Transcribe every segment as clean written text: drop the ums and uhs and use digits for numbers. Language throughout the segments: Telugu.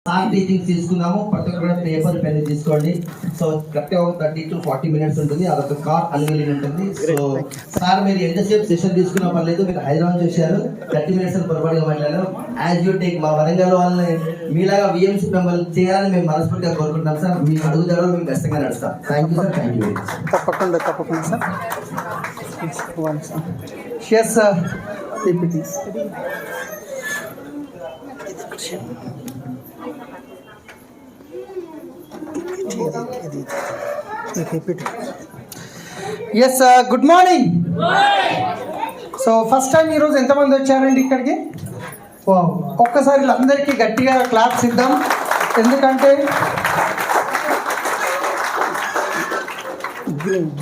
సార్ టీచింగ్స్ తీసుకున్నాము. ప్రతి ఒక్కరు పేపర్ పెన్ తీసుకోండి. సో కరెక్ట్గా ఒక 30 to 40 minutes ఉంటుంది. అదొక కార్ అన్వీలింగ్ ఉంటుంది. సో సార్ మీరు ఎంతసేపు సెషన్ తీసుకున్న పర్లేదు, మీరు హైదరాబాద్ చేశారు 30 minutes అని పొరపాటుగా మాట్లాడారు. యాజ్ యూ టేక్ మా వరంగల్ వాళ్ళని మీలాగా విఎంసీ మెంబర్లు చేయాలని మేము మనస్ఫూర్తిగా కోరుకుంటున్నాం సార్. మీకు అడుగుతారో మేము ఖచ్చితంగా నడుస్తాం. Thank you sir. Thank you. తప్పకుండా sir. Yes sir. Yes good morning. So first time ఈరోజు ఎంతమంది వచ్చారండి ఇక్కడికి? ఒక్కసారి అందరికీ గట్టిగా క్లాప్స్ ఇద్దాం. ఎందుకంటే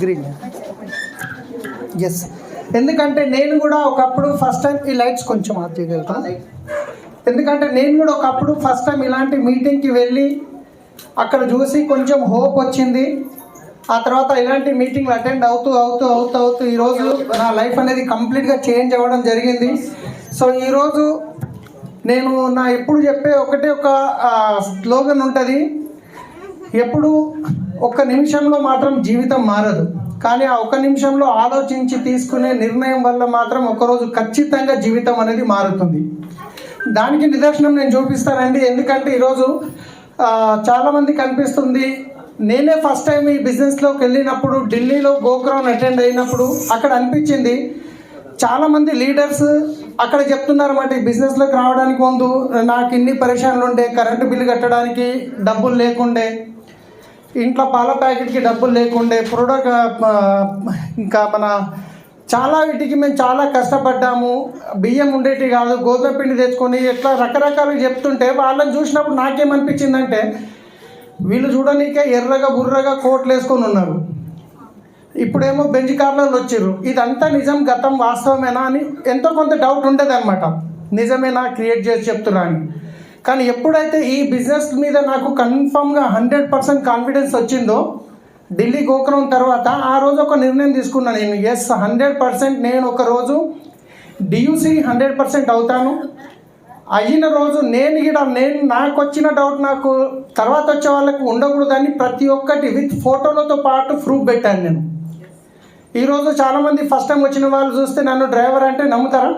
గ్రీన్ ఎస్, ఎందుకంటే నేను కూడా ఒకప్పుడు ఫస్ట్ టైం ఈ లైట్స్ కొంచెం ఆఫ్ చేయగలుగుతాను. ఎందుకంటే నేను కూడా ఒకప్పుడు ఫస్ట్ టైం ఇలాంటి మీటింగ్కి వెళ్ళి అక్కడ చూసి కొంచెం హోప్ వచ్చింది. ఆ తర్వాత ఇలాంటి మీటింగ్లు అటెండ్ అవుతూ ఈరోజు నా లైఫ్ అనేది కంప్లీట్గా చేంజ్ అవ్వడం జరిగింది. సో ఈరోజు నేను ఎప్పుడు చెప్పే ఒకటే ఒక స్లోగన్ ఉంటుంది, ఎప్పుడు ఒక్క నిమిషంలో మాత్రం జీవితం మారదు, కానీ ఆ ఒక్క నిమిషంలో ఆలోచించి తీసుకునే నిర్ణయం వల్ల మాత్రం ఒకరోజు ఖచ్చితంగా జీవితం అనేది మారుతుంది. దానికి నిదర్శనం నేను చూపిస్తానండి. ఎందుకంటే ఈరోజు చాలామంది కనిపిస్తుంది. నేనే ఫస్ట్ టైం ఈ బిజినెస్లోకి వెళ్ళినప్పుడు ఢిల్లీలో గోగ్రౌండ్ అటెండ్ అయినప్పుడు అక్కడ అనిపించింది, చాలామంది లీడర్స్ అక్కడ చెప్తున్నారు అన్నమాట, ఈ బిజినెస్లోకి రావడానికి ముందు నాకు ఇన్ని పరేషాన్లు ఉండే, కరెంటు బిల్లు కట్టడానికి డబ్బులు లేకుండే, ఇంట్లో పాల ప్యాకెట్కి డబ్బులు లేకుండే, ప్రొడక్ట్ ఇంకా మన చాలా వీటికి మేము చాలా కష్టపడ్డాము, బియ్యం ఉండేటి కాదు, గోధుమ పిండి తెచ్చుకొని ఇట్లా రకరకాలుగా చెప్తుంటే వాళ్ళని చూసినప్పుడు నాకేమనిపించిందంటే, వీళ్ళు చూడనీకే ఎర్రగా బుర్రగా కోట్లు వేసుకొని ఉన్నారు, ఇప్పుడేమో బెంజ్ కార్లలో వచ్చారు. ఇదంతా నిజం, గతం వాస్తవమేనా అని ఎంతో కొంత డౌట్ ఉండేది అనమాట. నిజమేనా క్రియేట్ చేసి చెప్తున్నా అని. కానీ ఎప్పుడైతే ఈ బిజినెస్ మీద నాకు కన్ఫామ్గా 100% కాన్ఫిడెన్స్ వచ్చిందో ఢిల్లీ గోగ్రౌండ్ తర్వాత, ఆ రోజు ఒక నిర్ణయం తీసుకున్నాను నేను. ఎస్, 100% నేను ఒకరోజు డియూసీ 100% అవుతాను. అయిన రోజు నేను నాకు వచ్చిన డౌట్ నాకు తర్వాత వచ్చే వాళ్ళకు ఉండకూడదని ప్రతి ఒక్కటి విత్ ఫోటోలతో పాటు ప్రూఫ్ పెట్టాను నేను. ఈరోజు చాలామంది ఫస్ట్ టైం వచ్చిన వాళ్ళు చూస్తే నన్ను డ్రైవర్ అంటే నమ్ముతారా?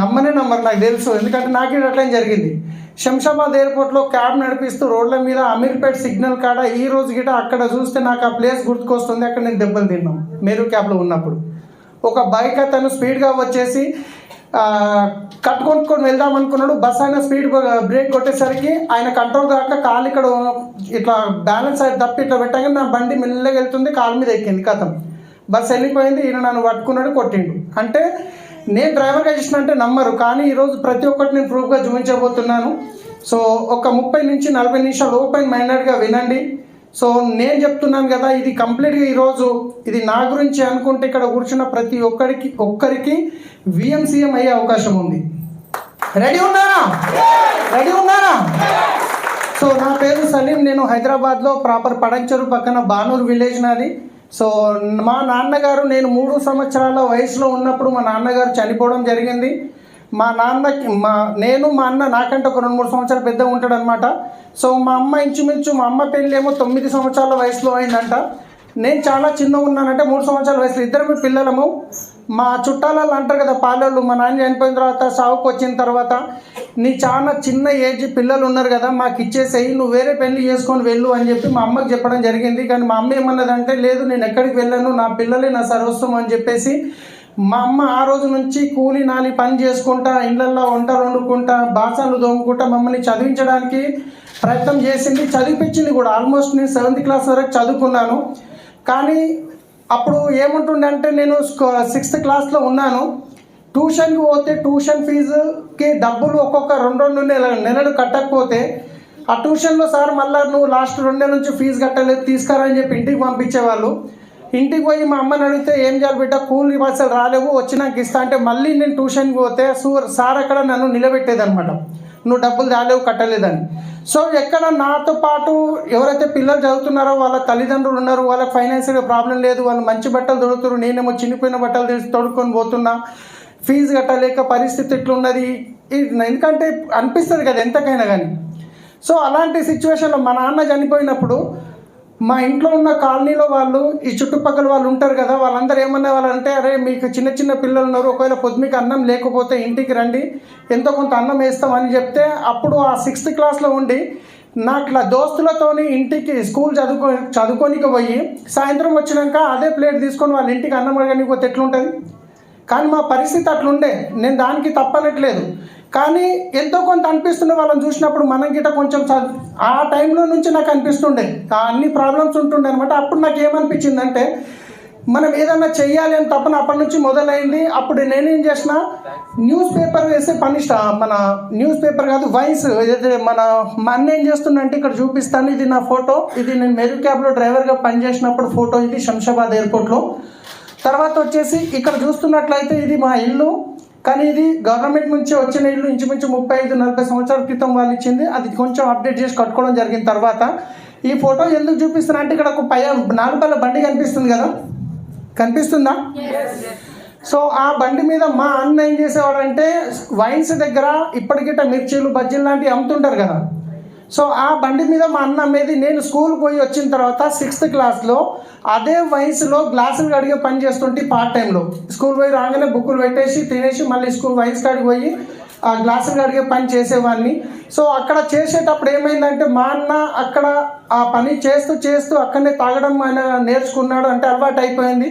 నమ్మరు నాకు తెలుసు. ఎందుకంటే నాకే అట్లా జరిగింది. శంషాబాద్ ఎయిర్పోర్ట్లో క్యాబ్ నడిపిస్తూ రోడ్ల మీద అమీర్పేట్ సిగ్నల్ కాడ ఈ రోజు గిట అక్కడ చూస్తే నాకు ఆ ప్లేస్ గుర్తుకొస్తుంది. అక్కడ నేను దెబ్బలు తిన్నాం మేరు క్యాబ్లో ఉన్నప్పుడు. ఒక బైక్ అతను స్పీడ్గా వచ్చేసి కట్టుకొని వెళ్దాం అనుకున్నాడు. బస్ అయినా స్పీడ్ బ్రేక్ కొట్టేసరికి ఆయన కంట్రోల్ కాక కాలు ఇక్కడ ఇట్లా బ్యాలెన్స్ అయితే తప్పి ఇట్లా పెట్టగానే నా బండి మెల్లగా వెళ్తుంది, కాలు మీద ఎక్కింది, కథం బస్ వెళ్ళిపోయింది. ఈయన నన్ను పట్టుకున్నాడు, కొట్టిండు. అంటే నేను డ్రైవర్గా చేసిన అంటే నమ్మరు, కానీ ఈరోజు ప్రతి ఒక్కటి నేను ప్రూఫ్గా చూపించబోతున్నాను. సో ఒక 30 నుంచి 40 నిమిషాలు ఓపెన్ మైండెడ్గా వినండి. సో నేను చెప్తున్నాను కదా, ఇది కంప్లీట్గా ఈరోజు ఇది నా గురించి అనుకుంటే ఇక్కడ కూర్చున్న ప్రతి ఒక్కరికి విఎంసీఎం అయ్యే అవకాశం ఉంది. రెడీ ఉన్నారా? సో నా పేరు సలీం. నేను హైదరాబాద్లో ప్రాపర్ పడంచెరు పక్కన బానూరు విలేజ్ నాది. సో మా నాన్నగారు నేను 3 సంవత్సరాల వయసులో ఉన్నప్పుడు మా నాన్నగారు చనిపోవడం జరిగింది. మా అన్న నాకంటే ఒక 2-3 సంవత్సరాలు పెద్దగా ఉంటాడు అనమాట. సో మా అమ్మ ఇంచుమించు మా అమ్మ పెళ్ళి ఏమో 9 సంవత్సరాల వయసులో అయిందంట. నేను చాలా చిన్నగా ఉన్నానంటే 3 సంవత్సరాల వయసులో. ఇద్దరు పిల్లలము. మా చుట్టాలలో అంటారు కదా పాలోళ్ళు, మా నాన్న చనిపోయిన తర్వాత సావుకు వచ్చిన తర్వాత, నీ చాలా చిన్న ఏజ్ పిల్లలు ఉన్నారు కదా, మాకు ఇచ్చేసేయి, నువ్వు వేరే పెళ్లి చేసుకొని వెళ్ళు అని చెప్పి మా అమ్మకి చెప్పడం జరిగింది. కానీ మా అమ్మ ఏమన్నదంటే, లేదు నేను ఎక్కడికి వెళ్ళను, నా పిల్లలే నా సర్వస్వం అని చెప్పేసి మా అమ్మ ఆ రోజు నుంచి కూలి నాలి పని చేసుకుంటా, ఇళ్ళల్లో వంటలు వండుకుంటా, బాసనలు తోముకుంటా మమ్మల్ని చదివించడానికి ప్రయత్నం చేసింది, చదివిపించింది కూడా. ఆల్మోస్ట్ నేను 7th క్లాస్ వరకు చదువుకున్నాను. కానీ అప్పుడు ఏముంటుండే అంటే, నేను 6th క్లాస్లో ఉన్నాను. ట్యూషన్కి పోతే ట్యూషన్ ఫీజుకి డబ్బులు ఒక్కొక్క 2 నెలలు కట్టకపోతే ఆ ట్యూషన్లో సార్ మళ్ళీ నువ్వు లాస్ట్ 2 నెలల నుంచి ఫీజు కట్టలేదు తీసుకురా అని చెప్పి ఇంటికి పంపించేవాళ్ళు. ఇంటికి పోయి మా అమ్మని అడిగితే, ఏం చేయాలి బిడ్డ, కూలి అసలు రాలేవు, వచ్చినాక ఇస్తా అంటే మళ్ళీ నేను ట్యూషన్కి పోతే సార్ అక్కడ నన్ను నిలబెట్టేదనమాట, నువ్వు డబ్బులు రాలేవు కట్టలేదని. సో ఎక్కడ నాతో పాటు ఎవరైతే పిల్లలు చదువుతున్నారో వాళ్ళ తల్లిదండ్రులు ఉన్నారు, వాళ్ళకి ఫైనాన్షియల్గా ప్రాబ్లం లేదు, వాళ్ళు మంచి బట్టలు తొడుగుతారు, నేనేమో చినిపోయిన బట్టలు తీసి తొడుక్కొని పోతున్నా, ఫీజు కట్టలేక పరిస్థితి ఎట్లున్నది. ఎందుకంటే అనిపిస్తుంది కదా ఎంతకైనా కానీ. సో అలాంటి సిచ్యువేషన్లో మా నాన్న చనిపోయినప్పుడు మా ఇంట్లో ఉన్న కాలనీలో వాళ్ళు, ఈ చుట్టుపక్కల వాళ్ళు ఉంటారు కదా, వాళ్ళందరూ ఏమన్నా వాళ్ళంటే, అరే మీకు చిన్న చిన్న పిల్లలు ఉన్నారు, ఒకవేళ పొద్దు మీకు అన్నం లేకపోతే ఇంటికి రండి, ఎంతో కొంత అన్నం వేస్తామని చెప్తే, అప్పుడు ఆ 6th క్లాస్లో ఉండి నాకు ఇట్లా దోస్తులతోని ఇంటికి స్కూల్ చదువుకోనికి పోయి సాయంత్రం వచ్చినాక అదే ప్లేట్ తీసుకొని వాళ్ళ ఇంటికి అన్నం అడగడానికి పోతే ఎట్లుంటుంది. కానీ మా పరిస్థితి అట్లుండే, నేను దానికి తప్పనట్లేదు. కానీ ఎంతో కొంత అనిపిస్తుండే వాళ్ళని చూసినప్పుడు, మనం గిట్ట కొంచెం ఆ టైంలో నుంచి నాకు అనిపిస్తుండే అన్ని ప్రాబ్లమ్స్ ఉంటుండే అనమాట. అప్పుడు నాకు ఏమనిపించిందంటే, మనం ఏదన్నా చెయ్యాలి అని తప్పన అప్పటి నుంచి మొదలైంది. అప్పుడు నేనేం చేసిన, న్యూస్ పేపర్ వేసే పని మన న్యూస్ పేపర్ కాదు, వాయిస్ ఏదైతే మా అన్న ఏం చేస్తుందంటే, ఇక్కడ చూపిస్తాను, ఇది నా ఫోటో, ఇది నేను మెరు క్యాబ్లో డ్రైవర్గా పనిచేసినప్పుడు ఫోటో, ఇది శంషాబాద్ ఎయిర్పోర్ట్లో. తర్వాత వచ్చేసి ఇక్కడ చూస్తున్నట్లయితే ఇది మా ఇల్లు, కానీ ఇది గవర్నమెంట్ నుంచి వచ్చిన ఇల్లు, ఇంచుమించు 35-40 సంవత్సరాల క్రితం వాళ్ళు ఇచ్చింది. అది కొంచెం అప్డేట్ చేసి కట్టుకోవడం జరిగిన తర్వాత ఈ ఫోటో ఎందుకు చూపిస్తున్నా అంటే, ఇక్కడ ఒక 4 పళ్ళ బండి కనిపిస్తుంది కదా, కనిపిస్తుందా? సో ఆ బండి మీద మా అన్న ఏం చేసేవాడంటే, వైన్స్ దగ్గర ఇప్పటికిట మిర్చీలు బజ్జీలు లాంటివి అమ్ముతుంటారు కదా, సో ఆ బండి మీద మా అన్న అమ్మేది. నేను స్కూల్కి పోయి వచ్చిన తర్వాత 6th క్లాస్లో అదే వయసులో గ్లాసులు కడిగే పని చేస్తుంటే పార్ట్ టైంలో, స్కూల్ పోయి రాగానే బుక్కులు పెట్టేసి తినేసి మళ్ళీ స్కూల్ వైన్స్ కాడికి పోయి ఆ గ్లాసులు కడిగే పని చేసేవాడిని. సో అక్కడ చేసేటప్పుడు ఏమైందంటే, మా అన్న అక్కడ ఆ పని చేస్తూ చేస్తూ అక్కడనే తాగడం ఆయన నేర్చుకున్నాడు, అంటే అలవాటు అయిపోయింది.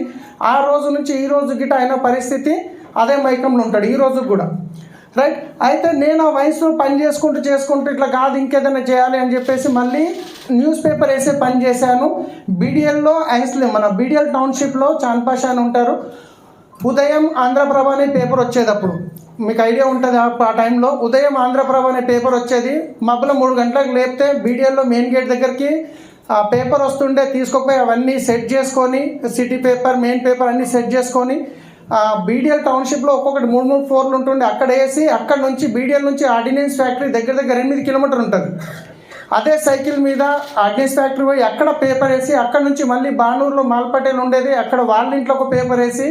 ఆ రోజు నుంచి ఈ రోజు గిట్ట అయిన పరిస్థితి అదే మైకంలో ఉంటాడు ఈ రోజు కూడా, రైట్. అయితే నేను ఆ వయసులో పని చేసుకుంటూ ఇట్లా కాదు ఇంకేదైనా చేయాలి అని చెప్పేసి మళ్ళీ న్యూస్ పేపర్ వేసే పని చేశాను. బీడిఎల్లో మన బీడిఎల్ టౌన్షిప్లో చాన్పాషా అని ఉంటారు, ఉదయం ఆంధ్రప్రభ అనే పేపర్ వచ్చేది. అప్పుడు మీకు ఐడియా ఉంటుంది, ఆ టైంలో ఉదయం ఆంధ్రప్రభ అనే పేపర్ వచ్చేది. మబ్బులో 3 గంటలకు లేపితే బీడిఎల్లో మెయిన్ గేట్ దగ్గరికి ఆ పేపర్ వస్తుండే, తీసుకుపోయి అవన్నీ సెట్ చేసుకొని, సిటీ పేపర్ మెయిన్ పేపర్ అన్నీ సెట్ చేసుకొని బీడిఎల్ టౌన్షిప్లో ఒక్కొక్కటి 3 ఫ్లోర్లు ఉంటుండే, అక్కడ వేసి అక్కడ నుంచి బీడిఎల్ నుంచి ఆర్డినెన్స్ ఫ్యాక్టరీ దగ్గర 8 కిలోమీటర్లు ఉంటుంది. అదే సైకిల్ మీద ఆర్డినెన్స్ ఫ్యాక్టరీ పోయి అక్కడ పేపర్ వేసి, అక్కడ నుంచి మళ్ళీ బానూరులో మాల్పటేల్ ఉండేది, అక్కడ వాళ్ళ ఇంట్లో ఒక పేపర్ వేసి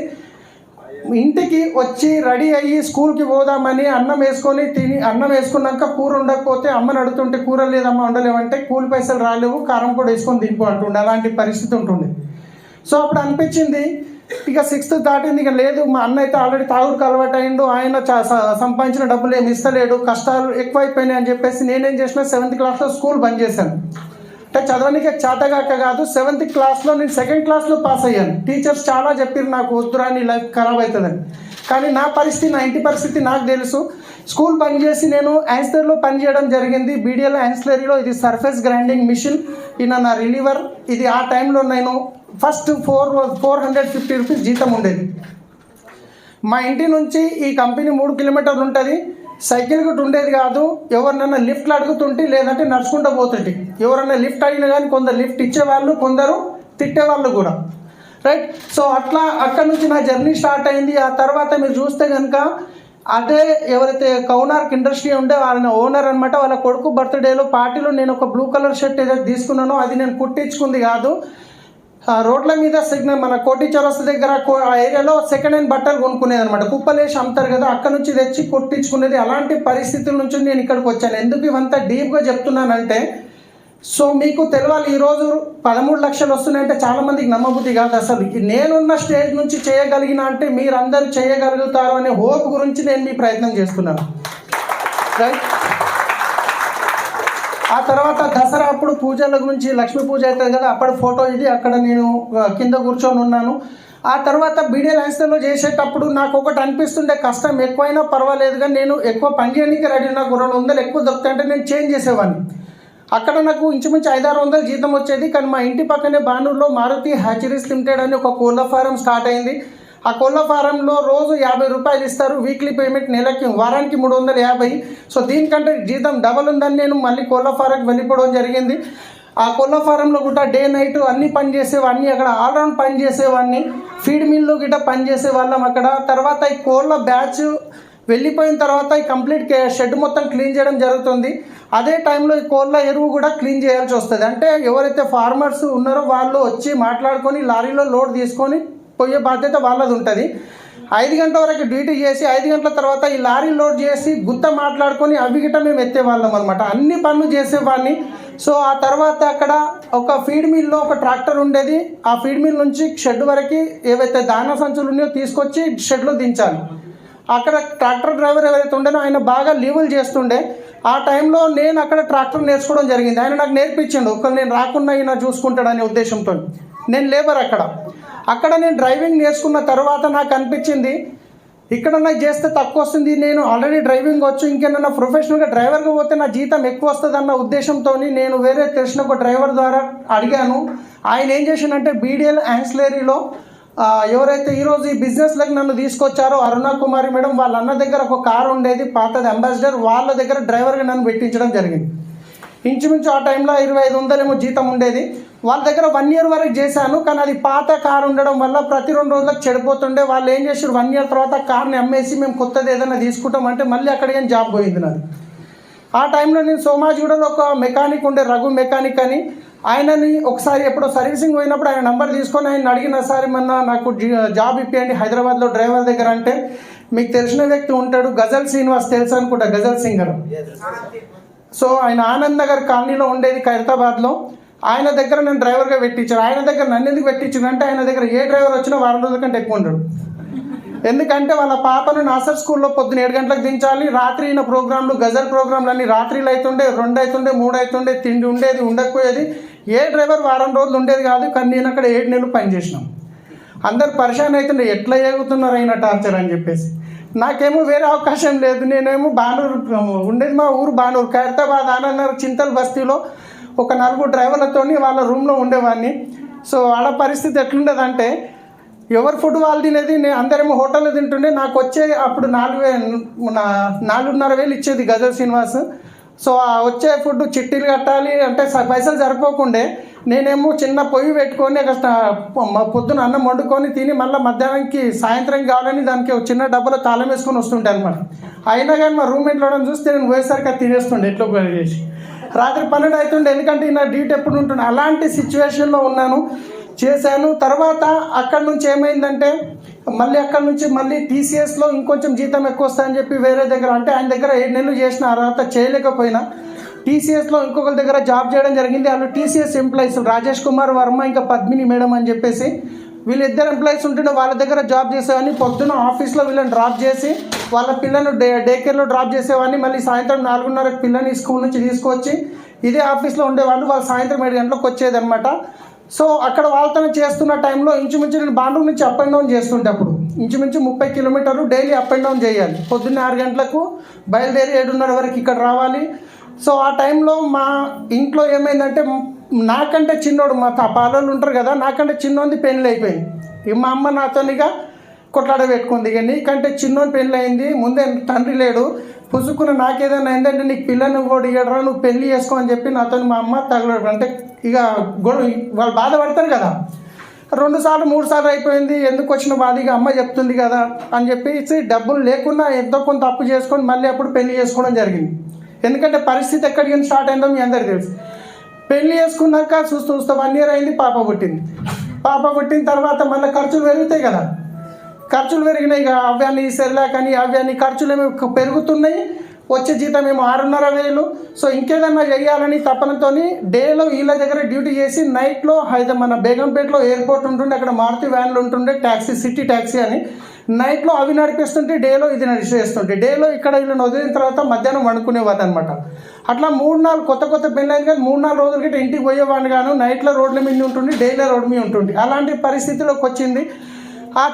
ఇంటికి వచ్చి రెడీ అయ్యి స్కూల్కి పోదామని అన్నం వేసుకొని తిని, అన్నం వేసుకున్నాక కూర ఉండకపోతే అమ్మని అడుగుతుంటే, కూర లేదమ్మా ఉండలేవంటే, కూలి పైసలు రాలేవు, కారం కూడా వేసుకొని తినిపో అంటుండే, అలాంటి పరిస్థితి ఉంటుండే. సో అప్పుడు అనిపించింది, ఇక 6th దాటింది, ఇక లేదు, మా అన్న అయితే ఆల్రెడీ తాగుడుకు అలవాటు అయ్యిండు, ఆయన సంపాదించిన డబ్బులు ఏమి ఇస్తలేడు, కష్టాలు ఎక్కువైపోయినాయి అని చెప్పేసి నేనేం చేసిన 7th క్లాస్లో స్కూల్ బంద్ చేశాను. అంటే చదవడానికి చేతగాక కాదు, 7th క్లాస్లో నేను 2nd క్లాస్లో పాస్ అయ్యాను. టీచర్స్ చాలా చెప్పారు నాకు, వద్దురా నీ లైఫ్ ఖరాబ్ అవుతుందని. కానీ నా పరిస్థితి, నా ఇంటి పరిస్థితి నాకు తెలుసు. స్కూల్ బంద్ చేసి నేను యాన్స్లరీలో పనిచేయడం జరిగింది. బీడిఎల్ యాన్స్లరీలో ఇది సర్ఫేస్ గ్రైండింగ్ మిషన్, ఈయన నా రిలీవర్. ఇది ఆ టైంలో నేను ఫస్ట్ 450 రూపీస్ జీతం ఉండేది. మా ఇంటి నుంచి ఈ కంపెనీ 3 కిలోమీటర్లు ఉంటుంది. సైకిల్ కూడా ఉండేది కాదు, ఎవరినైనా లిఫ్ట్లు అడుగుతుంటే, లేదంటే నడుచుకుంటూ పోతుంటే. ఎవరైనా లిఫ్ట్ అడిగినా కానీ కొందరు లిఫ్ట్ ఇచ్చేవాళ్ళు, కొందరు తిట్టేవాళ్ళు కూడా, రైట్. సో అట్లా అక్కడ నుంచి నా జర్నీ స్టార్ట్ అయింది. ఆ తర్వాత మీరు చూస్తే కనుక అదే ఎవరైతే కౌనార్క్ ఇండస్ట్రీ ఉండే వాళ్ళ ఓనర్ అనమాట, వాళ్ళ కొడుకు బర్త్డేలో పార్టీలో నేను ఒక బ్లూ కలర్ షర్ట్ ఏదైతే తీసుకున్నానో అది నేను కుట్టించుకుంది కాదు, రోడ్ల మీద సిగ్నల్ మన కోటి చౌరస్తా దగ్గర ఆ ఏరియాలో సెకండ్ హ్యాండ్ బట్టలు కొనుక్కునేది అనమాట, కుప్పలేసి అమ్ముతారు కదా, అక్కడ నుంచి తెచ్చి కుట్టించుకునేది. అలాంటి పరిస్థితుల నుంచి నేను ఇక్కడికి వచ్చాను. ఎందుకు ఇవంతా డీప్గా చెప్తున్నానంటే, సో మీకు తెలవాలి, ఈరోజు 13 లక్షలు వస్తున్నాయంటే చాలామందికి నమ్మబుద్ధి కాదు. అసలు నేనున్న స్టేజ్ నుంచి చేయగలిగిన అంటే మీరందరూ చేయగలుగుతారు అనే హోప్ గురించి నేను మీ ప్రయత్నం చేస్తున్నాను, రైట్. ఆ తర్వాత దసరా అప్పుడు పూజల గురించి, లక్ష్మీ పూజ అవుతుంది కదా, అప్పుడు ఫోటో ఇది, అక్కడ నేను కింద కూర్చొని ఉన్నాను. ఆ తర్వాత బీడిఎల్ యాన్స్లరీలో చేసేటప్పుడు నాకు ఒకటి అనిపిస్తుండే, కష్టం ఎక్కువైనా పర్వాలేదు కానీ నేను ఎక్కువ పని చేయడానికి రెడీ, నాకు 200 ఎక్కువ దొరుకుతాయంటే నేను చేంజ్ చేసేవాడిని. అక్కడ నాకు ఇంచుమించు 500-600 జీతం వచ్చేది. కానీ మా ఇంటి పక్కనే బానూరులో మారుతి హ్యాచరీస్ లిమిటెడ్ అని ఒక కోళ్ళ ఫారం స్టార్ట్ అయింది. ఆ కోళ్ళ ఫారంలో రోజు 50 రూపాయలు ఇస్తారు, వీక్లీ పేమెంట్, నెలకి వారానికి 350. సో దీనికంటే జీతం డబల్ ఉందని నేను మళ్ళీ కోళ్ళ ఫారంకి వెళ్ళిపోవడం జరిగింది. ఆ కోళ్ళ ఫారంలో కూడా డే నైట్ అన్ని పని చేసేవాడిని, అక్కడ ఆల్రౌండ్ పని చేసేవాడిని. ఫీడ్ మిల్లు గిట్ట పని చేసేవాళ్ళం అక్కడ. తర్వాత ఈ కోళ్ళ బ్యాచ్ వెళ్ళిపోయిన తర్వాత ఈ కంప్లీట్ షెడ్ మొత్తం క్లీన్ చేయడం జరుగుతుంది. అదే టైంలో ఈ కోళ్ళ ఎరువు కూడా క్లీన్ చేయాల్సి వస్తుంది. అంటే ఎవరైతే ఫార్మర్స్ ఉన్నారో వాళ్ళు వచ్చి మాట్లాడుకొని లారీలో లోడ్ తీసుకొని పోయే బాధ్యత వాళ్ళది ఉంటుంది. 5 గంటల వరకు డ్యూటీ చేసి 5 గంటల తర్వాత ఈ లారీ లోడ్ చేసి గుత్త మాట్లాడుకొని అవి గిట్ట మేము ఎత్తేవాళ్ళం అనమాట. అన్ని పనులు చేసేవాడిని. సో ఆ తర్వాత అక్కడ ఒక ఫీడ్ మిల్లో ఒక ట్రాక్టర్ ఉండేది. ఆ ఫీడ్ మిల్ నుంచి షెడ్ వరకు ఏవైతే దానా సంచులు ఉన్నాయో తీసుకొచ్చి షెడ్లో దించాలి. అక్కడ ట్రాక్టర్ డ్రైవర్ ఎవరైతే ఉండేనో ఆయన బాగా లీవులు చేస్తుండే. ఆ టైంలో నేను అక్కడ ట్రాక్టర్ నేర్చుకోవడం జరిగింది. ఆయన నాకు నేర్పించిండు, ఒకరు నేను రాకుండా ఈయన చూసుకుంటాడనే ఉద్దేశంతో. నేను లేబర్ అక్కడ నేను డ్రైవింగ్ నేర్చుకున్న తర్వాత నాకు అనిపించింది ఇక్కడ నాకు చేస్తే తక్కువ వస్తుంది, నేను ఆల్రెడీ డ్రైవింగ్ వచ్చు, ఇంకేమన్నా ప్రొఫెషనల్గా డ్రైవర్గా పోతే నా జీతం ఎక్కువ వస్తుంది అన్న ఉద్దేశంతో నేను వేరే తెలిసిన ఒక డ్రైవర్ ద్వారా అడిగాను. ఆయన ఏం చేసిండంటే బీడీఎల్ యాన్సిలరీలో ఎవరైతే ఈరోజు ఈ బిజినెస్లోకి నన్ను తీసుకొచ్చారో అరుణ కుమారి మేడం, వాళ్ళ అన్న దగ్గర ఒక కారు ఉండేది పాతది అంబాసిడర్, వాళ్ళ దగ్గర డ్రైవర్గా నన్ను పెట్టించడం జరిగింది. ఇంచుమించు ఆ టైంలో 2500 ఏమో జీతం ఉండేది. వాళ్ళ దగ్గర 1 year వరకు చేశాను. కానీ అది పాత కారు ఉండడం వల్ల ప్రతి 2 రోజులకు చెడిపోతుండే. వాళ్ళు ఏం చేశారు, 1 year తర్వాత కార్ని అమ్మేసి మేము కొత్తది ఏదైనా తీసుకుంటామంటే మళ్ళీ అక్కడికి జాబ్ పోయింది నాది. ఆ టైంలో నేను సోమాజిగూడలో ఒక మెకానిక్ ఉండే, రఘు మెకానిక్ అని, ఆయనని ఒకసారి ఎప్పుడో సర్వీసింగ్ పోయినప్పుడు ఆయన నంబర్ తీసుకొని ఆయన అడిగిన, సార్ ఏమన్నా నాకు జాబ్ ఇప్పియండి హైదరాబాద్లో డ్రైవర్ దగ్గర అంటే, మీకు తెలిసిన వ్యక్తి ఉంటాడు గజల్ శ్రీనివాస్, తెలుసు అనుకుంటా, గజల్ సింగర్. సో ఆయన ఆనంద్ నగర్ కాలనీలో ఉండేది ఖైరతాబాద్లో. ఆయన దగ్గర నేను డ్రైవర్గా పెట్టించాను. ఆయన దగ్గర నన్ను ఎందుకు పెట్టించాను అంటే ఆయన దగ్గర ఏ డ్రైవర్ వచ్చినా వారం రోజుల కంటే ఎక్కువ ఉండడు. ఎందుకంటే వాళ్ళ పాపను నాసర్ స్కూల్లో పొద్దున 7 గంటలకు దించాలి. రాత్రి అయిన ప్రోగ్రాంలు, గజల్ ప్రోగ్రాంలు అన్నీ రాత్రిలు అవుతుండే, 2 అవుతుండే, 3 అవుతుండే, తిండి ఉండేది ఉండకపోయేది. ఏ డ్రైవర్ వారం రోజులు ఉండేది కాదు. కానీ నేను అక్కడ 7 నెలలు పనిచేసినాం. అందరు పరిశాన్ అవుతుండే, ఎట్లా ఎగుతున్నారు అయినా టార్చర్ అని చెప్పేసి. నాకేమో వేరే అవకాశం లేదు. నేనేమో బానూరు ఉండేది, మా ఊరు బానూరు, ఖైరతాబాద్ ఆనందనగర్ చింతల్ బస్తీలో ఒక 4 డ్రైవర్లతో వాళ్ళ రూమ్లో ఉండేవాడిని. సో ఆడ పరిస్థితి ఎట్లుండేదంటే ఎవరు ఫుడ్ వాళ్ళు తినేది, నేను అందరేమో హోటల్లో తింటుండే. నాకు వచ్చే అప్పుడు 4,500 ఇచ్చేది గజల్ శ్రీనివాస్. సో ఆ వచ్చే ఫుడ్ చిట్టీలు కట్టాలి అంటే పైసలు సరిపోకుండే. నేనేమో చిన్న పొయ్యి పెట్టుకొని పొద్దున అన్నం వండుకొని తిని మళ్ళీ మధ్యాహ్నానికి సాయంత్రం కావాలని దానికి ఒక చిన్న డబ్బాలో తాళం వేసుకొని వస్తుంటే అనమాట. అయినా కానీ మా రూమ్మేట్లో చూస్తే నేను పోయేసరికి అది తినేస్తుండే ఎట్లో చేసి. రాత్రి 12 అవుతుండే, ఎందుకంటే నా డ్యూటీ ఎప్పుడు ఉంటుండే. అలాంటి సిచ్యువేషన్లో ఉన్నాను, చేశాను. తర్వాత అక్కడ నుంచి ఏమైందంటే మళ్ళీ టీసీఎస్లో ఇంకొంచెం జీతం ఎక్కువ వస్తాయని చెప్పి వేరే దగ్గర, అంటే ఆయన దగ్గర 7 నెలలు చేసిన తర్వాత చేయలేకపోయినా టీసీఎస్లో ఇంకొకరి దగ్గర జాబ్ చేయడం జరిగింది. వాళ్ళు టీసీఎస్ ఎంప్లాయీస్ రాజేష్ కుమార్ వర్మ ఇంకా పద్మిని మేడం అని చెప్పేసి వీళ్ళిద్దరు ఎంప్లాయీస్ ఉంటుండే. వాళ్ళ దగ్గర జాబ్ చేసేవాడిని. పొద్దున ఆఫీస్లో వీళ్ళని డ్రాప్ చేసి వాళ్ళ పిల్లలను డే కేర్లో డ్రాప్ చేసేవాడిని. మళ్ళీ సాయంత్రం 4:30 పిల్లని స్కూల్ నుంచి తీసుకొచ్చి ఇదే ఆఫీస్లో ఉండేవాళ్ళు. వాళ్ళు సాయంత్రం 7 గంటలకు వచ్చేది అనమాట. సో అక్కడ వాళ్ళతో చేస్తున్న టైంలో ఇంచుమించు నేను బాండూరు నుంచి అప్ అండ్ డౌన్ చేస్తుంటే అప్పుడు ఇంచుమించు 30 కిలోమీటర్లు డైలీ అప్ అండ్ డౌన్ చేయాలి. పొద్దున్న 6 గంటలకు బయలుదేరి 7:30 వరకు ఇక్కడ రావాలి. సో ఆ టైంలో మా ఇంట్లో ఏమైందంటే నాకంటే చిన్నోడు, మా పాలోళ్ళు ఉంటారు కదా, నాకంటే చిన్నోంది పెళ్ళి అయిపోయింది. ఇక మా అమ్మ నాతోనిగా కొట్లాడ పెట్టుకుంది. ఇక నీకంటే చిన్నోని పెళ్ళి అయింది, ముందే తండ్రి లేడు, పుసుకున్న నాకేదైనా ఏంటంటే నీకు పిల్లని కూడా ఇవ్వడరా, నువ్వు పెళ్ళి చేసుకో అని చెప్పి నాతో మా అమ్మ తగలడు. అంటే ఇక వాళ్ళు బాధపడతారు కదా. 2 సార్లు 3 సార్లు అయిపోయింది. ఎందుకు వచ్చిన బాధ, ఇక అమ్మ చెప్తుంది కదా అని చెప్పేసి డబ్బులు లేకుండా ఎంతో కొంత అప్పు చేసుకొని మళ్ళీ అప్పుడు పెళ్లి చేసుకోవడం జరిగింది. ఎందుకంటే పరిస్థితి ఎక్కడికి స్టార్ట్ అయిందో మీ అందరికీ తెలుసు. పెళ్లి చేసుకున్నాక చూస్తూ 1 year అయింది, పాప పుట్టింది. పాప పుట్టిన తర్వాత మళ్ళీ ఖర్చులు పెరుగుతాయి కదా. ఖర్చులు పెరిగినాయి. ఇక అవ్యాన్ని సెర్లాకని అవ్యాన్ని ఖర్చులు ఏమో పెరుగుతున్నాయి. వచ్చే జీతం ఏమో 6,500. సో ఇంకేదన్నా చేయాలని తపనతో డేలో వీళ్ళ దగ్గర డ్యూటీ చేసి నైట్లో మన బేగంపేటలో ఎయిర్పోర్ట్ ఉంటుండే, అక్కడ మారుతి వ్యాన్లు ఉంటుండే, ట్యాక్సీ సిటీ ట్యాక్సీ అని. నైట్లో అవి నడిపిస్తుంటే డేలో ఇది నడిచేస్తుంటే, డేలో ఇక్కడ వీళ్ళని వదిలిన తర్వాత మధ్యాహ్నం వండుకునేవాడు అనమాట. అట్లా 3-4 కొత్త పెళ్ళైంది. కానీ 3-4 రోజుల గట్టి ఇంటికి పోయేవాడిని గాను. నైట్లో రోడ్ల మీద ఉంటుండే, డైలీ రోడ్డు మీద ఉంటుండే. అలాంటి పరిస్థితిలోకి వచ్చింది. ఆ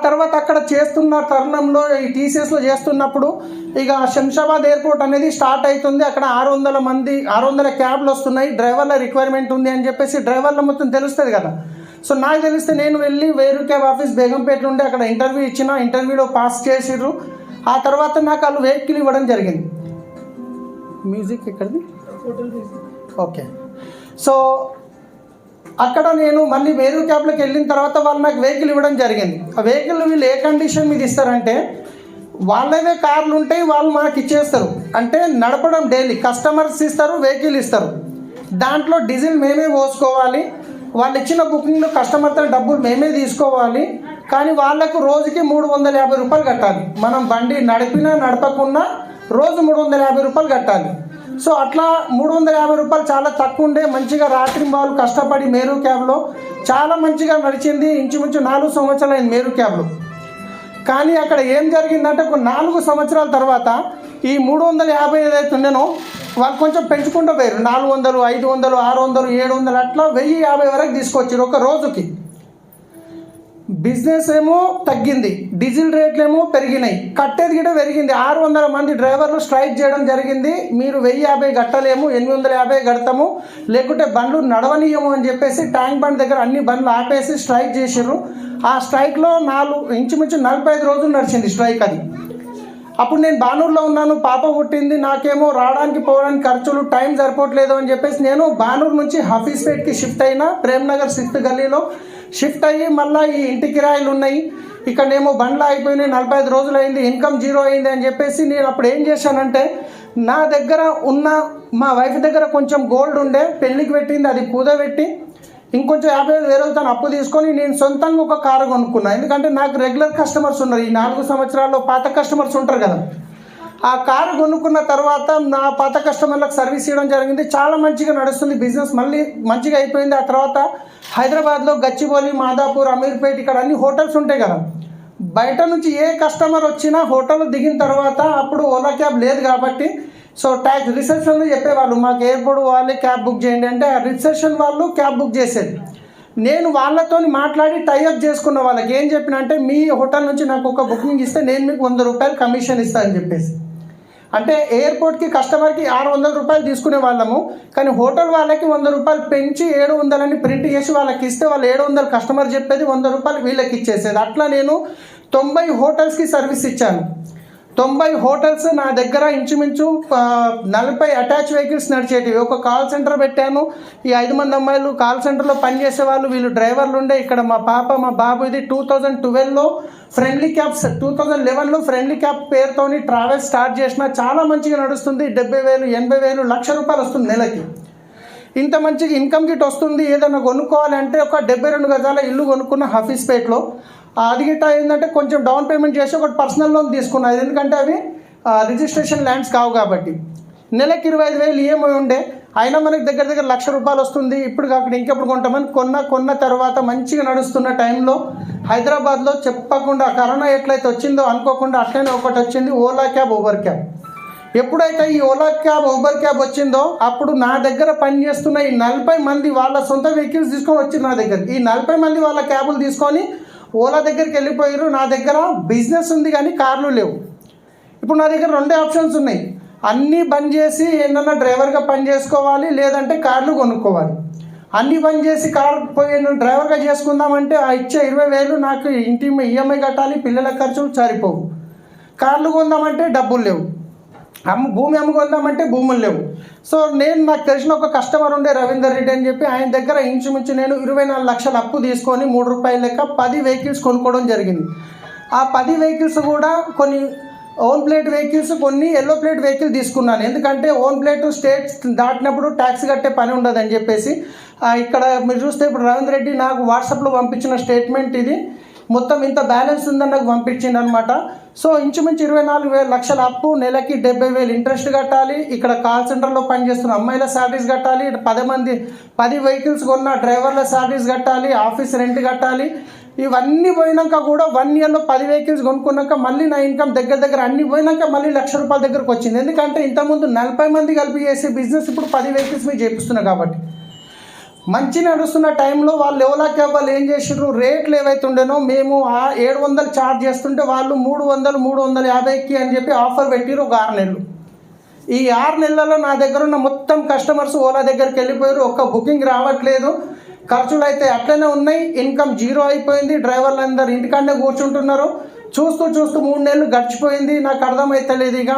తర్వాత అక్కడ చేస్తున్న తరుణంలో ఈ టీసీఎస్లో చేస్తున్నప్పుడు ఇక శంషాబాద్ ఎయిర్పోర్ట్ అనేది స్టార్ట్ అవుతుంది. అక్కడ 600 క్యాబ్లు వస్తున్నాయి, డ్రైవర్ల రిక్వైర్మెంట్ ఉంది అని చెప్పేసి డ్రైవర్ల మొత్తం తెలుస్తుంది కదా. సో నాకు తెలిస్తే నేను వెళ్ళి వేరు క్యాబ్ ఆఫీస్ బేగంపేట ఉండి అక్కడ ఇంటర్వ్యూ ఇచ్చిన, ఇంటర్వ్యూలో పాస్ చేసిర్రు. ఆ తర్వాత నాకు వాళ్ళు వెహికల్ ఇవ్వడం జరిగింది. మ్యూజిక్ ఎక్కడిది, ఓకే. సో అక్కడ నేను మళ్ళీ వేరు క్యాబ్లోకి వెళ్ళిన తర్వాత వాళ్ళు నాకు వెహికల్ ఇవ్వడం జరిగింది. ఆ వెహికల్ వీళ్ళు ఏ కండిషన్ మీద ఇస్తారంటే వాళ్ళదే కార్లు ఉంటాయి, వాళ్ళు మనకి ఇచ్చేస్తారు. అంటే నడపడం డైలీ కస్టమర్స్ ఇస్తారు, వెహికల్ ఇస్తారు. దాంట్లో డీజిల్ మేమే పోసుకోవాలి. వాళ్ళు ఇచ్చిన బుకింగ్లో కస్టమర్తో డబ్బులు మేమే తీసుకోవాలి. కానీ వాళ్ళకు రోజుకి 350 రూపాయలు కట్టాలి. మనం బండి నడిపినా నడపకున్నా రోజు 350 రూపాయలు కట్టాలి. సో అట్లా 350 రూపాయలు చాలా తక్కువ ఉండే మంచిగా రాత్రి వాళ్ళు కష్టపడి మేరు క్యాబ్లో చాలా మంచిగా నడిచింది. ఇంచుమించు 4 సంవత్సరాలు అయింది మేరు క్యాబ్లో. కానీ అక్కడ ఏం జరిగిందంటే ఒక 4 సంవత్సరాల తర్వాత ఈ 350 ఏదైతే ఉండేనో వాళ్ళు కొంచెం పెంచుకుంటూ పోయారు. 400, 500, 600, 700 అట్లా 1050 వరకు తీసుకొచ్చారు ఒక రోజుకి. బిజినెస్ ఏమో తగ్గింది, డీజిల్ రేట్లు ఏమో పెరిగినాయి, కట్టేది కూడా పెరిగింది. 600 మంది డ్రైవర్లు స్ట్రైక్ చేయడం జరిగింది. మీరు 1050 కట్టలేము, 850 కడతాము, లేకుంటే బండ్లు నడవనీయము అని చెప్పేసి ట్యాంక్ బండ్ దగ్గర అన్ని బండ్లు ఆపేసి స్ట్రైక్ చేసారు. ఆ స్ట్రైక్లో ఇంచుమించు 45 రోజులు నడిచింది స్ట్రైక్ అది. అప్పుడు నేను బానూరులో ఉన్నాను, పాప పుట్టింది, నాకేమో రావడానికి పోవడానికి ఖర్చులు టైం సరిపోవట్లేదు అని చెప్పేసి నేను బానూరు నుంచి హఫీజ్పేట్కి షిఫ్ట్ అయినా. ప్రేమ్నగర్ 6th గల్లీలో షిఫ్ట్ అయ్యి మళ్ళీ ఈ ఇంటి కిరాయిలు ఉన్నాయి, ఇక్కడనేమో బండ్లు అయిపోయినాయి, 45 రోజులు అయింది, ఇన్కమ్ జీరో అయింది అని చెప్పేసి నేను అప్పుడు ఏం చేశానంటే నా దగ్గర ఉన్న మా వైఫ్ దగ్గర కొంచెం గోల్డ్ ఉండే, పెళ్ళికి పెట్టింది, అది కుదబెట్టి ఇంకొంచెం 50,000 వేరే తను అప్పు తీసుకొని నేను సొంతంగా ఒక కారు కొనుక్కున్నాను. ఎందుకంటే నాకు రెగ్యులర్ కస్టమర్స్ ఉన్నారు, ఈ 4 సంవత్సరాల్లో పాత కస్టమర్స్ ఉంటారు కదా. ఆ కారు కొనుక్కున్న తర్వాత నా పాత కస్టమర్లకు సర్వీస్ ఇవ్వడం జరిగింది. చాలా మంచిగా నడుస్తుంది బిజినెస్, మళ్ళీ మంచిగా అయిపోయింది. ఆ తర్వాత హైదరాబాద్లో గచ్చిబౌలి, మాదాపూర్, అమీర్పేట్ ఇక్కడ అన్ని హోటల్స్ ఉంటాయి కదా. బయట నుంచి ఏ కస్టమర్ వచ్చినా హోటల్ దిగిన తర్వాత అప్పుడు ఓలా క్యాబ్ లేదు కాబట్టి సో ట్యాక్స్ రిసెప్షన్లో చెప్పేవాళ్ళు మాకు ఎయిర్పోర్ట్ వాళ్ళే క్యాబ్ బుక్ చేయండి అంటే ఆ రిసెప్షన్ వాళ్ళు క్యాబ్ బుక్ చేసేది. నేను వాళ్ళతో మాట్లాడి టైఅప్ చేసుకున్న వాళ్ళకి ఏం చెప్పిన అంటే మీ హోటల్ నుంచి నాకు ఒక బుకింగ్ ఇస్తే నేను మీకు 100 రూపాయలు కమిషన్ ఇస్తానని చెప్పేసి. అంటే ఎయిర్పోర్ట్కి కస్టమర్కి 600 రూపాయలు తీసుకునే వాళ్ళము, కానీ హోటల్ వాళ్ళకి 100 రూపాయలు పెంచి 700 అని ప్రింట్ చేసి వాళ్ళకి ఇస్తే వాళ్ళు 700 కస్టమర్ చెప్పేది 100 రూపాయలు వీళ్ళకి ఇచ్చేసేది. అట్లా నేను 90 హోటల్స్కి సర్వీస్ ఇచ్చాను. 90 హోటల్స్ నా దగ్గర ఇంచుమించు 40 అటాచ్ వెహికల్స్ నడిచేటివి. ఒక కాల్ సెంటర్ పెట్టాను. ఈ 5 మంది అమ్మాయిలు కాల్ సెంటర్లో పనిచేసే వాళ్ళు, వీళ్ళు డ్రైవర్లు ఉండే. ఇక్కడ మా పాప మా బాబు. ఇది 2012లో ఫ్రెండ్లీ క్యాబ్స్, 2011లో ఫ్రెండ్లీ క్యాబ్ పేరుతోని ట్రావెల్ స్టార్ట్ చేసిన. చాలా మంచిగా నడుస్తుంది. 70,000, 80,000, 1,00,000 రూపాయలు వస్తుంది నెలకి. ఇంత మంచిగా ఇన్కమ్ గిట్ వస్తుంది. ఏదైనా కొనుక్కోవాలంటే ఒక 72 గజాల ఇల్లు కొనుక్కున్న హఫీజ్పేట్లో. అది గిట్ట ఏంటంటే కొంచెం డౌన్ పేమెంట్ చేసి ఒకటి పర్సనల్ లోన్ తీసుకున్నాను, ఎందుకంటే అవి రిజిస్ట్రేషన్ ల్యాండ్స్ కావు కాబట్టి. నెలకి 25,000 ఈఎంఐ ఉండే, అయినా మనకి దగ్గర దగ్గర 1,00,000 రూపాయలు వస్తుంది. ఇప్పుడు కాకుండా ఇంకెప్పుడు కొంటామని కొన్న తర్వాత మంచిగా నడుస్తున్న టైంలో హైదరాబాద్లో చెప్పకుండా కరోనా ఎట్లయితే వచ్చిందో అనుకోకుండా అట్లనే ఒకటి వచ్చింది, ఓలా క్యాబ్, ఊబర్ క్యాబ్. ఎప్పుడైతే ఈ ఓలా క్యాబ్, ఊబర్ క్యాబ్ వచ్చిందో అప్పుడు నా దగ్గర పనిచేస్తున్న ఈ 40 మంది వాళ్ళ సొంత వెహికల్స్ తీసుకొని వచ్చారు నా దగ్గర. ఈ 40 మంది వాళ్ళ క్యాబులు తీసుకొని ఓలా దగ్గరికి వెళ్ళిపోయారు. నా దగ్గర బిజినెస్ ఉంది కానీ కార్లు లేవు. ఇప్పుడు నా దగ్గర 2 ఆప్షన్స్ ఉన్నాయి. అన్నీ బంద్ చేసి ఏంటన్నా డ్రైవర్గా పని చేసుకోవాలి, లేదంటే కార్లు కొనుక్కోవాలి. అన్నీ బంద్ చేసి కార్ పోయి డ్రైవర్గా చేసుకుందామంటే ఆ ఇచ్చే 20,000 నాకు ఇంటి ఈఎంఐ కట్టాలి, పిల్లల ఖర్చులు సరిపోవు. కార్లు కొందామంటే డబ్బులు లేవు, భూమి అమ్ముకుందామంటే భూములు లేవు. సో నాకు తెలిసిన ఒక కస్టమర్ ఉండే రవీందర్ రెడ్డి అని చెప్పి, ఆయన దగ్గర ఇంచుమించు నేను 24 లక్షల అప్పు తీసుకొని 3 రూపాయల లెక్క 10 వెహికల్స్ కొనుక్కోవడం జరిగింది. ఆ 10 వెహికల్స్ కూడా కొన్ని ఓన్ ప్లేట్ వెహికల్స్, కొన్ని ఎల్లో ప్లేట్ వెహికల్ తీసుకున్నాను. ఎందుకంటే ఓన్ ప్లేట్ స్టేట్స్ దాటినప్పుడు ట్యాక్స్ కట్టే పని ఉండదని చెప్పేసి. ఇక్కడ మీరు చూస్తే ఇప్పుడు రవీందర్ రెడ్డి నాకు వాట్సాప్లో పంపించిన స్టేట్మెంట్ ఇది. మొత్తం ఇంత బ్యాలెన్స్ ఉందని నాకు పంపించింది అనమాట. సో ఇంచుమించు 24 లక్షల అప్పు, నెలకి 70,000 ఇంట్రెస్ట్ కట్టాలి. ఇక్కడ కాల్ సెంటర్లో పనిచేస్తున్న అమ్మాయిల శాలరీస్ కట్టాలి, 10 వెహికల్స్ కొన్న డ్రైవర్ల శాలరీస్ కట్టాలి, ఆఫీస్ రెంట్ కట్టాలి. ఇవన్నీ పోయినాక కూడా 1 ఇయర్లో 10 వెహికల్స్ కొనుక్కున్నాక మళ్ళీ నా ఇన్కమ్ దగ్గర అన్ని పోయినాక మళ్ళీ 1,00,000 రూపాయల దగ్గరకు వచ్చింది. ఎందుకంటే ఇంతకుముందు 40 మంది కలిపి చేసే బిజినెస్ ఇప్పుడు 10 వెహికల్స్ మీద చేపిస్తున్నా కాబట్టి. మంచి నడుస్తున్న టైంలో వాళ్ళు ఓలా క్యాబ్ వాళ్ళు ఏం చేసారు, రేట్లు ఏవైతే ఉండేనో మేము 700 ఛార్జ్ చేస్తుంటే వాళ్ళు 300, 350కి అని చెప్పి ఆఫర్ పెట్టిరు ఒక 6 నెలలు. ఈ 6 నెలలలో నా దగ్గర ఉన్న మొత్తం కస్టమర్స్ ఓలా దగ్గరికి వెళ్ళిపోయారు. ఒక్క బుకింగ్ రావట్లేదు, ఖర్చులు అయితే అట్లనే ఉన్నాయి, ఇన్కమ్ జీరో అయిపోయింది. డ్రైవర్లు అందరు ఇంటికాడనే కూర్చుంటున్నారు. చూస్తూ 3 నెలలు గడిచిపోయింది. నాకు అర్థమైతలేదు. ఇక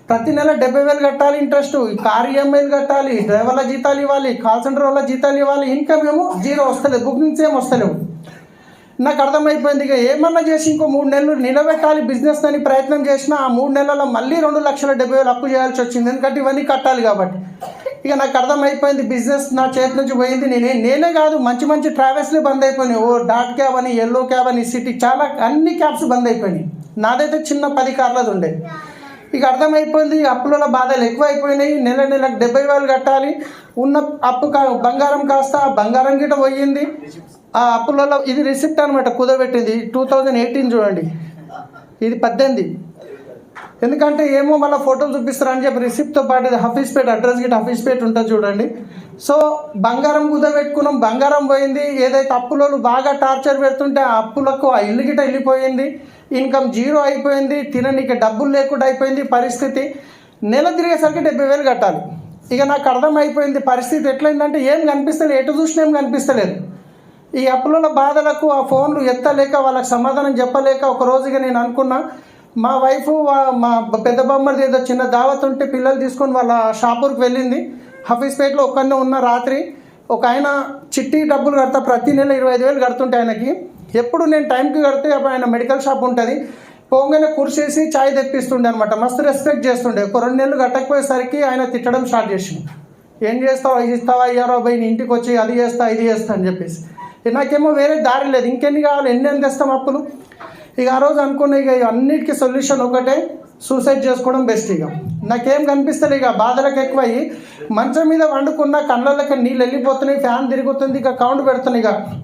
ప్రతి నెల 70,000 కట్టాలి ఇంట్రెస్ట్, కార్ ఈఎంఐలు కట్టాలి, డ్రైవర్ల జీతాలు ఇవ్వాలి, కాల్ సెంటర్ వాళ్ళ జీతాలు ఇవ్వాలి, ఇన్కమ్ ఏమో జీరో వస్తలేదు, బుకింగ్స్ ఏమి వస్తలేవు. నాకు అర్థమైపోయింది. ఇక ఏమన్నా చేసి ఇంకో 3 నెలలు నిలబెట్టాలి బిజినెస్ అని ప్రయత్నం చేసినా ఆ 3 నెలల్లో మళ్ళీ 2,70,000 అప్పు చేయాల్సి వచ్చింది. ఎందుకంటే ఇవన్నీ కట్టాలి కాబట్టి. ఇక నాకు అర్థమైపోయింది బిజినెస్ నా చేతి నుంచి పోయింది. నేనే కాదు, మంచి మంచి ట్రావెల్స్లే బంద్ అయిపోయినాయి. ఓ డాట్ క్యాబ్ అని, ఎల్లో క్యాబ్ అని, సిటీ చాలా అన్ని క్యాబ్స్ బంద్ అయిపోయినాయి. నాదైతే చిన్న 10 కార్లది ఉండే. ఇక అర్థమైపోయింది అప్పుల బాధలు ఎక్కువ అయిపోయినాయి. నెలకు 70,000 కట్టాలి. ఉన్న అప్పు బంగారం కాస్త బంగారం గిట్ట పోయింది. ఆ అప్పులలో ఇది రిసిప్ట్ అనమాట కుదబెట్టింది. 2018 చూడండి, ఇది 18. ఎందుకంటే ఏమో మళ్ళీ ఫోటోలు చూపిస్తారని చెప్పి రిసిప్ట్తో పాటు ఇది హఫీస్పేట్ అడ్రస్ గిట్ట హఫీస్పేట్ ఉంటుంది చూడండి. సో బంగారం కుదబెట్టుకున్నాం, బంగారం పోయింది. ఏదైతే అప్పులలో బాగా టార్చర్ పెడుతుంటే ఆ అప్పులకు ఆ ఇల్లు గిట్ట వెళ్ళిపోయింది. ఇన్కమ్ జీరో అయిపోయింది. తిననీకి డబ్బులు లేకుండా అయిపోయింది పరిస్థితి. నెల తిరిగేసరికి 70,000 కట్టాలి. ఇక నాకు అర్థమైపోయింది పరిస్థితి ఎట్లయిందంటే ఏం కనిపిస్తలేదు, ఎటు చూసినా ఏం కనిపిస్తలేదు. ఈ అప్పుల బాధలకు ఆ ఫోన్లు ఎత్తలేక వాళ్ళకి సమాధానం చెప్పలేక ఒక రోజుగా నేను అనుకున్నా, మా వైఫ్ మా పెద్ద బొమ్మది ఏదో చిన్న దావత్ ఉంటే పిల్లలు తీసుకొని వాళ్ళ షాపూర్కి వెళ్ళింది. హఫీస్పేట్లో ఒక్కనే ఉన్న రాత్రి ఒక ఆయన చిట్టి డబ్బులు కడతా, ప్రతి నెల 25,000 కడుతుంటే ఆయనకి. ఎప్పుడు నేను టైంకి కడితే అప్పుడు ఆయన మెడికల్ షాప్ ఉంటుంది, పోగానే కుర్చేసి చాయ్ తెప్పిస్తుండే అనమాట. మస్తు రెస్పెక్ట్ చేస్తుండే. ఒక 2 నెలలు కట్టకపోయేసరికి ఆయన తిట్టడం స్టార్ట్ చేసింది. ఏం చేస్తావు, ఇది ఇస్తావా, అయ్యారో పోయి నీ ఇంటికి వచ్చి అది చేస్తా ఇది చేస్తా అని చెప్పేసి. నాకేమో వేరే దారి లేదు, ఇంకెన్ని కావాలి, ఎన్ని తెస్తాం అప్పులు. ఇక ఆ రోజు అనుకున్నా ఇక అన్నిటికీ సొల్యూషన్ ఒకటే, సూసైడ్ చేసుకోవడం బెస్ట్. ఇక నాకేం కనిపిస్తుంది, ఇక బాధలకు ఎక్కువయ్యి మంచం మీద వండుకున్న కళ్ళకి నీళ్ళు వెళ్ళిపోతున్నాయి, ఫ్యాన్ తిరుగుతుంది. ఇక కౌంట్ పెడుతున్నాయి.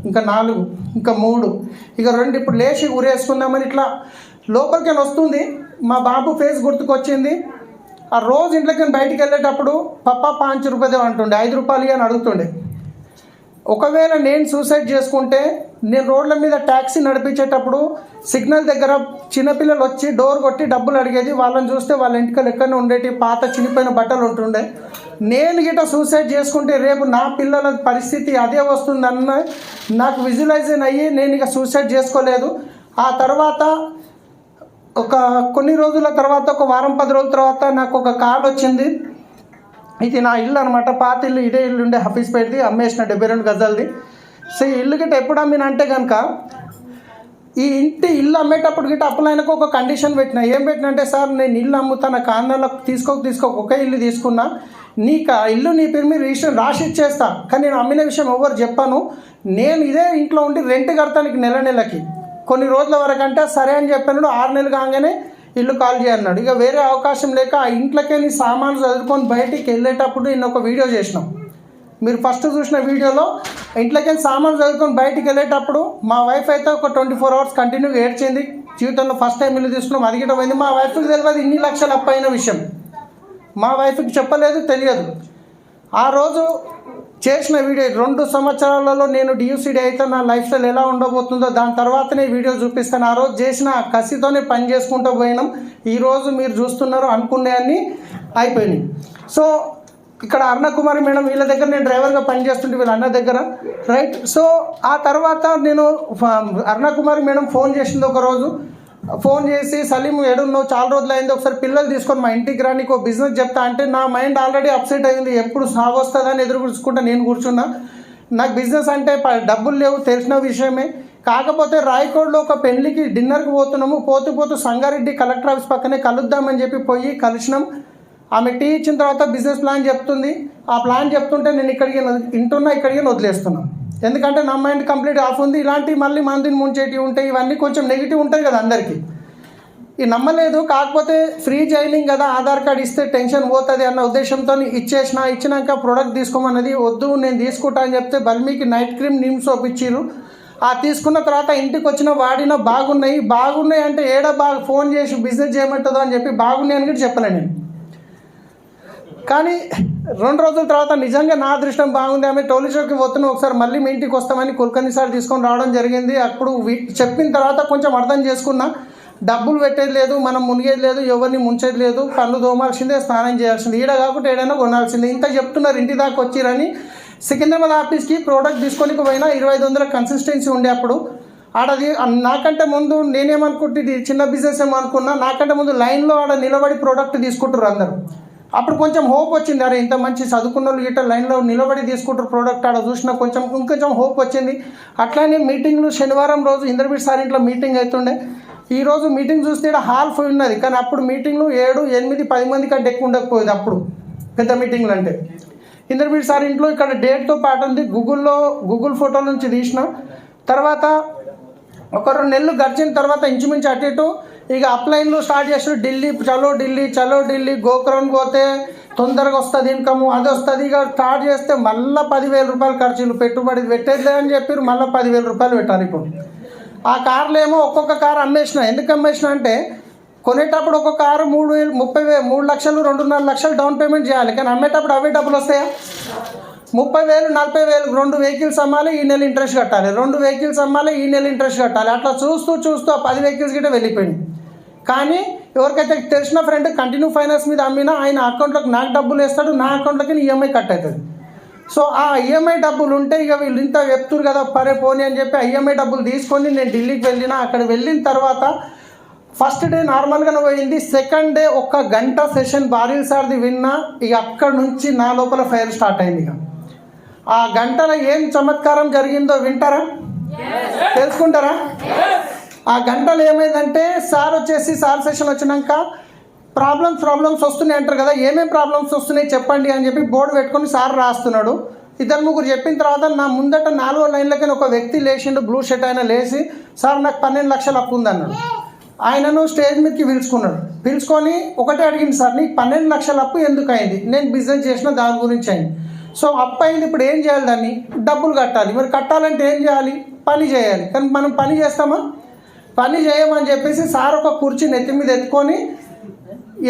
ఇంకా 4, ఇంకా 3, ఇక 2 ఇప్పుడు లేచి ఉరేసుకుందామని ఇట్లా లోపలికి వస్తుంది. మా బాబు ఫేస్ గుర్తుకొచ్చింది. ఆ రోజు ఇంట్లోకి బయటికి వెళ్ళేటప్పుడు పప్పా 5 రూపాయలు అంటుండే, 5 రూపాయలు అని అడుగుతుండే. ఒకవేళ నేను సూసైడ్ చేసుకుంటే నేను రోడ్ల మీద ట్యాక్సీ నడిపించేటప్పుడు సిగ్నల్ దగ్గర చిన్నపిల్లలు వచ్చి డోర్ కొట్టి డబ్బులు అడిగేది. వాళ్ళని చూస్తే వాళ్ళ ఇంటికి ఎక్కడనే ఉండేటి పాత చినిపోయిన బట్టలు ఉంటుండే. నేను గిట్ట సూసైడ్ చేసుకుంటే రేపు నా పిల్లల పరిస్థితి అదే వస్తుందన్న నాకు విజువలైజేషన్ అయ్యి నేను ఇక సూసైడ్ చేసుకోలేదు. ఆ తర్వాత కొన్ని రోజుల తర్వాత, ఒక వారం 10 రోజుల తర్వాత నాకు ఒక కాల్ వచ్చింది. ఇది నా ఇల్లు అనమాట, పాత ఇల్లు, ఇదే ఇల్లు ఉండే హఫీస్పేట్ది, అమ్మేసిన 72 గజాలది. సో ఈ ఇల్లు గిట్ట ఎప్పుడు అమ్మినంటే కనుక ఈ ఇల్లు అమ్మేటప్పుడు గిట్ట అప్పులైనకు ఒక కండిషన్ పెట్టినా. ఏం పెట్టినంటే, సార్ నేను ఇల్లు అమ్ముతాను, కాందాలకు తీసుకోక ఒకే ఇల్లు తీసుకున్నా, నీకు ఆ ఇల్లు నీ పేరు మీద రిజిస్టర్ రాసి ఇచ్చేస్తా, కానీ నేను అమ్మిన విషయం ఎవరు చెప్పాను, నేను ఇదే ఇంట్లో ఉండి రెంట్ కడతానికి నెలకి కొన్ని రోజుల వరకు అంటే సరే అని చెప్పాను. 6 నెలలు కాగానే ఇల్లు కాల్ చేయన్నాడు. ఇక వేరే అవకాశం లేక ఆ ఇంట్లోకే నీ సామాన్లు చదువుకొని బయటికి వెళ్ళేటప్పుడు నేను ఒక వీడియో చేసినాం. మీరు ఫస్ట్ చూసిన వీడియోలో ఇంట్లోకి సామాన్లు చదువుకొని బయటికి వెళ్ళేటప్పుడు మా వైఫ్ అయితే ఒక 24 అవర్స్ కంటిన్యూగా ఏడ్చింది. జీవితంలో ఫస్ట్ టైం ఇల్లు తీసుకున్నాం, అది గిట్ట పోయింది. మా వైఫ్కి తెలియదు ఇన్ని లక్షలు అప్పైన విషయం, మా వైఫ్కి చెప్పలేదు, తెలియదు. ఆ రోజు చేసిన వీడియో 2 సంవత్సరాలలో నేను డియూసీడీ అయితే నా లైఫ్ స్టైల్ ఎలా ఉండబోతుందో దాని తర్వాతనే వీడియో చూపిస్తాను. ఆ రోజు చేసిన కసితోనే పని చేసుకుంటూ పోయినాం. ఈరోజు మీరు చూస్తున్నారు, అనుకునే అన్నీ అయిపోయినాయి. సో ఇక్కడ అరుణకుమారి మేడం వీళ్ళ దగ్గర నేను డ్రైవర్గా పనిచేస్తుంటే వీళ్ళ అన్న దగ్గర, రైట్. సో ఆ తర్వాత నేను అరుణకుమారి మేడం ఫోన్ చేసింది ఒక రోజు. ఫోన్ చేసి, సలీం ఎడున్నావు, చాలా రోజులు అయింది, ఒకసారి పిల్లలు తీసుకొని మా ఇంటికి రా, నీకు బిజినెస్ చెప్తా అంటే నా మైండ్ ఆల్రెడీ అప్సెట్ అయింది. ఎప్పుడు సాగు వస్తుందని ఎదురు కూర్చుకుంటా నేను కూర్చున్నా. నాకు బిజినెస్ అంటే డబ్బులు లేవు, తెలిసిన విషయమే. కాకపోతే రాయకోడ్లో ఒక పెళ్లికి డిన్నర్కి పోతున్నాము, పోతూ సంగారెడ్డి కలెక్టర్ ఆఫీస్ పక్కనే కలుద్దామని చెప్పి పోయి కలిసినాం. ఆమె టీ ఇచ్చిన తర్వాత బిజినెస్ ప్లాన్ చెప్తుంది. ఆ ప్లాన్ చెప్తుంటే నేను ఇక్కడికి వదిలేస్తున్నాను. ఎందుకంటే నా మైండ్ కంప్లీట్ ఆఫ్ ఉంది. ఇలాంటి మళ్ళీ మందిని ముంచేటివి ఉంటాయి, ఇవన్నీ కొంచెం నెగిటివ్ ఉంటాయి కదా అందరికీ. ఈ నమ్మలేదు. కాకపోతే ఫ్రీ జాయినింగ్ కదా, ఆధార్ కార్డు ఇస్తే టెన్షన్ పోతుంది అన్న ఉద్దేశంతో ఇచ్చినాక ప్రోడక్ట్ తీసుకోమన్నది. వద్దు నేను తీసుకుంటా అని చెప్తే బల్మీకి నైట్ క్రీమ్ నీమ్ సోప్ ఇచ్చిర్రు. ఆ తీసుకున్న తర్వాత ఇంటికి వచ్చిన వాడిన బాగున్నాయి అంటే బాగా ఫోన్ చేసి బిజినెస్ చేయమంటుందో అని చెప్పి బాగున్నాయి అని కూడా చెప్పలేను నేను. కానీ 2 రోజుల తర్వాత నిజంగా నా అదృష్టం బాగుంది. ఆమె టోలీషోకి పోతున్నాం, ఒకసారి మళ్ళీ మీ ఇంటికి వస్తామని కుల్కర్ణిసారి తీసుకొని రావడం జరిగింది. అప్పుడు చెప్పిన తర్వాత కొంచెం అర్థం చేసుకున్నా, డబ్బులు పెట్టేది లేదు, మనం మునిగేది లేదు, ఎవరిని ముంచేది లేదు, పనులు తోమాల్సిందే, స్నానం చేయాల్సింది, ఈడ కాకుండా ఏడైనా కొనాల్సిందే. ఇంత చెప్తున్నారు, ఇంటి దాకా వచ్చిరని. సికింద్రాబాద్ ఆఫీస్కి ప్రోడక్ట్ తీసుకొని పోయినా 2500 కన్సిస్టెన్సీ ఉండే. అప్పుడు ఆడది నాకంటే ముందు నేనేమనుకుంటే ఇది చిన్న బిజినెస్ ఏమో అనుకున్నా, నాకంటే ముందు లైన్లో ఆడ నిలబడి ప్రోడక్ట్ తీసుకుంటారు అందరూ. అప్పుడు కొంచెం హోప్ వచ్చింది, అరే ఇంత మంచి చదువుకున్న వాళ్ళు గిట్ట లైన్లో నిలబడి తీసుకుంటారు ప్రోడక్ట్, ఆడ చూసినా ఇంకొంచెం హోప్ వచ్చింది. అట్లానే మీటింగ్లు శనివారం రోజు ఇంద్రబీట్ సార్ ఇంట్లో మీటింగ్ అవుతుండే. ఈరోజు మీటింగ్ చూస్తే ఇక్కడ హాల్ ఫుల్ ఉన్నది, కానీ అప్పుడు మీటింగ్లు 7, 8, 10 మంది కంటే ఎక్కువ ఉండకపోయేది అప్పుడు పెద్ద మీటింగ్లు అంటే. ఇంద్రవీర్ సార్ ఇంట్లో ఇక్కడ డేట్తో పాటు ఉంది, గూగుల్ ఫోటో నుంచి తీసిన. తర్వాత ఒక 2 నెలలు గడిచిన తర్వాత ఇంచుమించు అటు ఇటు ఇక అప్లైన్లు స్టార్ట్ చేసాడు. చలో ఢిల్లీ గోకరన్ పోతే తొందరగా వస్తుంది ఇన్కమ్, అది వస్తుంది. ఇక స్టార్ట్ చేస్తే మళ్ళీ 10,000 రూపాయలు ఖర్చులు, పెట్టుబడి పెట్టేదిలే అని చెప్పి మళ్ళీ 10,000 రూపాయలు పెట్టాలి. ఇప్పుడు ఆ కార్లు ఏమో ఒక్కొక్క కారు అమ్మేసిన. ఎందుకు అమ్మేసిన అంటే కొనేటప్పుడు ఒక కారు 3 లక్షలు 2.5 లక్షలు డౌన్ పేమెంట్ చేయాలి, కానీ అమ్మేటప్పుడు అవే డబ్బులు వస్తాయా? 30,000 40,000 2 వెహికల్స్ అమ్మాలి, ఈ నెల ఇంట్రెస్ట్ కట్టాలి, 2 వెహికల్స్ అమ్మాలి, ఈ నెల ఇంట్రెస్ట్ కట్టాలి. అట్లా చూస్తూ ఆ 10 వెహికల్స్ గిట్ట వెళ్ళిపోయింది. కానీ ఎవరికైతే తెలిసిన ఫ్రెండ్ కంటిన్యూ ఫైనాన్స్ మీద అమ్మినా ఆయన అకౌంట్లోకి నాకు డబ్బులు వేస్తాడు, నా అకౌంట్లోకి ఈఎంఐ కట్ అవుతుంది. సో ఆ ఈఎంఐ డబ్బులు ఉంటే ఇక వీళ్ళు ఇంత చెప్తున్నారు కదా పరే పోనీ అని చెప్పి ఈఎంఐ డబ్బులు తీసుకొని నేను ఢిల్లీకి వెళ్ళిన. అక్కడ వెళ్ళిన తర్వాత ఫస్ట్ డే నార్మల్గానే పోయింది. సెకండ్ డే 1 గంట సెషన్ బారిల్ సార్ది విన్నా. ఇక అక్కడ నుంచి నా లోపల ఫైర్ స్టార్ట్ అయింది. ఇక ఆ గంటలో ఏం చమత్కారం జరిగిందో వింటారా, తెలుసుకుంటారా? ఆ గంటలో ఏమైందంటే సార్ సెషన్ వచ్చినాక ప్రాబ్లమ్స్ వస్తున్నాయి అంటారు కదా, ఏమేమి ప్రాబ్లమ్స్ వస్తున్నాయి చెప్పండి అని చెప్పి బోర్డు పెట్టుకొని సార్ రాస్తున్నాడు. 2-3 చెప్పిన తర్వాత నా ముందట 4వ లైన్లకి ఒక వ్యక్తి లేచిండు, బ్లూ షర్ట్ ఆయన లేచి సార్ నాకు 12 లక్షలు అప్పు ఉంది అన్నాడు. ఆయనను స్టేజ్ మీదకి పిలుచుకొని ఒకటే అడిగింది, సార్ నీకు 12 లక్షల అప్పు ఎందుకు అయింది? నేను బిజినెస్ చేసిన దాని గురించి అయింది. సో అప్పు అయింది, ఇప్పుడు ఏం చేయాలి? దాన్ని డబ్బులు కట్టాలి. మరి కట్టాలంటే ఏం చేయాలి? పని చేయాలి. కానీ మనం పని చేస్తామా? పని చేయమని చెప్పేసి సార్ ఒక కుర్చీ నెత్తి మీద ఎత్తుకొని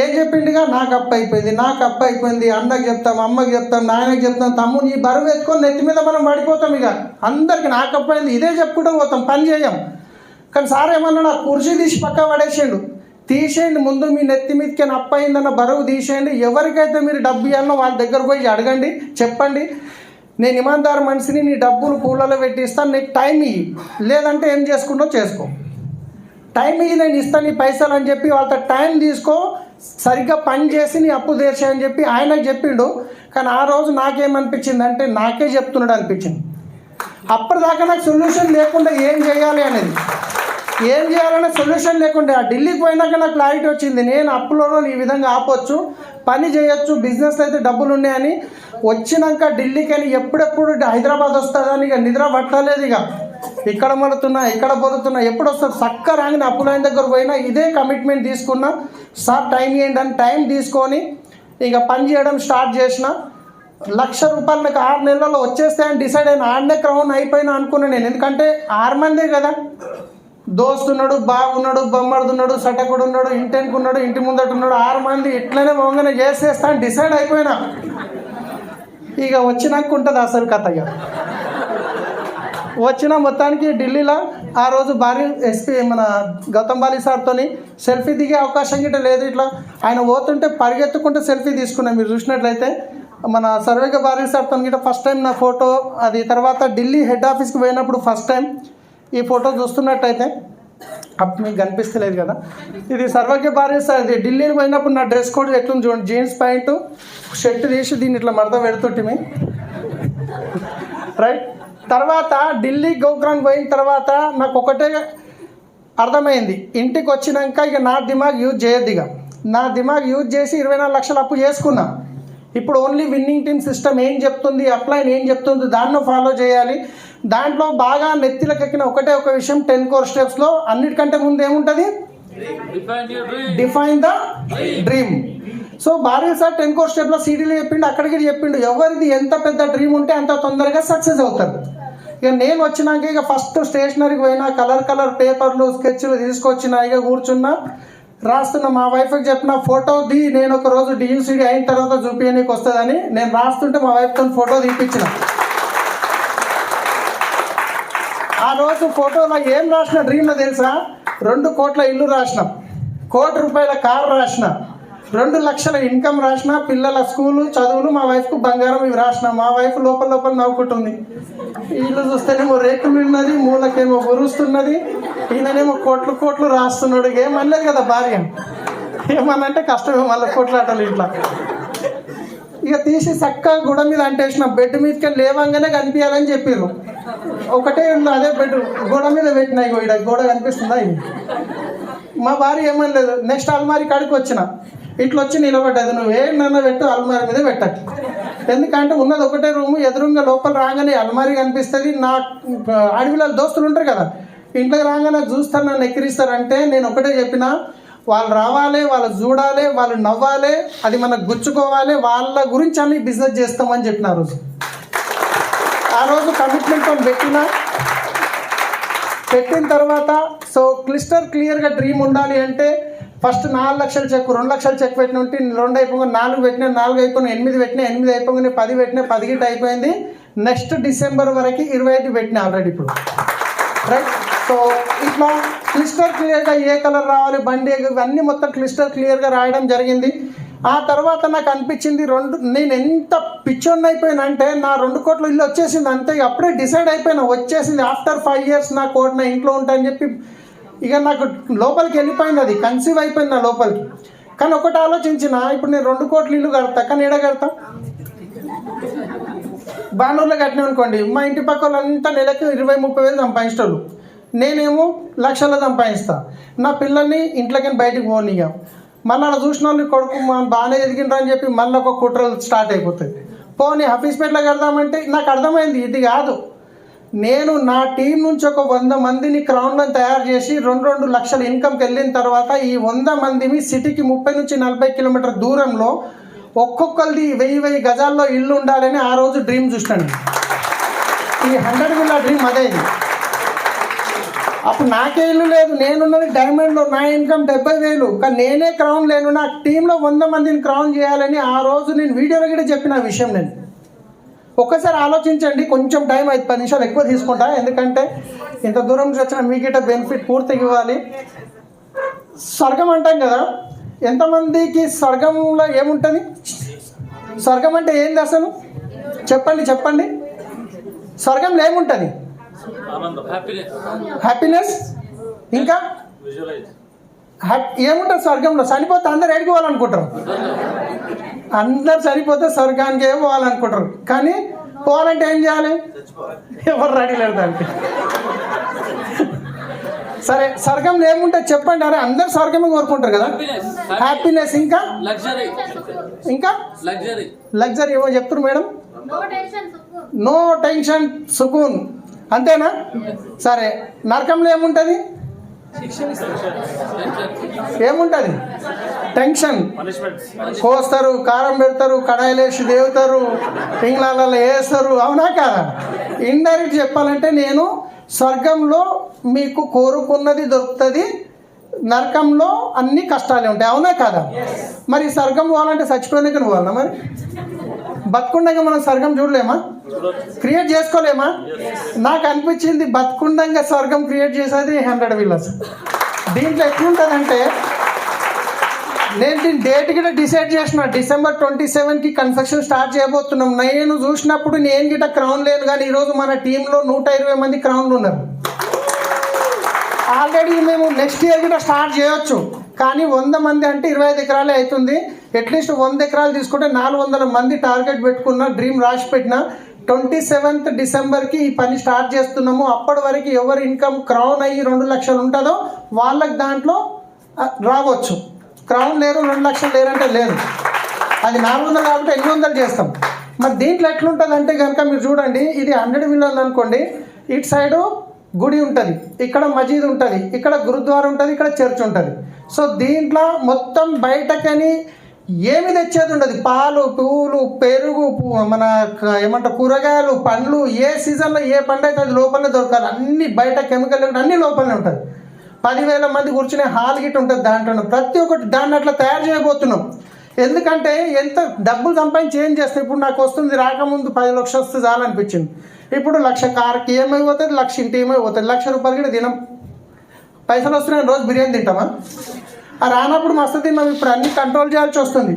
ఏం చెప్పిండిగా, నాకు అప్పు అయిపోయింది, అన్నకి చెప్తాం, అమ్మకి చెప్తాం, నాయనకి చెప్తాం, తమ్ముడు ఈ బరువు ఎత్తుకొని నెత్తి మీద మనం పడిపోతాం. ఇక అందరికి నాకు అప్పు అయింది ఇదే చెప్పుకుంటూ పోతాం, పని చేయం. కానీ సార్ ఏమన్నా ఆ కుర్చీ తీసి పక్క పడేసేయండు, తీసేయండి ముందు మీ నెత్తి మీదకి అప్పు అయిందన్న బరువు తీసేయండి. ఎవరికైతే మీరు డబ్బు ఇవ్వాలనో వాళ్ళ దగ్గర పోయి అడగండి, చెప్పండి నేను ఇమాన్దార్ మనిషిని, నీ డబ్బులు పూలలో పెట్టిస్తాను, నీకు టైం ఇయ్యి, లేదంటే ఏం చేసుకుంటో చేసుకో, టైం ఇయ్యి నేను ఇస్తాను నీ పైసలు అని చెప్పి వాళ్ళతో టైం తీసుకో, సరిగ్గా పని చేసి నీ అప్పు తీర్చేయని చెప్పి ఆయనకు చెప్పిండు. కానీ ఆ రోజు నాకేమనిపించింది అంటే నాకే చెప్తున్నాడు అనిపించింది. అప్పటిదాకా నాకు సొల్యూషన్ లేకుండా ఏం చేయాలనే సొల్యూషన్ లేకుండా ఆ ఢిల్లీకి పోయినాక నాకు క్లారిటీ వచ్చింది. నేను అప్పులో ఈ విధంగా ఆపొచ్చు, పని చేయొచ్చు, బిజినెస్లో అయితే డబ్బులు ఉన్నాయని. వచ్చినాక ఢిల్లీకి అని ఎప్పుడెప్పుడు హైదరాబాద్ వస్తుందని ఇక నిద్ర పట్టలేదు. ఇక ఇక్కడ బతుకుతున్నా ఎప్పుడు వస్తుంది చక్క రాని అప్పులైన దగ్గర పోయినా ఇదే కమిట్మెంట్ తీసుకున్నా. సార్ టైం ఇవ్వండి అని టైం తీసుకొని ఇక పని చేయడం స్టార్ట్ చేసిన. 1,00,000 రూపాయలు నాకు 6 నెలల్లో వచ్చేస్తాయని డిసైడ్ అయిన. ఆడనే క్రౌన్ అయిపోయినా అనుకున్నాను నేను, ఎందుకంటే 6 మందే కదా, దోస్తున్నాడు, బాగున్నాడు, బొమ్మడుతున్నాడు, సటకుడు ఉన్నాడు, ఇంటెనుకున్నాడు, ఇంటి ముందట ఉన్నాడు, 6 మంది ఇట్లనే వంగనే చేసేస్తా అని డిసైడ్ అయిపోయినా. ఇక వచ్చినాక ఉంటుంది అసలు కథ. ఇక వచ్చిన మొత్తానికి ఢిల్లీలో ఆ రోజు భారీ ఎస్పీ మన గౌతమ్ బాలి సార్తో సెల్ఫీ దిగే అవకాశం గిట్ట లేదు. ఇట్లా ఆయన పోతుంటే పరిగెత్తుకుంటే సెల్ఫీ తీసుకున్నాం. మీరు చూసినట్లయితే మన సర్వేగా బాలి సార్తో గిట్ట ఫస్ట్ టైం నా ఫోటో అది. తర్వాత ఢిల్లీ హెడ్ ఆఫీస్కి పోయినప్పుడు ఫస్ట్ టైం ఈ ఫోటో చూస్తున్నట్టయితే అప్పుడు మీకు కనిపిస్తలేదు కదా, ఇది సర్వజ్ఞ భార్య సార్. ఇది ఢిల్లీకి పోయినప్పుడు నా డ్రెస్ కోడ్ ఎట్లుంది చూడండి, జీన్స్ ప్యాంటు షర్ట్ తీసి దీన్ని ఇట్లా మడత పెడుతుంటే రైట్. తర్వాత ఢిల్లీ గోగ్రాన్ పోయిన తర్వాత నాకు ఒకటే అర్థమైంది, ఇంటికి వచ్చినాక ఇక నా దిమాగ్ యూజ్ చేయొద్దు. ఇక నా దిమాగ్ యూజ్ చేసి 24 లక్షలు అప్పు చేసుకున్నా. ఇప్పుడు ఓన్లీ విన్నింగ్ టీమ్ సిస్టమ్ ఏం చెప్తుంది, అప్లైన్ ఏం చెప్తుంది దాన్ని ఫాలో చేయాలి. దాంట్లో బాగా నెత్తిలకెక్కిన ఒకటే ఒక విషయం, 10 core స్టెప్స్లో అన్నిటికంటే ముందు ఏముంటుంది, define the dream. So Baril sir 10 core స్టెప్లో సీడీలు చెప్పిండు, అక్కడికి చెప్పిండు ఎవరిది ఎంత పెద్ద డ్రీమ్ ఉంటే అంత తొందరగా సక్సెస్ అవుతారు. ఇక నేను వచ్చినాక ఇక ఫస్ట్ స్టేషనరీకి పోయినా, కలర్ పేపర్లు స్కెచ్లు తీసుకొచ్చిన, ఇక కూర్చున్నా రాస్తున్నా. మా వైఫ్కి చెప్పిన ఫోటో ది, నేను ఒక రోజు డియూసీడీ అయిన తర్వాత చూపించడానికి వస్తుందని నేను రాస్తుంటే మా వైఫ్తో ఫోటో తీపించిన. ఆ రోజు ఫోటోలో ఏం రాసిన డ్రీమ్లో తెలుసా, 2 కోట్ల ఇల్లు రాసిన, 1 కోటి రూపాయల కారు రాసిన, 2 లక్షల ఇన్కమ్ రాసిన, పిల్లల స్కూలు చదువులు, మా వైఫ్కు బంగారం ఇవి రాసిన. మా వైఫ్ లోపల నవ్వుకుంటుంది. ఇల్లు చూస్తేనేమో రేకులు ఉన్నది, మూలకేమో గురుస్తున్నది, ఈయననేమో కోట్లు రాస్తున్నాడు. ఏమనలేదు కదా భార్య, ఏమనంటే కష్టమే మళ్ళీ కోట్లాటలు ఇట్లా. ఇక తీసి చక్కగా గుడ మీద అంటేసిన, బెడ్ మీదకి లేవంగానే కనిపించాలని చెప్పారు. ఒకటే ఉంది అదే బెడ్, గోడ మీద పెట్టినా. ఇక గోడ కనిపిస్తుందా ఇది. మా భార్య ఏమనలేదు. నెక్స్ట్ అల్మారీ కాడికి వచ్చిన, ఇట్లా వచ్చి నిలబడ్డది, నువ్వు ఏమన్నా పెట్టు అల్మారీ మీద పెట్టచ్చు. ఎందుకంటే ఉన్నది ఒకటే రూము, ఎదురుగా లోపల రాగానే అల్మారి కనిపిస్తుంది. నా అడవిలో దోస్తులు ఉంటారు కదా, ఇంట్లోకి రాగానే చూస్తారు, నన్ను ఎక్కిరిస్తారంటే నేను ఒకటే చెప్పిన, వాళ్ళు రావాలి, వాళ్ళు చూడాలి, వాళ్ళు నవ్వాలి, అది మనకు గుచ్చుకోవాలి, వాళ్ళ గురించి అన్ని బిజినెస్ చేస్తామని చెప్పిన ఆ రోజు కమిట్మెంట్తో పెట్టిన తర్వాత సో క్లియర్గా డ్రీమ్ ఉండాలి అంటే ఫస్ట్ 4 లక్షల చెక్, 2 లక్షల చెక్ పెట్టిన ఉంటే 2 అయిపోగా 4 పెట్టినా, 4 అయిపోయినా 8 పెట్టినా, 8 అయిపోగానే 10 పెట్టినా, 10 గిట్ అయిపోయింది. నెక్స్ట్ డిసెంబర్ వరకు 25 పెట్టినా ఆల్రెడీ ఇప్పుడు, రైట్. సో ఇట్లా క్లియర్గా ఏ కలర్ రావాలి, బండి ఇవన్నీ మొత్తం క్లియర్గా రాయడం జరిగింది. ఆ తర్వాత నాకు అనిపించింది నేను ఎంత పిచ్చోన్ అయిపోయినా అంటే నా 2 కోట్ల ఇల్లు వచ్చేసింది అంతే, అప్పుడే డిసైడ్ అయిపోయినా, వచ్చేసింది. ఆఫ్టర్ 5 years నా కోట్ నా ఇంట్లో ఉంటాయని చెప్పి ఇక నాకు లోపలికి వెళ్ళిపోయింది, అది కన్సీవ్ అయిపోయింది నా లోపలికి. కానీ ఒకటి ఆలోచించిన, ఇప్పుడు నేను 2 కోట్ల ఇల్లు కడతా, కానీ ఎడ కడతా? బానూరులో కట్టినా అనుకోండి, మా ఇంటి పక్క వాళ్ళంతా నెలకు 20-30 వేలు సంపాదించారు, నేనేమో లక్షల్లో సంపాదిస్తా. నా పిల్లల్ని ఇంట్లోకి బయటకు పోనీయ, మళ్ళీ అలా చూసిన వాళ్ళు కొడుకు బాగానే ఎదిగిండ్రు అని చెప్పి మళ్ళీ ఒక కుట్రలు స్టార్ట్ అయిపోతుంది. పోనీ హఫీస్పేటలో కడదామంటే నాకు అర్థమైంది ఇది కాదు. నేను నా టీం నుంచి ఒక 100 మందిని క్రౌన్లో తయారు చేసి 2 లక్షల ఇన్కమ్కి వెళ్ళిన తర్వాత ఈ 100 మందిని సిటీకి 30 నుంచి 40 కిలోమీటర్ దూరంలో ఒక్కొక్కరిది 1000 గజాల్లో ఇల్లు ఉండాలని ఆ రోజు డ్రీమ్ చూసినాను. ఈ 100 విల్లా డ్రీమ్ అదే. అప్పుడు నాకే ఇల్లు లేదు, నేనున్నది డైమండ్లో, నా ఇన్కమ్ 70,000, కానీ నేనే క్రౌన్ లేను. నా టీంలో 100 మందిని క్రౌన్ చేయాలని ఆ రోజు నేను వీడియోలో కూడా చెప్పిన విషయం. నేను ఒక్కసారి ఆలోచించండి, కొంచెం టైం 10 నిమిషాలు ఎక్కువ తీసుకుంటా, ఎందుకంటే ఇంత దూరం నుంచి వచ్చిన మీకిట బెనిఫిట్ పూర్తిగా ఇవ్వాలి. స్వర్గం అంటాం కదా, ఎంతమందికి స్వర్గంలో ఏముంటుంది? స్వర్గం అంటే ఏంది అసలు చెప్పండి. స్వర్గంలో ఏముంటుంది? హ్యాపీనెస్, ఇంకా ఏముంటుంది స్వర్గంలో? చనిపోతే అందరు ఎడికి పోవాలనుకుంటారు, అందరు చనిపోతే స్వర్గానికి ఏం పోవాలనుకుంటారు, కానీ పోవాలంటే ఏం చేయాలి? ఎవరు రెడీ లేరు దానికి. సరే, స్వర్గంలో ఏముంటుంది చెప్పండి. అరే అందరు స్వర్గమే కోరుకుంటారు కదా. హ్యాపీనెస్, ఇంకా లగ్జరీ ఏమో చెప్తారు మేడం. నో టెన్షన్ సుకూన్, అంతేనా? సరే, నరకంలో ఏముంటుంది? టెన్షన్. కోస్తారు, కారం పెడతారు, కడాయిలు వేసి దేవుతారు, పింగ్లాలలో వేస్తారు, అవునా కాదా? ఇండైరెక్ట్ చెప్పాలంటే నేను స్వర్గంలో మీకు కోరుకున్నది దొరుకుతుంది, నరకంలో అన్ని కష్టాలే ఉంటాయి, అవునా కాదా? మరి స్వర్గం పోవాలంటే చచ్చిపోయినాక నువ్వు పోవాలన్నా? మరి బతుకుండగా మనం స్వర్గం చూడలేమా? క్రియేట్ చేసుకోలేమా? నాకు అనిపించింది బతుకుండగా స్వర్గం క్రియేట్ చేసేది 100 విల్లాస్. దీంట్లో ఎట్లుంటుందంటే నేను దీని డేట్ కూడా డిసైడ్ చేసిన, December 27కి కన్స్ట్రక్షన్ స్టార్ట్ చేయబోతున్నాం. నేను చూసినప్పుడు నేను గిట్ట క్రౌన్ లేను, కానీ ఈరోజు మన టీంలో 120 మంది క్రౌన్లు ఉన్నారు. ఆల్రెడీ మేము నెక్స్ట్ ఇయర్ కూడా స్టార్ట్ చేయొచ్చు, కానీ 100 మంది అంటే 25 ఎకరాలే అవుతుంది. అట్లీస్ట్ 100 ఎకరాలు తీసుకుంటే 400 మంది టార్గెట్ పెట్టుకున్న, డ్రీమ్ రాసి పెట్టిన. 27th డిసెంబర్కి ఈ పని స్టార్ట్ చేస్తున్నాము. అప్పటి వరకు ఎవరి ఇన్కమ్ క్రౌన్ అయ్యి 2 లక్షలు ఉంటుందో వాళ్ళకి దాంట్లో రావచ్చు. క్రౌన్ లేరు, 2 లక్షలు లేరంటే లేదు, అది 400 కాబట్టి 800 చేస్తాం. మరి దీంట్లో ఎట్లుంటుంది అంటే కనుక మీరు చూడండి, ఇది 100 విల్లాలు అనుకోండి, ఇటు సైడు గుడి ఉంటుంది, ఇక్కడ మసీద్ ఉంటుంది, ఇక్కడ గురుద్వారా ఉంటుంది, ఇక్కడ చర్చ్ ఉంటుంది. సో దీంట్లో మొత్తం బయటకని ఏమి తెచ్చేది ఉండదు. పాలు, పువ్వులు, పెరుగు, మన ఏమంటారు కూరగాయలు, పండ్లు, ఏ సీజన్లో ఏ పండు అయితే అది లోపలనే దొరకాలి. అన్ని బయట కెమికల్ అన్ని లోపలనే ఉంటుంది. 10,000 మంది కూర్చునే హాల్ గిట్ ఉంటుంది దాంట్లో. ప్రతి ఒక్కటి దాన్ని అట్లా తయారు చేయబోతున్నాం. ఎందుకంటే ఎంత డబ్బులు సంపాదించి ఏం చేస్తాం? ఇప్పుడు నాకు వస్తుంది, రాకముందు 10 లక్షలు వస్తే చాలనిపించింది. ఇప్పుడు 1,00,000 కార్కి ఈఎంఐ పోతుంది, 1,00,000 ఇంటి ఈఎంఐ పోతుంది, ₹1,00,000 కూడా తినం. పైసలు వస్తున్నాయి, రోజు బిర్యానీ తింటామా? రానప్పుడు మస్తు తిన్నాం, ఇప్పుడు అన్ని కంట్రోల్ చేయాల్సి వస్తుంది.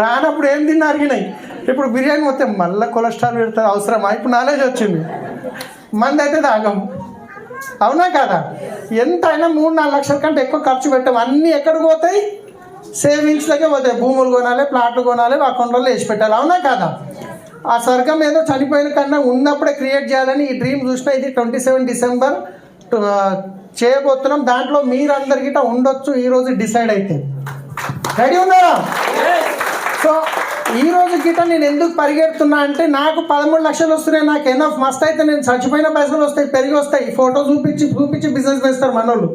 రానప్పుడు ఏం తిన్నా అరిగినాయి, ఇప్పుడు బిర్యానీ మొత్తం మళ్ళీ కొలెస్ట్రాల్ పెడుతుంది, అవసరమా? ఇప్పుడు నాలెడ్జ్ వచ్చింది, మంది అయితే తాగం, అవునా కాదా? ఎంత అయినా 3-4 లక్షల కంటే ఎక్కువ ఖర్చు పెట్టాం. అన్నీ ఎక్కడికి పోతాయి? సేవింగ్స్లోకే పోతాయి. భూములు కొనాలి, ప్లాట్లు కొనాలి, అకౌంట్లో వేసి పెట్టాలి, అవునా కాదా? ఆ స్వర్గం ఏదో చనిపోయిన కన్నా ఉన్నప్పుడే క్రియేట్ చేయాలని ఈ డ్రీమ్ చూసినా. ఇది 27 డిసెంబర్ చేయబోతున్నాం. దాంట్లో మీరందరికీ ఉండొచ్చు ఈరోజు డిసైడ్ అయితే. రెడీ ఉన్నారా? సో ఈ రోజు గిట్ట నేను ఎందుకు పరిగెడుతున్నా అంటే నాకు 13 లక్షలు వస్తున్నాయి, నాకు ఎనఫ్ మస్త్ అయితే నేను చచ్చిపోయిన పైసలు వస్తాయి, పెరిగి వస్తాయి. ఫోటో చూపించి బిజినెస్ చేస్తారు మనోళ్ళు.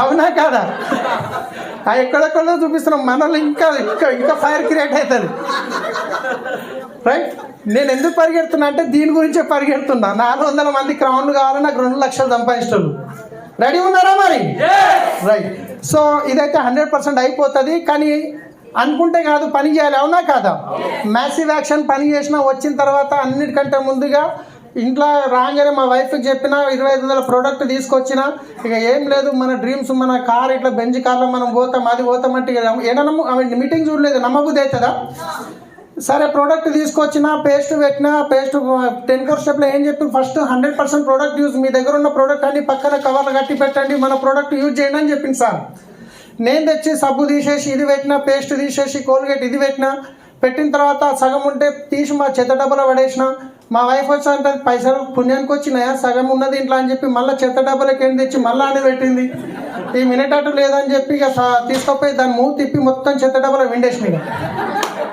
అవునా కాదా? ఎక్కడెక్కడో చూపిస్తున్నాం మనోళ్ళు, ఇంకా ఇంకా ఇంకా ఫైర్ క్రియేట్ అవుతుంది. రైట్. నేను ఎందుకు పరిగెడుతున్నా అంటే దీని గురించే పరిగెడుతున్నా. 400 మంది క్రౌన్లు కావాలి, నాకు 2 లక్షలు సంపాదించడం. రెడీ ఉన్నారా మరి? రైట్. సో ఇదైతే 100% అయిపోతుంది. కానీ అనుకుంటే కాదు, పని చేయాలి. అవునా కాదా? మ్యాసివ్ యాక్షన్ పని చేసిన వచ్చిన తర్వాత అన్నిటికంటే ముందుగా ఇంట్లో రాగానే మా వైఫ్కి చెప్పిన 2500 ప్రోడక్ట్ తీసుకొచ్చిన, ఇక ఏం లేదు మన డ్రీమ్స్, మన కార్ ఇట్లా బెంజ్ కార్లో మనం పోతాం, అది పోతామంటే ఏమన్నా మీటింగ్ చూడలేదు, నమ్మబుద్ధి అవుతుందా? సరే ప్రోడక్ట్ తీసుకొచ్చిన, పేస్ట్ పెట్టిన, పేస్ట్ 10 కోర్స్ స్టెప్లో ఏం చెప్పి ఫస్ట్ 100% ప్రోడక్ట్ యూజ్, మీ దగ్గర ఉన్న ప్రోడక్ట్ అన్ని పక్కన కవర్లు కట్టి పెట్టండి, మన ప్రోడక్ట్ యూజ్ చేయండి అని చెప్పింది సార్. నేను తెచ్చి సబ్బు తీసేసి ఇది పెట్టిన, పేస్ట్ తీసేసి కోల్గేట్ ఇది పెట్టిన తర్వాత సగం ఉంటే తీసి మా చెత్త డబ్బాలో పడేసిన. మా వైఫ్ వచ్చి పైసలు పుణ్యానికి వచ్చినాయా, సగం ఉన్నది ఇంట్లో అని చెప్పి మళ్ళీ చెత్త డబ్బాలకి ఏం తెచ్చి మళ్ళీ అని పెట్టింది. ఈ మినిట్ అటు లేదని చెప్పి ఇక తీసుకుపోయి దాన్ని మూవ్ తిప్పి మొత్తం చెత్త డబ్బాలో విండేసిన.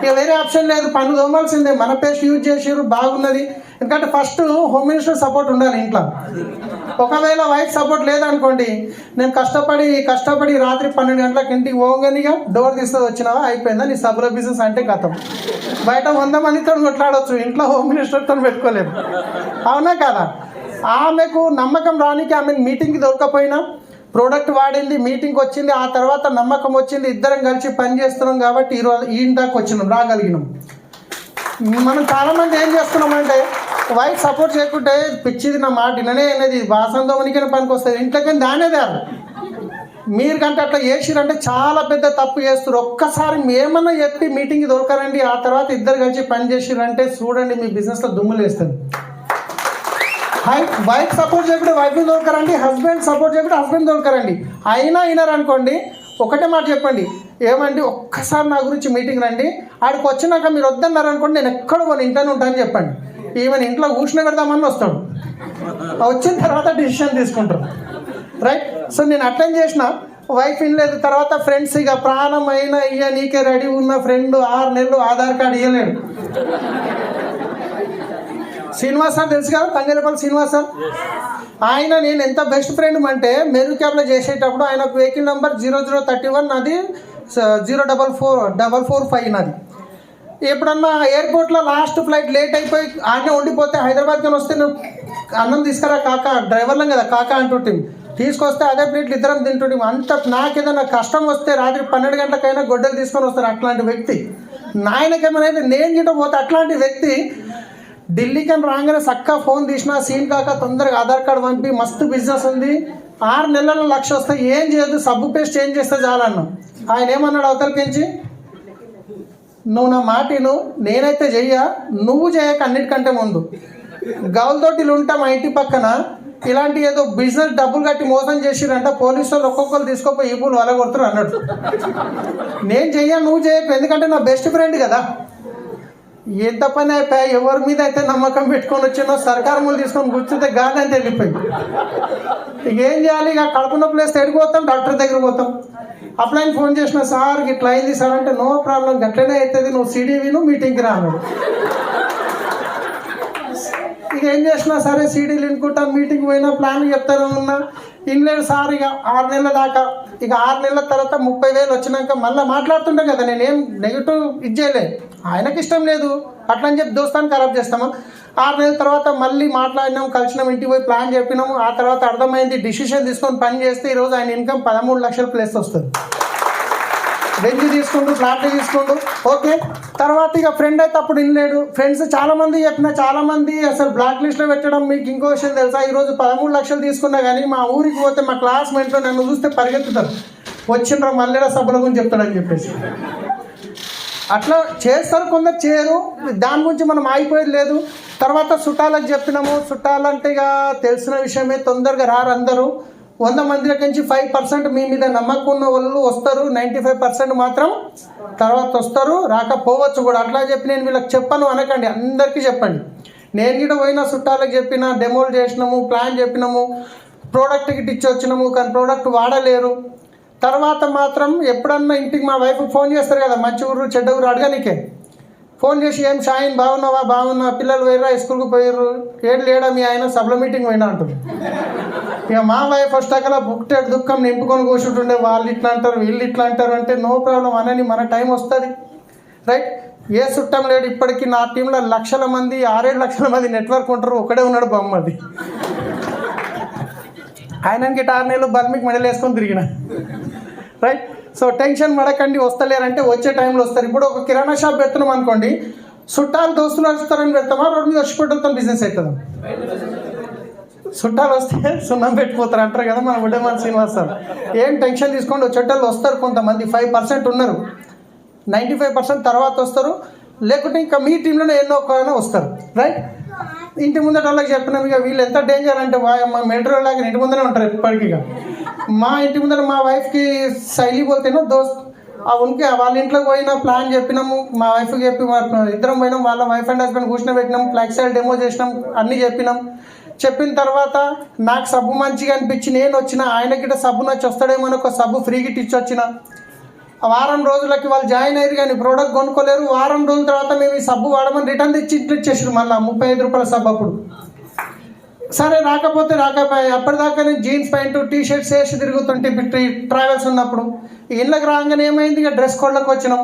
ఇక వేరే ఆప్షన్ లేదు, పన్ను తోమాల్సిందే. మన పేస్ట్ యూజ్ చేసారు, బాగున్నది. ఎందుకంటే ఫస్ట్ హోమ్ మినిస్టర్ సపోర్ట్ ఉండాలి ఇంట్లో. ఒకవేళ వైఫ్ సపోర్ట్ లేదనుకోండి, నేను కష్టపడి రాత్రి 12 గంటలకు ఇంటికి పోగానిగా డోర్ తీస్తుంది, వచ్చినావా అయిపోయిందా నీ సబ్బుల బిజినెస్ అంటే కథం. బయట 100 మందితో కొట్లాడవచ్చు, ఇంట్లో హోమ్ మినిస్టర్తో పెట్టుకోలేదు. అవునా కదా? ఆమెకు నమ్మకం రానికి ఆమె మీటింగ్కి దొరకపోయినా ప్రోడక్ట్ వాడింది, మీటింగ్కి వచ్చింది, ఆ తర్వాత నమ్మకం వచ్చింది, ఇద్దరం కలిసి పని చేస్తున్నాం కాబట్టి ఈరోజు ఈ దాకా వచ్చినాం, రాగలిగినాం. మనం చాలామంది ఏం చేస్తున్నామంటే వైఫ్ సపోర్ట్ చేయకుంటే పిచ్చిది నా మాట విననే అనేది వాసంతోనికైనా పనికి వస్తుంది, ఇంట్లోకైనా దానేదే. మీరు కంటే అట్లా చేసిరంటే చాలా పెద్ద తప్పు చేస్తారు. ఒక్కసారి ఏమన్నా చెప్పి మీటింగ్కి దొరకరండి, ఆ తర్వాత ఇద్దరు కలిసి పని చేసిరంటే చూడండి మీ బిజినెస్లో దుమ్ములు వేస్తుంది. వైఫ్ సపోర్ట్ చేయకుండా వైఫ్ని దొరకరండి, హస్బెండ్ సపోర్ట్ చేయకుండా హస్బెండ్ దొరకరండి. అయినా వినరనుకోండి, ఒకటే మాట చెప్పండి, ఏమండి ఒక్కసారి నా గురించి మీటింగ్ రండి, ఆడికి వచ్చినాక మీరు వద్దన్నారు అనుకోండి, నేను ఎక్కడ పోను ఇంట్లోనే ఉంటానని చెప్పండి. ఈవెన్ ఇంట్లో కూర్చుని పెడదామని వస్తాడు, వచ్చిన తర్వాత డిసిషన్ తీసుకుంటారు. రైట్. సో నేను అటెండ్ చేసిన, వైఫ్ ఇనలేదు. తర్వాత ఫ్రెండ్స్, ఇక ప్రాణం అయినా ఇయ్య నీకే రెడీ ఉన్న ఫ్రెండ్ 6 నెలలు ఆధార్ కార్డు ఇవ్వలేడు. శ్రీనివాస్ సార్ తెలుసు కదా, తంగేలపల్లి శ్రీనివాస్ సార్. ఆయన నేను ఎంత బెస్ట్ ఫ్రెండ్ అంటే మెరూ క్యాబ్లో చేసేటప్పుడు ఆయన వెహికల్ నెంబర్ 0031, నాది 0445 నాది. ఎప్పుడన్నా ఎయిర్పోర్ట్లో లాస్ట్ ఫ్లైట్ లేట్ అయిపోయి ఆడనే ఉండిపోతే హైదరాబాద్కి వస్తే నువ్వు అన్నం తీసుకురా కాక, డ్రైవర్లం కదా కాక అంటుంటే తీసుకొస్తే అదే ప్లేట్లు ఇద్దరం తింటుంటే అంత నాకేదైనా కష్టం వస్తే రాత్రి 12 గంటలకైనా గొడ్డలు తీసుకొని వస్తారు. అట్లాంటి వ్యక్తి నాయనకేమైనా నేను గిట్ట పోతే అట్లాంటి వ్యక్తి ఢిల్లీకి రాగానే చక్కగా ఫోన్ తీసినా సీన్ కాక తొందరగా ఆధార్ కార్డు పంపి మస్తు బిజినెస్ ఉంది, 6 నెలల 1 లక్ష వస్తాయి, ఏం చేయదు సబ్బు పేస్ట్ చేంజ్ చేస్తే చాలన్నా. ఆయన ఏమన్నాడు అవతలకించి, నువ్వు నా మాటిను, నేనైతే నువ్వు చేయక అన్నిటికంటే ముందు గౌల్తోటిలు ఉంటా మా ఇంటి పక్కన, ఇలాంటి ఏదో బిజినెస్ డబ్బులు కట్టి మోసం చేసిరంట, పోలీసు వాళ్ళు ఒక్కొక్కరు తీసుకోపోయి ఈపులు వల కొడుతురు అన్నాడు. నేను నువ్వు చేయకు, ఎందుకంటే నా బెస్ట్ ఫ్రెండ్ కదా. ఎంత పని అయిపోయా, ఎవరి మీద అయితే నమ్మకం పెట్టుకొని వచ్చినో సర్కారు ముందు తీసుకొని కూర్చుంటే గాలి అంటే వెళ్ళిపోయి. ఇక ఏం చేయాలి, ఇక కడుపు నొప్పులు వేస్తే ఎడిపోతాం, డాక్టర్ దగ్గర పోతాం. అప్లైన్ ఫోన్ చేసిన, సార్ ఇట్లా అయింది సార్ అంటే, నో ప్రాబ్లం గట్లనే అవుతుంది, నువ్వు సిడీవి మీటింగ్కి రాను. ఇక ఏం చేసినా సరే సీడీలు వినుకుంటా, మీటింగ్ పోయినా ప్లాన్ చెప్తాను ఉన్నా, ఇన్లేదు సార్. ఇక 6 నెలల దాకా, ఇక 6 నెలల తర్వాత 30,000 వచ్చినాక మళ్ళీ మాట్లాడుతుంటాం కదా, నేనేం నెగిటివ్ ఇచ్చేయలే, ఆయనకి ఇష్టం లేదు అట్లా అని చెప్పి దోస్తాన్ని ఖరాబ్ చేస్తాము. 6 నెలల తర్వాత మళ్ళీ మాట్లాడినాం, కలిసినాం, ఇంటికి పోయి ప్లాన్ చెప్పినాము. ఆ తర్వాత అర్థమైంది, డిసిషన్ తీసుకొని పని చేస్తే ఈరోజు ఆయన ఇన్కమ్ 13 లక్షల ప్లస్ వస్తుంది. బెంజ్ తీసుకుంటూ, ఫ్లాట్ తీసుకుంటూ, ఓకే. తర్వాత ఇక ఫ్రెండ్ అయితే అప్పుడు వినలేడు. ఫ్రెండ్స్ చాలామంది చెప్పిన, చాలామంది అసలు బ్లాక్ లిస్ట్లో పెట్టడం. మీకు ఇంకో విషయం తెలుసా, ఈరోజు 13 లక్షలు తీసుకున్నా కానీ మా ఊరికి పోతే మా క్లాస్మేట్లో నన్ను చూస్తే పరిగెత్తుతారు, వచ్చిండ్రా మల్లెల సభల గురించి చెప్తాడని చెప్పేసి. అట్లా చేస్తారు, కొందరు చేయరు, దాని గురించి మనం ఆగిపోయేది లేదు. తర్వాత చుట్టాలకు చెప్పినాము, చుట్టాలంటే ఇక తెలిసిన విషయమే, తొందరగా రారు అందరూ. 100 మందిలోకించి 5% మీ మీద నమ్మకం ఉన్న వాళ్ళు వస్తారు, 95% మాత్రం తర్వాత వస్తారు, రాకపోవచ్చు కూడా. అట్లా చెప్పి నేను వీళ్ళకి చెప్పను అనకండి, అందరికీ చెప్పండి. నేను కూడా పోయిన చుట్టాలకు చెప్పిన, డెమోలు చేసినాము, ప్లాన్ చెప్పినాము, ప్రోడక్ట్ గిట్ ఇచ్చి వచ్చినాము, కానీ ప్రోడక్ట్ వాడలేరు. తర్వాత మాత్రం ఎప్పుడన్నా ఇంటికి మా వైఫ్ ఫోన్ చేస్తారు కదా, మంచి ఊరు చెడ్డ ఊరు అడగనికే. ఫోన్ చేసి ఏం షాయిన్ బాగున్నావా, బాగున్నా, పిల్లలు పోయిరా స్కూల్కి పోయారు, ఏడు లేడా మీ ఆయన సభలో మీటింగ్ పోయినా అంటుంది. ఇక మా వైఫ్ వస్తాకలా బుక్టెడ్ దుఃఖం నింపుకొని కూర్చుంటుండే, వాళ్ళు ఇట్లా అంటారు వీళ్ళు ఇట్లా అంటారు అంటే నో ప్రాబ్లం అనని, మన టైం వస్తుంది రైట్. ఏ చుట్టం లేడు. ఇప్పటికీ నా టీంలో లక్షల మంది 6-7 లక్షల మంది నెట్వర్క్ ఉంటారు, ఒకడే ఉన్నాడు బొమ్మది. ఆయనకి 6 నెలలు బల్మికి మెడల్ వేసుకొని తిరిగిన రైట్. సో టెన్షన్ పడకండి, వస్తలేరంటే వచ్చే టైంలో వస్తారు. ఇప్పుడు ఒక కిరాణా షాప్ పెడుతున్నాం అనుకోండి, చుట్టాలు దోస్తులు వస్తారని పెడతామా, రోడ్డు మీద వచ్చి పెట్టడంతో బిజినెస్ అవుతుంది. చుట్టాలు వస్తే సున్నం పెట్టిపోతారు అంటారు కదా మన ఉడ్డేమన్ శ్రీనివాస్ సార్. ఏం టెన్షన్ తీసుకోండి, చుట్టాలు వస్తారు. కొంతమంది 5% ఉన్నారు, 95% తర్వాత వస్తారు, లేకుంటే ఇంకా మీ టీంలోనే ఎన్నో ఒకరైనా వస్తారు రైట్. ఇంటి ముందట వాళ్ళకి చెప్పినాం, ఇక వీళ్ళు ఎంత డేంజర్ అంటే మా మెట్రో లాగా ఇంటి ముందరే ఉంటారు ఎప్పటికీ. మా ఇంటి ముందర మా వైఫ్కి శైలి పోతేనో దోస్త్ ఉనికి వాళ్ళ ఇంట్లోకి పోయినా ప్లాన్ చెప్పినాము, మా వైఫ్కి చెప్పి ఇద్దరం పోయినాం, వాళ్ళ వైఫ్ అండ్ హస్బెండ్ కూర్చొని పెట్టినాం, ఫ్లాగ్ సైడ్ డెమో చేసినాం, అన్నీ చెప్పినాం. చెప్పిన తర్వాత నాకు సబ్బు మంచిగా అనిపించి నేను వచ్చిన, ఆయనకిట సబ్బు నచ్చి వస్తాడేమో అని ఒక సబ్బు ఫ్రీ గిట్ ఇచ్చి వచ్చిన. వారం రోజులకి వాళ్ళు జాయిన్ అయ్యారు కానీ ప్రోడక్ట్ కొనుక్కోలేరు. వారం రోజుల తర్వాత మేము ఈ సబ్బు వాడమని రిటర్న్ తెచ్చి ఇంట్లో ఇచ్చేసారు, మళ్ళీ 35 రూపాయల సబ్బు. అప్పుడు సరే రాకపోతే రాకపోయి, అప్పటిదాకా నేను జీన్స్ ప్యాంటు టీ-షర్ట్స్ వేసి తిరుగుతుంటే ట్రావెల్స్ ఉన్నప్పుడు. ఇళ్ళకి రాగానే ఏమైంది, ఇక డ్రెస్ కోడ్లోకి వచ్చినాం.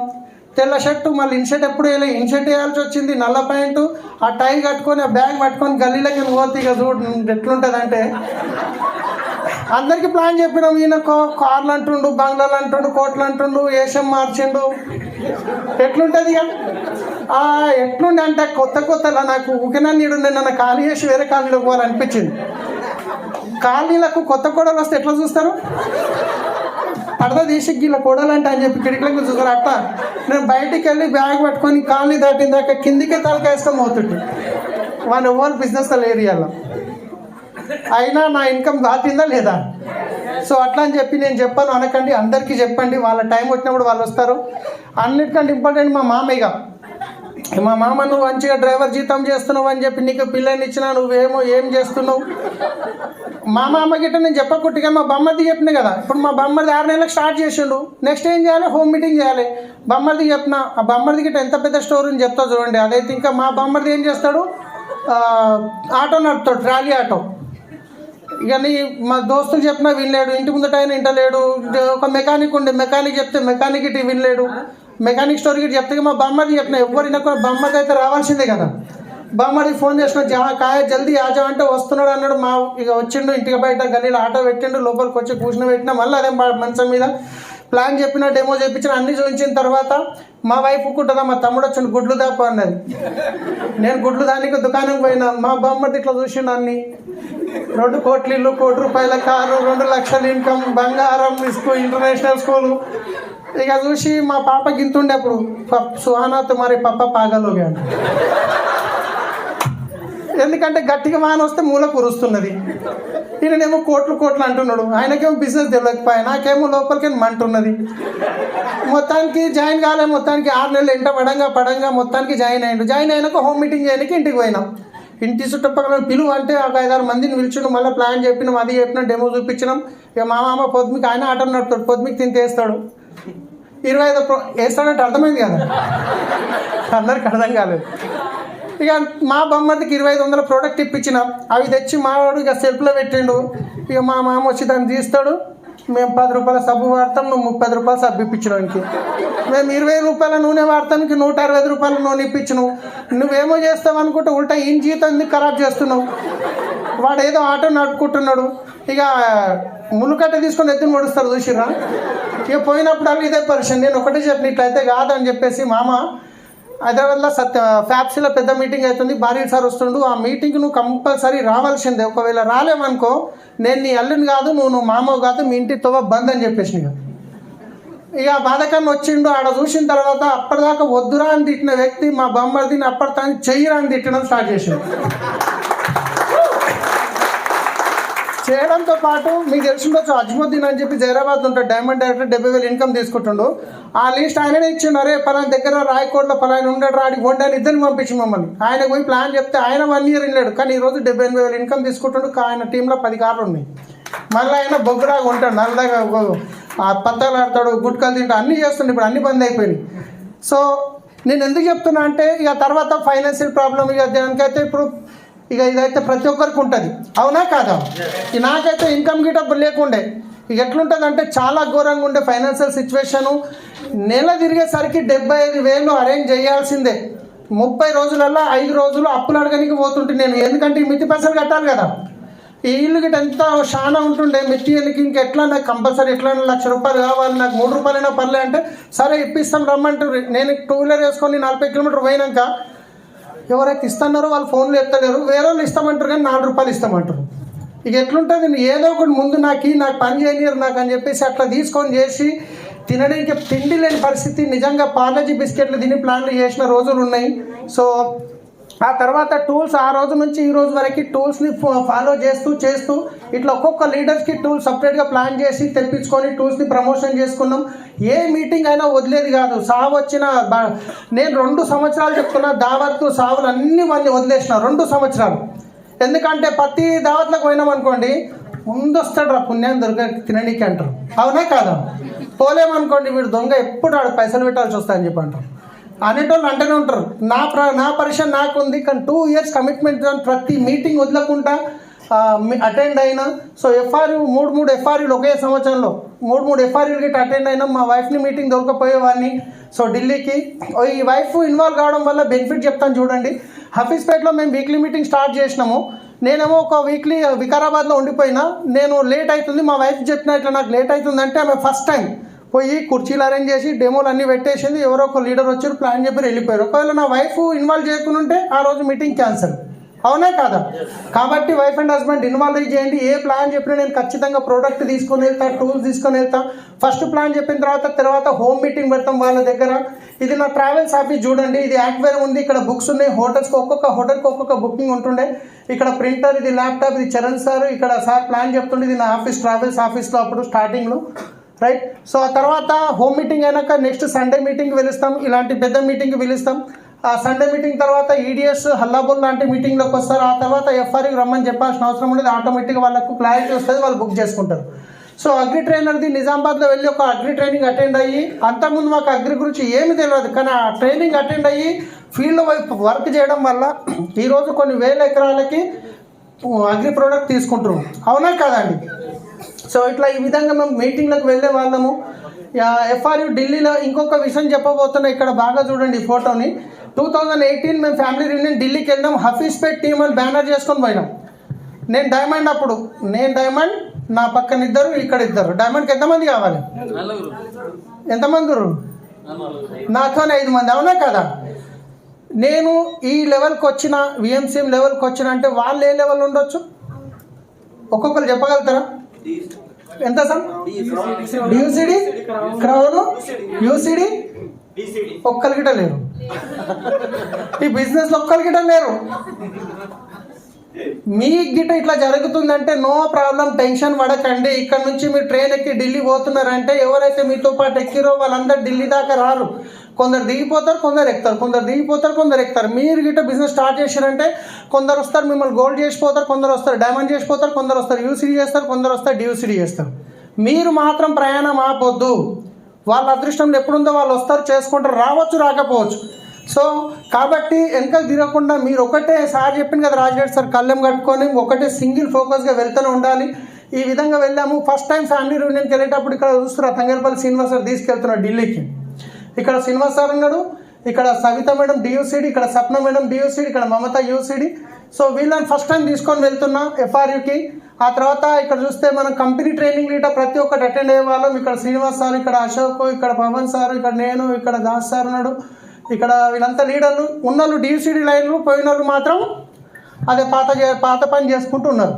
తెల్ల షర్టు, మళ్ళీ ఇన్షర్ట్ ఎప్పుడు వేయలేదు, ఇన్షర్ట్ వేయాల్సి వచ్చింది. నల్ల ప్యాంటు, ఆ టై కట్టుకొని ఆ బ్యాగ్ పట్టుకొని గల్లీలోకి పోతే ఇక చూడు ఎట్లుంటుంది అంటే, అందరికీ ప్లాన్ చెప్పినాం. ఈయన కార్లు అంటుండు, బంగ్లాలు అంటుండు, కోట్లు అంటుండు, వేషం మార్చిండు, ఎట్లుంటుంది ఇక. ఎట్లుండే అంటే కొత్తలా నాకు ఊకినా నీడుండే, నన్ను ఖాళీ చేసి వేరే కాలనీలోకి పోవాలనిపించింది. కాలనీలకు కొత్త కోడలు వస్తే ఎట్లా చూస్తారు, పడద తీసి గీళ్ళ కోడలంటే అని చెప్పి కిటికీలకు చూస్తారు. అట్లా నేను బయటికి వెళ్ళి బ్యాగ్ పట్టుకొని కాలనీ దాటిన దాకా కిందికే తలకేసుకొని పోతుంటే వాళ్ళు ఓవర్ బిజినెస్ ఏరియాలో అయినా నా ఇన్కమ్ దాటిందా లేదా. సో అట్లా అని చెప్పి నేను చెప్పాను అనకండి, అందరికీ చెప్పండి, వాళ్ళ టైం వచ్చినప్పుడు వాళ్ళు వస్తారు. అన్నిటికంటే ఇంపార్టెంట్ మా మామయ్య. మా మామ నువ్వు మంచిగా డ్రైవర్ జీతం చేస్తున్నావు అని చెప్పి నీకు పిల్లని ఇచ్చినా, నువ్వేమో ఏం చేస్తున్నావు. మా మామ గిట్ట నేను చెప్పకుంటే మా బొమ్మది చెప్పిన కదా. ఇప్పుడు మా బొమ్మది 6 నెలలకు స్టార్ట్ చేసిండు, నెక్స్ట్ ఏం చేయాలి, హోమ్ మీటింగ్ చేయాలి. బొమ్మది చెప్పిన, ఆ బొమ్మది గిట్ట ఎంత పెద్ద స్టోర్ అని చెప్తా చూడండి. అదైతే ఇంకా మా బొమ్మది ఏం చేస్తాడు, ఆటో నడుపుతాడు, ట్రాలీ ఆటో. ఇక మా దోస్తులు చెప్పినా వినలేడు, ఇంటి ముందట ఆయన ఇంటలేడు. ఒక మెకానిక్ ఉండే, మెకానిక్ చెప్తే మెకానిక్ ఇటు వినలేడు. మెకానిక్ స్టోర్ గిట్ట చెప్తే మా బొమ్మది చెప్పిన, ఎవరినా కూడా బొమ్మది అయితే రావాల్సిందే కదా. బామ్మడికి ఫోన్ చేసిన, కాయ జల్దీ ఆజా అంటే వస్తున్నాడు అన్నాడు. మా ఇక వచ్చిండు, ఇంటికి బయట గల్లీలో ఆటో పెట్టిండు, లోపలికి వచ్చి కూర్చుని పెట్టినా. మళ్ళీ అదే మంచం మీద ప్లాన్ చెప్పిన, డెమో చేయించిన, అన్ని చూపించిన తర్వాత మా వైఫ్ ఒక్కుంటుందా, మా తమ్ముడు వచ్చిండు గుడ్లు దాపు అన్నది. నేను గుడ్లు దానికి దుకాణంకి పోయినా, మా బొమ్మది ఇట్లా చూసిండు అన్ని. 2 కోట్ల ఇల్లు, 1 కోటి రూపాయల కారు, 2 లక్షల ఇన్కమ్, బంగారం, స్కూల్, ఇంటర్నేషనల్ స్కూలు. ఇక చూసి మా పాప గింతుండే అప్పుడు, సుహానా తుమారి పప్ప పాగలోగా అని. ఎందుకంటే గట్టిగా వాన వస్తే మూల కురుస్తున్నది. ఈయననేమో కోట్లు అంటున్నాడు, ఆయనకేమో బిజినెస్ తెలియకపోయా, నాకేమో లోపలికి మంటున్నది. మొత్తానికి జాయిన్ కాలే. మొత్తానికి 6 నెలలు ఎంట పడంగా మొత్తానికి జాయిన్ అయ్యాడు. జాయిన్ అయినాక హోమ్ మీటింగ్ చేయడానికి ఇంటికి పోయినాం. ఇంటి చుట్టుపక్కల పిలువ అంటే ఒక 5-6 మందిని పిలిచిండు. మళ్ళీ ప్లాన్ చెప్పినాం, అది చెప్పినాం, డెమో చూపించినాం. ఇక మా మామ పొద్దుమికి ఆయన ఆటో నడుపుతాడు, పొద్దుమికి తింటేస్తాడు. 25 వేస్తాడంటే అర్థమైంది కదా, అందరికి అర్థం కాలేదు. ఇక మా బొమ్మడికి 2500 ప్రోడక్ట్ ఇప్పించిన, అవి తెచ్చి మావాడు ఇక సెల్ఫ్లో పెట్టిండు. ఇక మా మామ వచ్చి దాన్ని తీస్తాడు. మేము 10 రూపాయల సబ్బు వాడతాం, నువ్వు 30 రూపాయలు సబ్బు ఇప్పించడానికి. మేము 20 రూపాయల నూనె వాడతానికి 160 రూపాయల నూనె ఇప్పించినావు. నువ్వేమో చేస్తావు అనుకుంటే ఉల్టా ఈయన జీతం ఎందుకు ఖరాబ్ చేస్తున్నావు. వాడు ఏదో ఆటో నడుపుకుంటున్నాడు. ఇక ములుకట్ట తీసుకొని ఎత్తుని పొడుస్తారు చూసిరా. ఇక పోయినప్పుడు అవి ఇదే పరిస్థితి. నేను ఒకటే చెప్పిన, ఇట్లయితే కాదని చెప్పేసి మామ హైదరాబాద్లో ఫ్యాప్సీలో పెద్ద మీటింగ్ అవుతుంది, భారీ సార్ వస్తుండు, ఆ మీటింగ్ నువ్వు కంపల్సరీ రావాల్సిందే. ఒకవేళ రాలేమనుకో నేను నీ అల్లుని కాదు, నువ్వు మామవు కాదు, మీ ఇంటి తోవ బంద్ అని చెప్పేసి. ఇక బాధకాన్ని వచ్చిండు. ఆడ చూసిన తర్వాత అప్పటిదాకా వద్దురా అని తిట్టిన వ్యక్తి మా బొమ్మడిని అప్పటిదాన్ని చెయ్యరా అని తిట్టడం స్టార్ట్ చేసిండు. చేయడంతో పాటు మీకు తెలిసిండొచ్చు, అజ్ముద్దీన్ అని చెప్పి జైరాబాద్ ఉంటాడు, డైమండ్ డైరెక్టర్, 70,000 ఇన్కమ్ తీసుకుంటుండు. ఆ లిస్ట్ ఆయననే ఇచ్చిండు. అరే పలానా దగ్గర రాయకోట్లో పలానా ఉండడు రాడి వండి అని ఇద్దరిని పంపించి మమ్మల్ని. ఆయన పోయి ప్లాన్ చెప్తే ఆయన 1 ఇయర్ వెళ్ళాడు, కానీ ఈరోజు 78,000 ఇన్కమ్ తీసుకుంటుండు. ఆయన టీంలో 10 కార్లు ఉన్నాయి. మళ్ళీ ఆయన బొగ్గురాగా ఉంటాడు, నల్లగా పత్తాలు ఆడతాడు, గుట్కలు తింటాడు, అన్నీ చేస్తుండే. ఇప్పుడు అన్ని బంద్ అయిపోయినాయి. సో నేను ఎందుకు చెప్తున్నా అంటే ఇక తర్వాత ఫైనాన్షియల్ ప్రాబ్లం ఇక దానికైతే ఇప్పుడు ఇక ఇదైతే ప్రతి ఒక్కరికి ఉంటుంది, అవునా కాదా? నాకైతే ఇన్కమ్ గిటప్ లేకుండే. ఇక ఎట్లుంటుంది అంటే చాలా ఘోరంగా ఉండే ఫైనాన్షియల్ సిచ్యువేషను. నెల తిరిగేసరికి 75,000 అరేంజ్ చేయాల్సిందే. 30 రోజులలో 5 రోజులు అప్పులు అడగనికి పోతుంటే నేను, ఎందుకంటే ఈ మిత్తి పైసలు కట్టాలి కదా. ఈ ఇల్లు గిట్ట ఎంత చాలా ఉంటుండే మిత్తి ఎన్నికి, ఇంకెట్లా నాకు కంపల్సరీ ఎట్లయినా ₹1,00,000 కావాలి, నాకు ₹3 పర్లే అంటే సరే ఇప్పిస్తాం రమ్మంటారు. నేను 2 వీలర్ వేసుకొని 40 కిలోమీటర్ పోయినాక ఎవరైతే ఇస్తున్నారో వాళ్ళు ఫోన్లు ఎత్తలేరు, వేరే వాళ్ళు ఇస్తామంటారు కానీ ₹4 ఇస్తామంటారు. ఇక ఎట్లుంటుంది, ఏదో ఒకటి ముందు నాకు పని చేయనియరు నాకు అని చెప్పేసి అట్లా తీసుకొని చేసి తినడానికి తిండి లేని పరిస్థితి. నిజంగా పార్లేజీ బిస్కెట్లు తిని ప్లాన్లు చేసిన రోజులు ఉన్నాయి. సో ఆ తర్వాత టూల్స్ ఆ రోజు నుంచి ఈ రోజు వరకు టూల్స్ని ఫాలో చేస్తూ ఇట్లా ఒక్కొక్క లీడర్స్కి టూల్స్ సపరేట్గా ప్లాన్ చేసి తెప్పించుకొని టూల్స్ని ప్రమోషన్ చేసుకున్నాం. ఏ మీటింగ్ అయినా వదిలేది కాదు. సావు వచ్చిన నేను 2 సంవత్సరాలు చెప్తున్నా, దావత్తు సావులు అన్నీ వదిలేసిన 2 సంవత్సరాలు. ఎందుకంటే ప్రతి దావత్లకు పోయినాం అనుకోండి, ముందు వస్తాడు రా పుణ్యాన్ని దొరక తిననీకి అంటారు, అవునా కాదా? పోలేమనుకోండి, వీడు దొంగ ఎప్పుడు ఆడు పైసలు పెట్టాల్సి వస్తాయని చెప్పి అంటారు. అనేటోళ్ళు అంటూనే ఉంటారు. నా పరిచయం నాకుంది, కానీ 2 ఇయర్స్ కమిట్మెంట్ ప్రతి మీటింగ్ వదలకుండా అటెండ్ అయినా. సో ఎఫ్ఆర్యూ 3 ఎఫ్ఆర్యూలు ఒకే సంవత్సరంలో 3 ఎఫ్ఆర్యూలు గిట్ట అటెండ్ అయినా. మా వైఫ్ని మీటింగ్ దొరకపోయేవాడిని. సో ఢిల్లీకి ఈ వైఫ్ ఇన్వాల్వ్ కావడం వల్ల బెనిఫిట్ చెప్తాను చూడండి. హఫీజ్పేట్లో మేము వీక్లీ మీటింగ్ స్టార్ట్ చేసినాము. నేనేమో ఒక వీక్లీ వికారాబాద్లో ఉండిపోయినా. నేను లేట్ అవుతుంది, మా వైఫ్ చెప్పిన ఇట్లా నాకు లేట్ అవుతుందంటే ఆమె ఫస్ట్ టైం పోయి కుర్చీలు అరేంజ్ చేసి డెమోలు అన్నీ పెట్టేసింది. ఎవరో ఒక లీడర్ వచ్చారు, ప్లాన్ చెప్పి వెళ్ళిపోయారు. ఒకవేళ నా వైఫ్ ఇన్వాల్వ్ చేయకుండా ఉంటే ఆ రోజు మీటింగ్ క్యాన్సల్, అవునా కాదా? కాబట్టి వైఫ్ అండ్ హస్బెండ్ ఇన్వాల్వ్ చేయండి. ఏ ప్లాన్ చెప్పినా నేను ఖచ్చితంగా ప్రోడక్ట్ తీసుకొని వెళ్తా, టూల్స్ తీసుకొని వెళ్తా. ఫస్ట్ ప్లాన్ చెప్పిన తర్వాత హోమ్ మీటింగ్ పెడతాం వాళ్ళ దగ్గర. ఇది నా ట్రావెల్స్ ఆఫీస్ చూడండి, ఇది యాక్వేర్ ఉంది, ఇక్కడ బుక్స్ ఉన్నాయి. హోటల్స్కి ఒక్కొక్క హోటల్కి ఒక్కొక్క బుకింగ్ ఉంటుండే. ఇక్కడ ప్రింటర్, ఇది ల్యాప్టాప్, ఇది చరణ్ సార్, ఇక్కడ సార్ ప్లాన్ చెప్తుండే. ఇది నా ఆఫీస్, ట్రావెల్స్ ఆఫీస్లో అప్పుడు స్టార్టింగ్లో, రైట్? సో ఆ తర్వాత హోమ్ మీటింగ్ అయినాక నెక్స్ట్ సండే మీటింగ్కి పిలుస్తాం, ఇలాంటి పెద్ద మీటింగ్కి పిలుస్తాం. ఆ సండే మీటింగ్ తర్వాత ఈడిఎస్ హల్లాబోల్ లాంటి మీటింగ్లోకి వస్తారు. ఆ తర్వాత ఎఫ్ఆర్యూకి రమ్మని చెప్పాల్సిన అవసరం ఉండేది, ఆటోమేటిక్గా వాళ్ళకు క్లారిటీ వస్తుంది, వాళ్ళు బుక్ చేసుకుంటారు. సో అగ్రి ట్రైనర్ది నిజామాబాద్లో వెళ్ళి ఒక అగ్రి ట్రైనింగ్ అటెండ్ అయ్యి, అంతకుముందు మాకు అగ్రి గురించి ఏమి తెలియదు, కానీ ఆ ట్రైనింగ్ అటెండ్ అయ్యి ఫీల్డ్ వైపు వర్క్ చేయడం వల్ల ఈరోజు కొన్ని వేల ఎకరాలకి అగ్రి ప్రోడక్ట్ తీసుకుంటున్నాం, అవునా కదండి? సో ఇట్లా ఈ విధంగా మేము మీటింగ్లకు వెళ్ళే వాళ్ళము. ఎఫ్ఆర్యూ ఢిల్లీలో ఇంకొక విషయం చెప్పబోతున్నా, ఇక్కడ బాగా చూడండి ఈ ఫోటోని. 2018 మేము ఫ్యామిలీ రియూనియన్ ఢిల్లీకి వెళ్ళాం. హఫీజ్పేట్ టీమ్ అని బ్యానర్ చేసుకొని పోయినాం. నేను డైమండ్, అప్పుడు నేను డైమండ్, నా పక్కన 2, ఇక్కడ 2. డైమండ్కి ఎంతమంది కావాలి? ఎంతమంది? నాతోనే 5 మంది, అవునా కదా? నేను ఈ లెవెల్కి వచ్చిన, విఎంసీఎం లెవెల్కి వచ్చిన అంటే వాళ్ళు ఏ లెవెల్ ఉండొచ్చు ఒక్కొక్కరు చెప్పగలుగుతారా? ఎంత సార్? డియూసిడి, క్రౌన్, యూసిడి ఒక్కరి గిట లేరు. ఈ బిజినెస్లో ఒక్కరి గిట లేరు. మీ గిట ఇట్లా జరుగుతుందంటే నో ప్రాబ్లం, టెన్షన్ పడకండి. ఇక్కడ నుంచి మీరు ట్రైన్ ఎక్కి ఢిల్లీ పోతున్నారంటే ఎవరైతే మీతో పాటు ఎక్కిరో వాళ్ళందరూ ఢిల్లీ దాకా రారు. కొందరు దిగిపోతారు, కొందరు ఎక్కుతారు, కొందరు దిగిపోతారు, కొందరు ఎక్కుతారు. మీరు గిట్ట బిజినెస్ స్టార్ట్ చేశారంటే కొందరు వస్తారు మిమ్మల్ని గోల్డ్ చేసిపోతారు, కొందరు వస్తారు డైమండ్ చేసిపోతారు, కొందరు వస్తారు యూసిడీ చేస్తారు, కొందరు వస్తారు డియూసిడీ చేస్తారు. మీరు మాత్రం ప్రయాణం ఆపొద్దు. వాళ్ళ అదృష్టంలో ఎప్పుడుందో వాళ్ళు వస్తారు, చేసుకుంటారు, రావచ్చు రాకపోవచ్చు. సో కాబట్టి వెనకలు తిరగకుండా మీరు ఒకటే, సార్ చెప్పింది కదా రాజరెడ్డి సార్, కళ్ళెం కట్టుకొని ఒకటే సింగిల్ ఫోకస్గా వెళ్తూనే ఉండాలి. ఈ విధంగా వెళ్ళాము. ఫస్ట్ టైం ఫ్యామిలీ రియూనియన్కి వెళ్ళేటప్పుడు ఇక్కడ చూస్తున్నారు, తంగేపల్లి శ్రీనివాస్ సార్ తీసుకెళ్తున్నాడు ఢిల్లీకి. ఇక్కడ శ్రీనివాస్ సార్ ఉన్నాడు, ఇక్కడ సవిత మేడం డియూసిడి, ఇక్కడ సప్న మేడం డియూసిడి, ఇక్కడ మమత యూసిడి. సో వీళ్ళని ఫస్ట్ టైం తీసుకొని వెళ్తున్నా ఎఫ్ఆర్యూకి. ఆ తర్వాత ఇక్కడ చూస్తే మనం కంపెనీ ట్రైనింగ్ లీటర్ ప్రతి ఒక్కటి అటెండ్ అయ్యే వాళ్ళం. ఇక్కడ శ్రీనివాస్ సార్, ఇక్కడ అశోక్, ఇక్కడ పవన్ సార్, ఇక్కడ నేను, ఇక్కడ దాస్ సార్ ఉన్నాడు. ఇక్కడ వీళ్ళంతా లీడర్లు ఉన్నోళ్ళు డియూసిడి లైన్లు, పోయిన వాళ్ళు మాత్రం అదే పాత పని చేసుకుంటూ ఉన్నారు.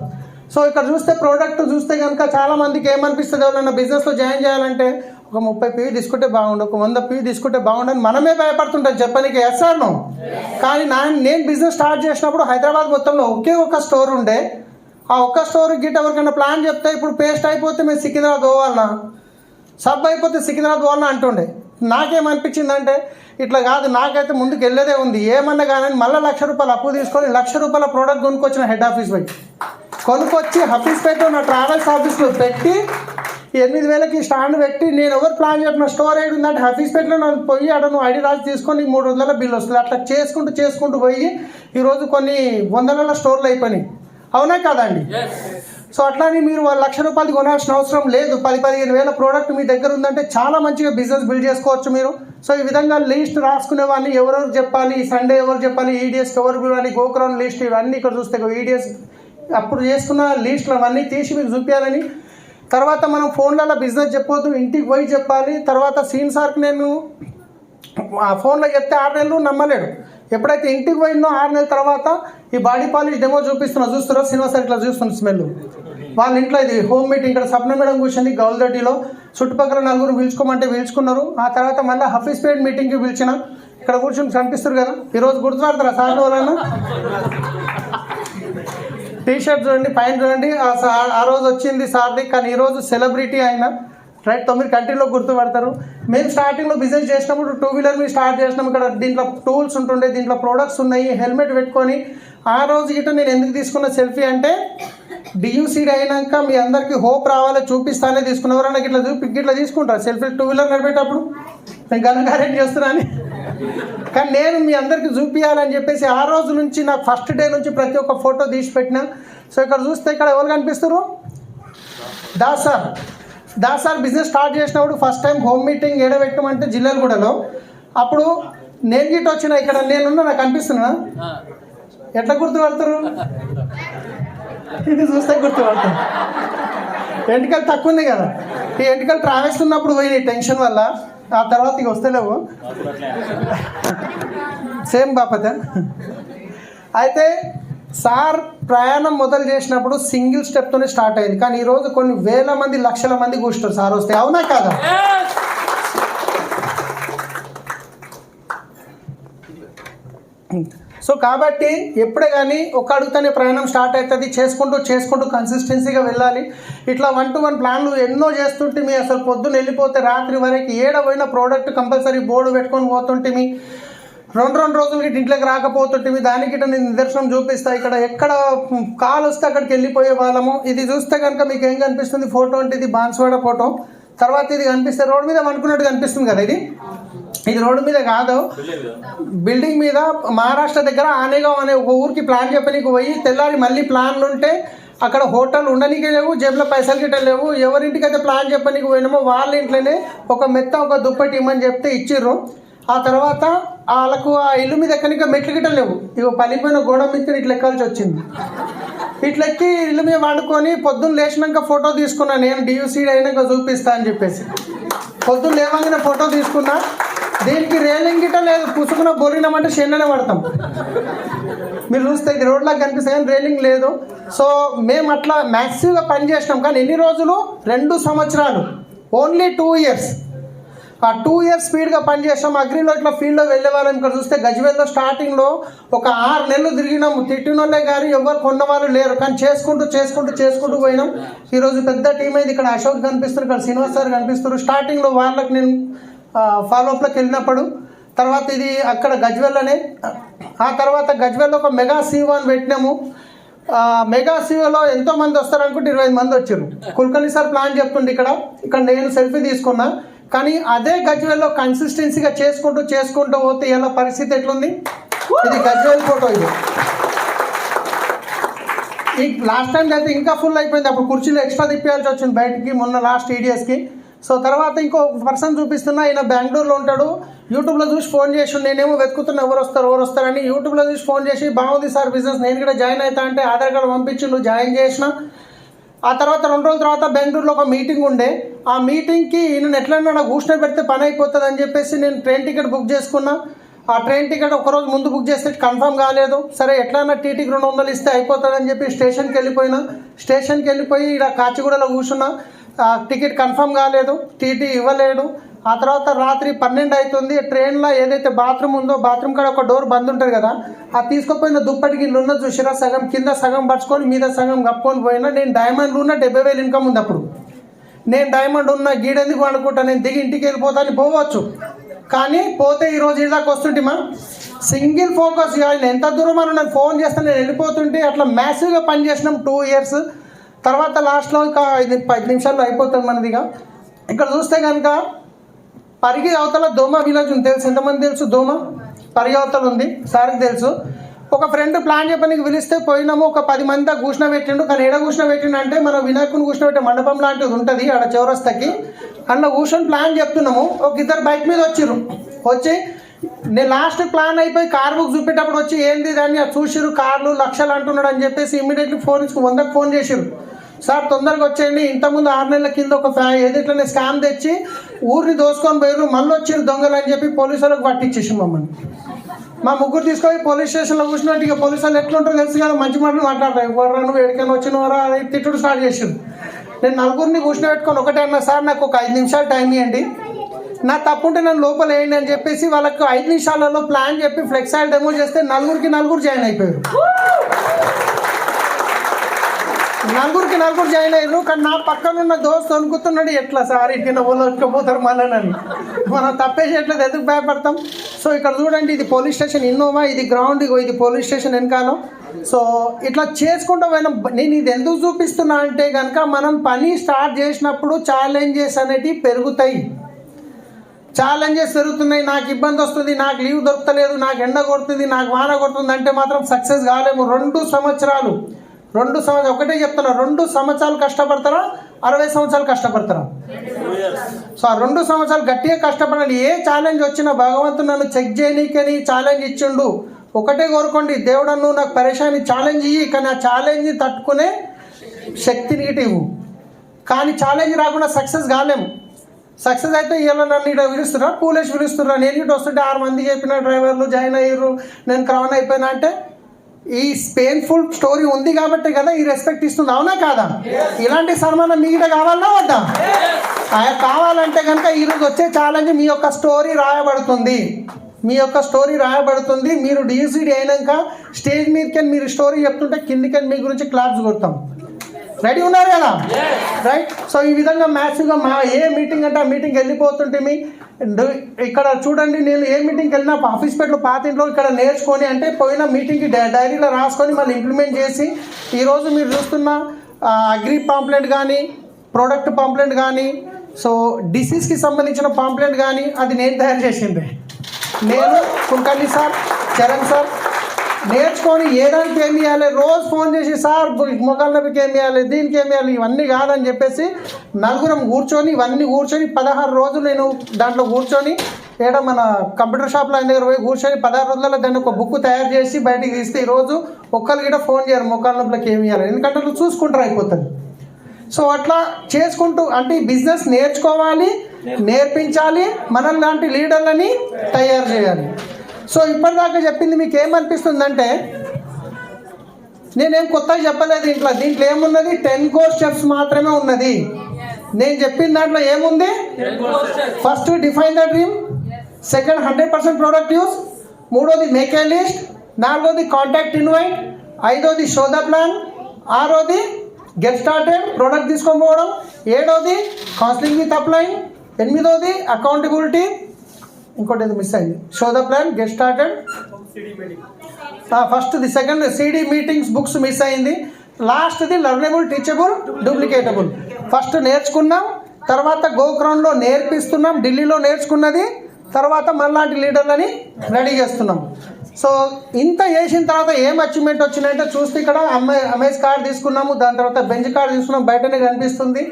సో ఇక్కడ చూస్తే ప్రోడక్ట్ చూస్తే కనుక చాలామందికి ఏమనిపిస్తుంది, ఎవరైనా బిజినెస్లో జాయిన్ చేయాలంటే ఒక 30 PV తీసుకుంటే బాగుండు, ఒక 100 PV తీసుకుంటే బాగుండని మనమే భయపడుతుంటాం చెప్పడానికి. ఎస్ఆర్ను కానీ నేను బిజినెస్ స్టార్ట్ చేసినప్పుడు హైదరాబాద్ మొత్తంలో ఒకే ఒక స్టోర్ ఉండే. ఆ ఒక్క స్టోర్ గిట్ట ఎవరికైనా ప్లాన్ చెప్తే ఇప్పుడు పేస్ట్ అయిపోతే మేము సికింద్రాబాద్ పోవాలన్నా, సబ్ అయిపోతే సికింద్రాబాద్ పోవాలన్నా అంటుండే. నాకేమనిపించిందంటే ఇట్లా కాదు, నాకైతే ముందుకు వెళ్ళేదే ఉంది. ఏమన్నా కానీ మళ్ళీ ₹1,00,000 అప్పు తీసుకొని ₹1,00,000 ప్రోడక్ట్ కొనుక్కొచ్చిన హెడ్ ఆఫీస్ పోయి కొనుక్కొచ్చి హఫీజ్పేట నా ట్రావెల్స్ ఆఫీస్లో పెట్టి 8,000కి స్టాండ్ పెట్టి నేను ఎవరు ప్లాన్ చెప్పిన స్టోర్ ఏడు ఉందంటే హఫీస్పేటలో నన్ను పోయి అక్కడ నువ్వు ఐడి రాసి తీసుకొని 3 రోజుల బిల్ వస్తుంది. అట్లా చేసుకుంటూ పోయి ఈరోజు కొన్ని 100,000 స్టోర్లు అయిపోయినాయి. అవునా కదండి? సో అట్లానే మీరు 1,00,000 రూపాయలు కొనాల్సిన అవసరం లేదు. 10,000-15,000 ప్రోడక్ట్ మీ దగ్గర ఉందంటే చాలా మంచిగా బిజినెస్ బిల్డ్ చేసుకోవచ్చు మీరు. సో ఈ విధంగా లిస్ట్ రాసుకునే వాళ్ళని ఎవరెవరు చెప్పాలి, సండే ఎవరు చెప్పాలి, ఈడిఎస్కి ఎవరు పిలవాలి, గోక్రౌన్ లిస్ట్ ఇవన్నీ ఇక్కడ చూస్తే ఈడిఎస్ అప్పుడు చేసుకున్న లిస్టులు అవన్నీ తీసి మీకు చూపించాలని. తర్వాత మనం ఫోన్లలో బిజినెస్ చెప్పొద్దు, ఇంటికి పోయి చెప్పాలి. తర్వాత సీన్ సార్కి నేను ఫోన్లో చెప్తే 6 నెలలు నమ్మలేడు. ఎప్పుడైతే ఇంటికి పోయిందో 6 నెలల తర్వాత ఈ బాడీ పాలిష్ డెమో చూస్తారో సినిమా సార్ ఇట్లా చూస్తున్న స్మెల్. వాళ్ళ ఇంట్లో ఇది హోమ్ మీటింగ్, ఇక్కడ సప్న మేడం కూర్చొని గౌల్దొడ్డిలో చుట్టుపక్కల 4 పిలుచుకోమంటే పిలుచుకున్నారు. ఆ తర్వాత మళ్ళీ హఫీస్పేట్ మీటింగ్కి పిలిచిన, ఇక్కడ కూర్చొని కనిపిస్తారు కదా. ఈరోజు గుర్తుపడతారా సార్ వాళ్ళైనా? టీషర్ట్ చూడండి, పైన చూడండి. ఆ రోజు వచ్చింది సార్ది, కానీ ఈరోజు సెలబ్రిటీ అయినా రైట్. 9 కంట్రీలో గుర్తుపడతారు. మేము స్టార్టింగ్లో బిజినెస్ చేసినప్పుడు 2 వీలర్ మీద స్టార్ట్ చేసినాం. ఇక్కడ దీంట్లో టూల్స్ ఉంటుండే, దీంట్లో ప్రోడక్ట్స్ ఉన్నాయి, హెల్మెట్ పెట్టుకొని. ఆ రోజు గిట్ట నేను ఎందుకు తీసుకున్న సెల్ఫీ అంటే డియూసీడ్ అయినాక మీ అందరికీ హోప్ రావాలో చూపిస్తానే తీసుకున్న. ఎవరైనా గిట్లా తీసుకుంటారు సెల్ఫీ 2 వీలర్ నడిపేటప్పుడు? నేను ఘనకార్యం చేస్తున్నాను, కానీ నేను మీ అందరికీ చూపించాలని చెప్పేసి ఆ రోజు నుంచి నాకు ఫస్ట్ డే నుంచి ప్రతి ఒక్క ఫోటో తీసి పెట్టినా. సో ఇక్కడ చూస్తే ఇక్కడ ఎవరు కనిపిస్తారు? దాస్ సార్ బిజినెస్ స్టార్ట్ చేసినప్పుడు ఫస్ట్ టైం హోమ్ మీటింగ్ ఏడబెట్టమంటే జిల్లెలగూడలో. అప్పుడు నేను గిట్ట వచ్చిన, ఇక్కడ నేనున్నా, నాకు అనిపిస్తున్నా. ఎట్లా గుర్తుపడతారు? ఇది చూస్తే గుర్తుపడతారు. ఎంటికలు తక్కువ ఉన్నాయి కదా, ఈ ఎంటికలు ట్రావెల్స్ ఉన్నప్పుడు పోయినాయి టెన్షన్ వల్ల. ఆ తర్వాత ఇక వస్తలేవు. సేమ్ బాపత. అయితే సార్ ప్రయాణం మొదలు చేసినప్పుడు సింగిల్ స్టెప్తోనే స్టార్ట్ అయింది, కానీ ఈరోజు కొన్ని వేల మంది, లక్షల మంది కూర్చుంటారు సార్ వస్తే. అవునా కాదా? సో కాబట్టి ఎప్పుడే కానీ ఒక అడుగుతానే ప్రయాణం స్టార్ట్ అవుతుంది. చేసుకుంటూ కన్సిస్టెన్సీగా వెళ్ళాలి. ఇట్లా 1-to-1 ప్లాన్లు ఎన్నో చేస్తుంటే మీ అసలు పొద్దున్న వెళ్ళిపోతే రాత్రి వరకు ఏడపోయిన ప్రోడక్ట్ కంపల్సరీ బోర్డు పెట్టుకొని పోతుంటే మీ 2 రోజులకి ఇంట్లోకి రాకపోతుంటే దానికి నేను నిదర్శనం చూపిస్తాను. ఇక్కడ ఎక్కడ కాల్ వస్తే అక్కడికి వెళ్ళిపోయే వాళ్ళము. ఇది చూస్తే కనుక మీకు ఏం కనిపిస్తుంది ఫోటో అంటే ఇది బాన్స్వాడ ఫోటో. తర్వాత ఇది కనిపిస్తే రోడ్డు మీద అనుకున్నట్టు కనిపిస్తుంది కదా. ఇది రోడ్డు మీద కాదు, బిల్డింగ్ మీద. మహారాష్ట్ర దగ్గర ఆనేగావ్ అనే ఒక ఊరికి ప్లాన్ చెప్పనీకి పోయి తెల్లారి మళ్ళీ ప్లాన్లు ఉంటే అక్కడ హోటల్ ఉండనీకే లేవు, జేబులో పైసలు గిట్ట లేవు. ఎవరింటికి అయితే ప్లాన్ చెప్పనీకి పోయినామో వాళ్ళ ఇంట్లోనే ఒక మెత్త ఒక దుప్పటి ఇమ్మని చెప్తే ఇచ్చిర్రు. ఆ తర్వాత వాళ్ళకు ఆ ఇల్లు మీద ఎక్కడికి మెట్లు గిట్ట లేవు. ఇక పలిపోయిన గోడ మీద ఇట్లా ఎక్కాల్సి వచ్చింది. ఇట్లా ఎక్కి ఇల్లు మీద వండుకొని పొద్దున్న లేచినాక ఫోటో తీసుకున్నా. నేను డియూసీడ్ అయినాక చూపిస్తా అని చెప్పేసి పొద్దున్న లేవగానే ఫోటో తీసుకున్నా. దీనికి రేలింగ్ గిట్ట లేదు, పుసుకున్న బొరినామంటే షెన్ననే పడతాం. మీరు చూస్తే ఇది రోడ్లాగా కనిపిస్తాయి కానీ రేలింగ్ లేదు. సో మేము అట్లా మ్యాసివ్గా పని చేసినాం. కానీ ఎన్ని రోజులు? 2 సంవత్సరాలు, ఓన్లీ 2 ఇయర్స్. ఆ 2 ఇయర్స్ స్పీడ్గా పనిచేసాం. అగ్రిలో ఇట్లా ఫీల్డ్లో వెళ్ళే వాళ్ళం. ఇక్కడ చూస్తే గజ్వేల్లో స్టార్టింగ్లో ఒక 6 నెలలు తిరిగినాము. తిట్టినోళ్ళే కానీ ఎవరు కొన్నవాళ్ళు లేరు, కానీ చేసుకుంటూ పోయినాం. ఈరోజు పెద్ద టీం అయింది. ఇక్కడ అశోక్ కనిపిస్తారు, ఇక్కడ శ్రీనివాస్ సార్ కనిపిస్తారు. స్టార్టింగ్లో వాళ్ళకి నేను ఫాలోఅప్లోకి వెళ్ళినప్పుడు తర్వాత ఇది అక్కడ గజ్వేల్లోనే. ఆ తర్వాత గజ్వేల్లో ఒక మెగా సీఓ అని పెట్టినాము. మెగా సీఓలో ఎంతోమంది వస్తారు అనుకుంటే 25 మంది వచ్చారు. కుల్కర్ణి సార్ ప్లాన్ చెప్తుండే ఇక్కడ నేను సెల్ఫీ తీసుకున్నా. కానీ అదే గజ్వేల్లో కన్సిస్టెన్సీగా చేసుకుంటూ పోతే ఇలా పరిస్థితి ఎట్లుంది? ఇది గజ్వేల్ ఫోటో. ఇది ఈ లాస్ట్ టైం అయితే ఇంకా ఫుల్ అయిపోయింది. అప్పుడు కుర్చీలు ఎక్స్ట్రా తిప్పేయాల్సి వచ్చింది బయటికి మొన్న లాస్ట్ ఈడిఎస్కి. సో తర్వాత ఇంకో పర్సన్ చూపిస్తున్నా. ఆయన బెంగళూరులో ఉంటాడు. యూట్యూబ్లో చూసి ఫోన్ చేసి నేనేమో వెతుకుతున్నా ఎవరు వస్తారని. యూట్యూబ్లో చూసి ఫోన్ చేసి బాగుంది సార్ బిజినెస్, నేను కూడా జాయిన్ అవుతా అంటే ఆధార్ కార్డు పంపించి జాయిన్ చేసిన. ఆ తర్వాత 2 రోజుల తర్వాత బెంగళూరులో ఒక మీటింగ్ ఉండే. ఆ మీటింగ్కి నేను ఎట్లన్నా కూర్చొని పెడితే పని అయిపోతుంది అని చెప్పేసి నేను ట్రైన్ టికెట్ బుక్ చేసుకున్నా. ఆ ట్రైన్ టికెట్ ఒకరోజు ముందు బుక్ చేస్తే కన్ఫర్మ్ కాలేదు. సరే ఎట్లన్నా టీటీకి 200 ఇస్తే అయిపోతుందని చెప్పి స్టేషన్కి వెళ్ళిపోయి ఇక్కడ కాచిగూడలో కూర్చున్నా. టికెట్ కన్ఫర్మ్ కాలేదు, టీటీ ఇవ్వలేడు. ఆ తర్వాత రాత్రి 12 అవుతుంది. ట్రైన్లో ఏదైతే బాత్రూమ్ ఉందో బాత్రూమ్ కాడ ఒక డోర్ బంద్ ఉంటుంది కదా, ఆ తీసుకుపోయిన దుప్పటికి ఉన్న చూసిరా సగం కింద సగం పరుచుకొని మీద సగం కప్పుకొని పోయినా. నేను డైమండ్లు ఉన్న 70,000 ఇన్కమ్ ఉంది అప్పుడు. నేను డైమండ్ ఉన్న గీడెందుకు అనుకుంటా, నేను దిగి ఇంటికి వెళ్ళిపోతాను పోవచ్చు. కానీ పోతే ఈరోజు ఇదాకా వస్తుంటేమా సింగిల్ ఫోకస్. ఆయన ఎంత దూరం అని నాకు ఫోన్ చేస్తే నేను వెళ్ళిపోతుంటే అట్లా మ్యాసివ్గా పనిచేసినాం 2 ఇయర్స్. తర్వాత లాస్ట్లో ఒక 10 నిమిషాల్లో అయిపోతుంది మనదిగా. ఇక్కడ చూస్తే కనుక పరిగి అవతల దోమ విలేజ్ ఉంది, తెలుసు ఎంతమంది తెలుసు? దోమ పరిగి అవతల ఉంది, సార్కి తెలుసు. ఒక ఫ్రెండ్ ప్లాన్ చెప్పడానికి పిలిస్తే పోయినాము, ఒక 10 మంది దాకా కూర్చుని పెట్టిండు. కానీ ఎడ కూర్చుని పెట్టిండు అంటే మన వినాయకుని కూర్చుని పెట్టే మండపం లాంటిది ఉంటుంది ఆడ చౌరస్తకి, అందులో కూర్చొని ప్లాన్ చెప్తున్నాము. ఒక 2 బైక్ మీద వచ్చిర్రు, వచ్చి నేను లాస్ట్ ప్లాన్ అయిపోయి కార్ బుక్ చూపేటప్పుడు వచ్చి ఏంది దాన్ని చూసిరు, కార్లు లక్షలు అంటున్నాడు అని చెప్పేసి ఇమ్మీడియట్లీ ఫోన్ ఇచ్చి 100కి ఫోన్ చేసిరు. సార్ తొందరగా వచ్చేయండి, ఇంతకుముందు 6 నెలల కింద ఒక ఏదిట్లనే స్కామ్ తెచ్చి ఊరిని దోసుకొని పోయారు, మళ్ళీ వచ్చిరు దొంగలు అని చెప్పి పోలీసు వాళ్ళకి పట్టించేసి మమ్మల్ని. మా ముగ్గురు తీసుకొని పోలీస్ స్టేషన్లో కూర్చున్నట్టు ఇక పోలీసు వాళ్ళు ఎట్లుంటారో తెలుసు కదా, మంచి మాటలు మాట్లాడతారు. ఎవరు నువ్వు ఎక్కడికైనా వచ్చినవారా అని తిట్టుడు స్టార్ట్ చేసారు. నేను 4 కూర్చుని పెట్టుకొని ఒకటే అన్నా, సార్ నాకు ఒక 5 నిమిషాలు టైం ఇవ్వండి, నా తప్పుంటే నన్ను లోపల వేయండి అని చెప్పేసి వాళ్ళకి 5 నిమిషాలలో ప్లాన్ చెప్పి ఫ్లెక్సైల్ డెమో చేస్తే 4 జాయిన్ అయిపోయారు. 4 జాయిన్ అయ్యారు. కానీ నా పక్కన ఉన్న దోస్తు అనుకుతున్నాడు, ఎట్లా సార్ ఇట్లా పోతారు మళ్ళీ మనం తప్పేసి ఎట్లా ఎందుకు భయపడతాం. సో ఇక్కడ చూడండి, ఇది పోలీస్ స్టేషన్ ఇన్నోవా, ఇది గ్రౌండ్, ఇది పోలీస్ స్టేషన్ వెనకాల. సో ఇట్లా చేసుకుంటూ పోయినా. నేను ఇది ఎందుకు చూపిస్తున్నా అంటే కనుక మనం పని స్టార్ట్ చేసినప్పుడు ఛాలెంజెస్ అనేటివి పెరుగుతాయి. ఛాలెంజెస్ పెరుగుతున్నాయి, నాకు ఇబ్బంది వస్తుంది, నాకు లీవ్ దొరకలేదు, నాకు ఎండ కొడుతుంది, నాకు వాన కొడుతుంది అంటే మాత్రం సక్సెస్ కాలేము. 2 సంవత్సరాలు ఒకటే చెప్తున్నా, 2 సంవత్సరాలు కష్టపడతారా, 60 సంవత్సరాలు కష్టపడతారా? సో ఆ 2 సంవత్సరాలు గట్టిగా కష్టపడాలి. ఏ ఛాలెంజ్ వచ్చినా భగవంతుడు నన్ను చెక్ చేయనీకని ఛాలెంజ్ ఇచ్చిండు. ఒకటే కోరుకోండి, దేవుడు నువ్వు నాకు పరేషాన్ని ఛాలెంజ్ ఇయ్యి, కానీ ఆ ఛాలెంజ్ని తట్టుకునే శక్తిని ఇవ్వు. కానీ ఛాలెంజ్ రాకుండా సక్సెస్ కాలేము. సక్సెస్ అయితే ఇలా నన్ను ఇక్కడ పిలుస్తున్నా, పూలేసి పిలుస్తున్నా, నేను ఇటు వస్తుంటే 6 మంది చెప్పిన డ్రైవర్లు జాయిన్ అయ్యారు, నేను క్రౌన్ అయిపోయినా అంటే ఈ పెయిన్ఫుల్ స్టోరీ ఉంది కాబట్టి కదా ఈ రెస్పెక్ట్ ఇస్తుంది, అవునా కాదా? ఇలాంటి సన్మానం మీకు కావాలన్నా వద్దా? కావాలంటే కనుక ఈరోజు వచ్చే ఛాలెంజ్ మీ యొక్క స్టోరీ రాయబడుతుంది, మీరు డిసిడి అయినాక స్టేజ్ మీదకి మీరు స్టోరీ చెప్తుంటే కిందికి మీ గురించి క్లాప్స్ కొడతాం. రెడీ ఉన్నారు కదా? రైట్. సో ఈ విధంగా మ్యాథ్స్గా ఏ మీటింగ్ అంటే ఆ మీటింగ్కి వెళ్ళిపోతుంటే ఇక్కడ చూడండి, నేను ఏ మీటింగ్కి వెళ్ళినా ఆఫీస్ పెట్లు పాత ఇంట్లో ఇక్కడ నేర్చుకొని అంటే పోయిన మీటింగ్కి డైరీలో రాసుకొని మళ్ళీ ఇంప్లిమెంట్ చేసి ఈరోజు మీరు చూస్తున్న అగ్రి పాంప్లెంట్ కానీ, ప్రోడక్ట్ పాంప్లెంట్ కానీ, సో డిసీజ్కి సంబంధించిన పాంప్లెంట్ కానీ అది నేను తయారు చేసింది. నేను కుల్కర్ణి సార్, చరణ్ సార్ నేర్చుకొని ఏదానికి ఏమి ఇవ్వాలి, రోజు ఫోన్ చేసి సార్ మొక్కల నొప్పికి ఏమి ఇవ్వాలి, దీనికి ఏమి ఇవ్వాలి, ఇవన్నీ కాదని చెప్పేసి 4 కూర్చొని ఇవన్నీ కూర్చొని 16 రోజులు నేను దాంట్లో కూర్చొని మన కంప్యూటర్ షాప్లో ఆయన దగ్గర పోయి కూర్చొని 16 రోజులలో దాన్ని ఒక బుక్ తయారు చేసి బయటికి తీస్తే ఈరోజు ఒక్కరు కూడా ఫోన్ చేయరు మొక్కల నొప్పులకి ఏమి ఇవ్వాలి, ఎందుకంటే నువ్వు చూసుకుంటారు అయిపోతుంది. సో అట్లా చేసుకుంటూ అంటే ఈ బిజినెస్ నేర్చుకోవాలి, నేర్పించాలి, మనల్ని లాంటి లీడర్లని తయారు చేయాలి. సో ఇప్పటిదాకా చెప్పింది మీకు ఏమనిపిస్తుందంటే నేనేం కొత్తగా చెప్పలేదు. దీంట్లో ఏమున్నది 10 core స్టెప్స్ మాత్రమే ఉన్నది. నేను చెప్పిన దాంట్లో ఏముంది? First define the dream, second 100% product use, 3వది మేక్ ఏ లిస్ట్, 4వది కాంటాక్ట్ ఇన్వైట్, 5వది షో ద ప్లాన్, 6వది గెట్ స్టార్టెడ్ ప్రోడక్ట్ తీసుకొని పోవడం, 7వది కౌన్సిలింగ్ విత్ అప్లైన్, 8వది అకౌంటబిలిటీ, ఇంకోటి ఏదో మిస్ అయింది, show the plan, get started, ఫస్ట్ది second CD meetings books miss అయింది, లాస్ట్ది లర్నబుల్, టీచబుల్, డూప్లికేటబుల్. ఫస్ట్ నేర్చుకున్నాం, తర్వాత గోగ్రౌండ్లో నేర్పిస్తున్నాం, ఢిల్లీలో నేర్చుకున్నది, తర్వాత మనలాంటి లీడర్లని రెడీ చేస్తున్నాం. సో ఇంత చేసిన తర్వాత ఏం అచీవ్మెంట్ వచ్చినాయంటే చూస్తే ఇక్కడ అమేజ్ కార్డ్ తీసుకున్నాము, దాని తర్వాత బెంచ్ కార్డ్ తీసుకున్నాం, బయటనే కనిపిస్తుంది.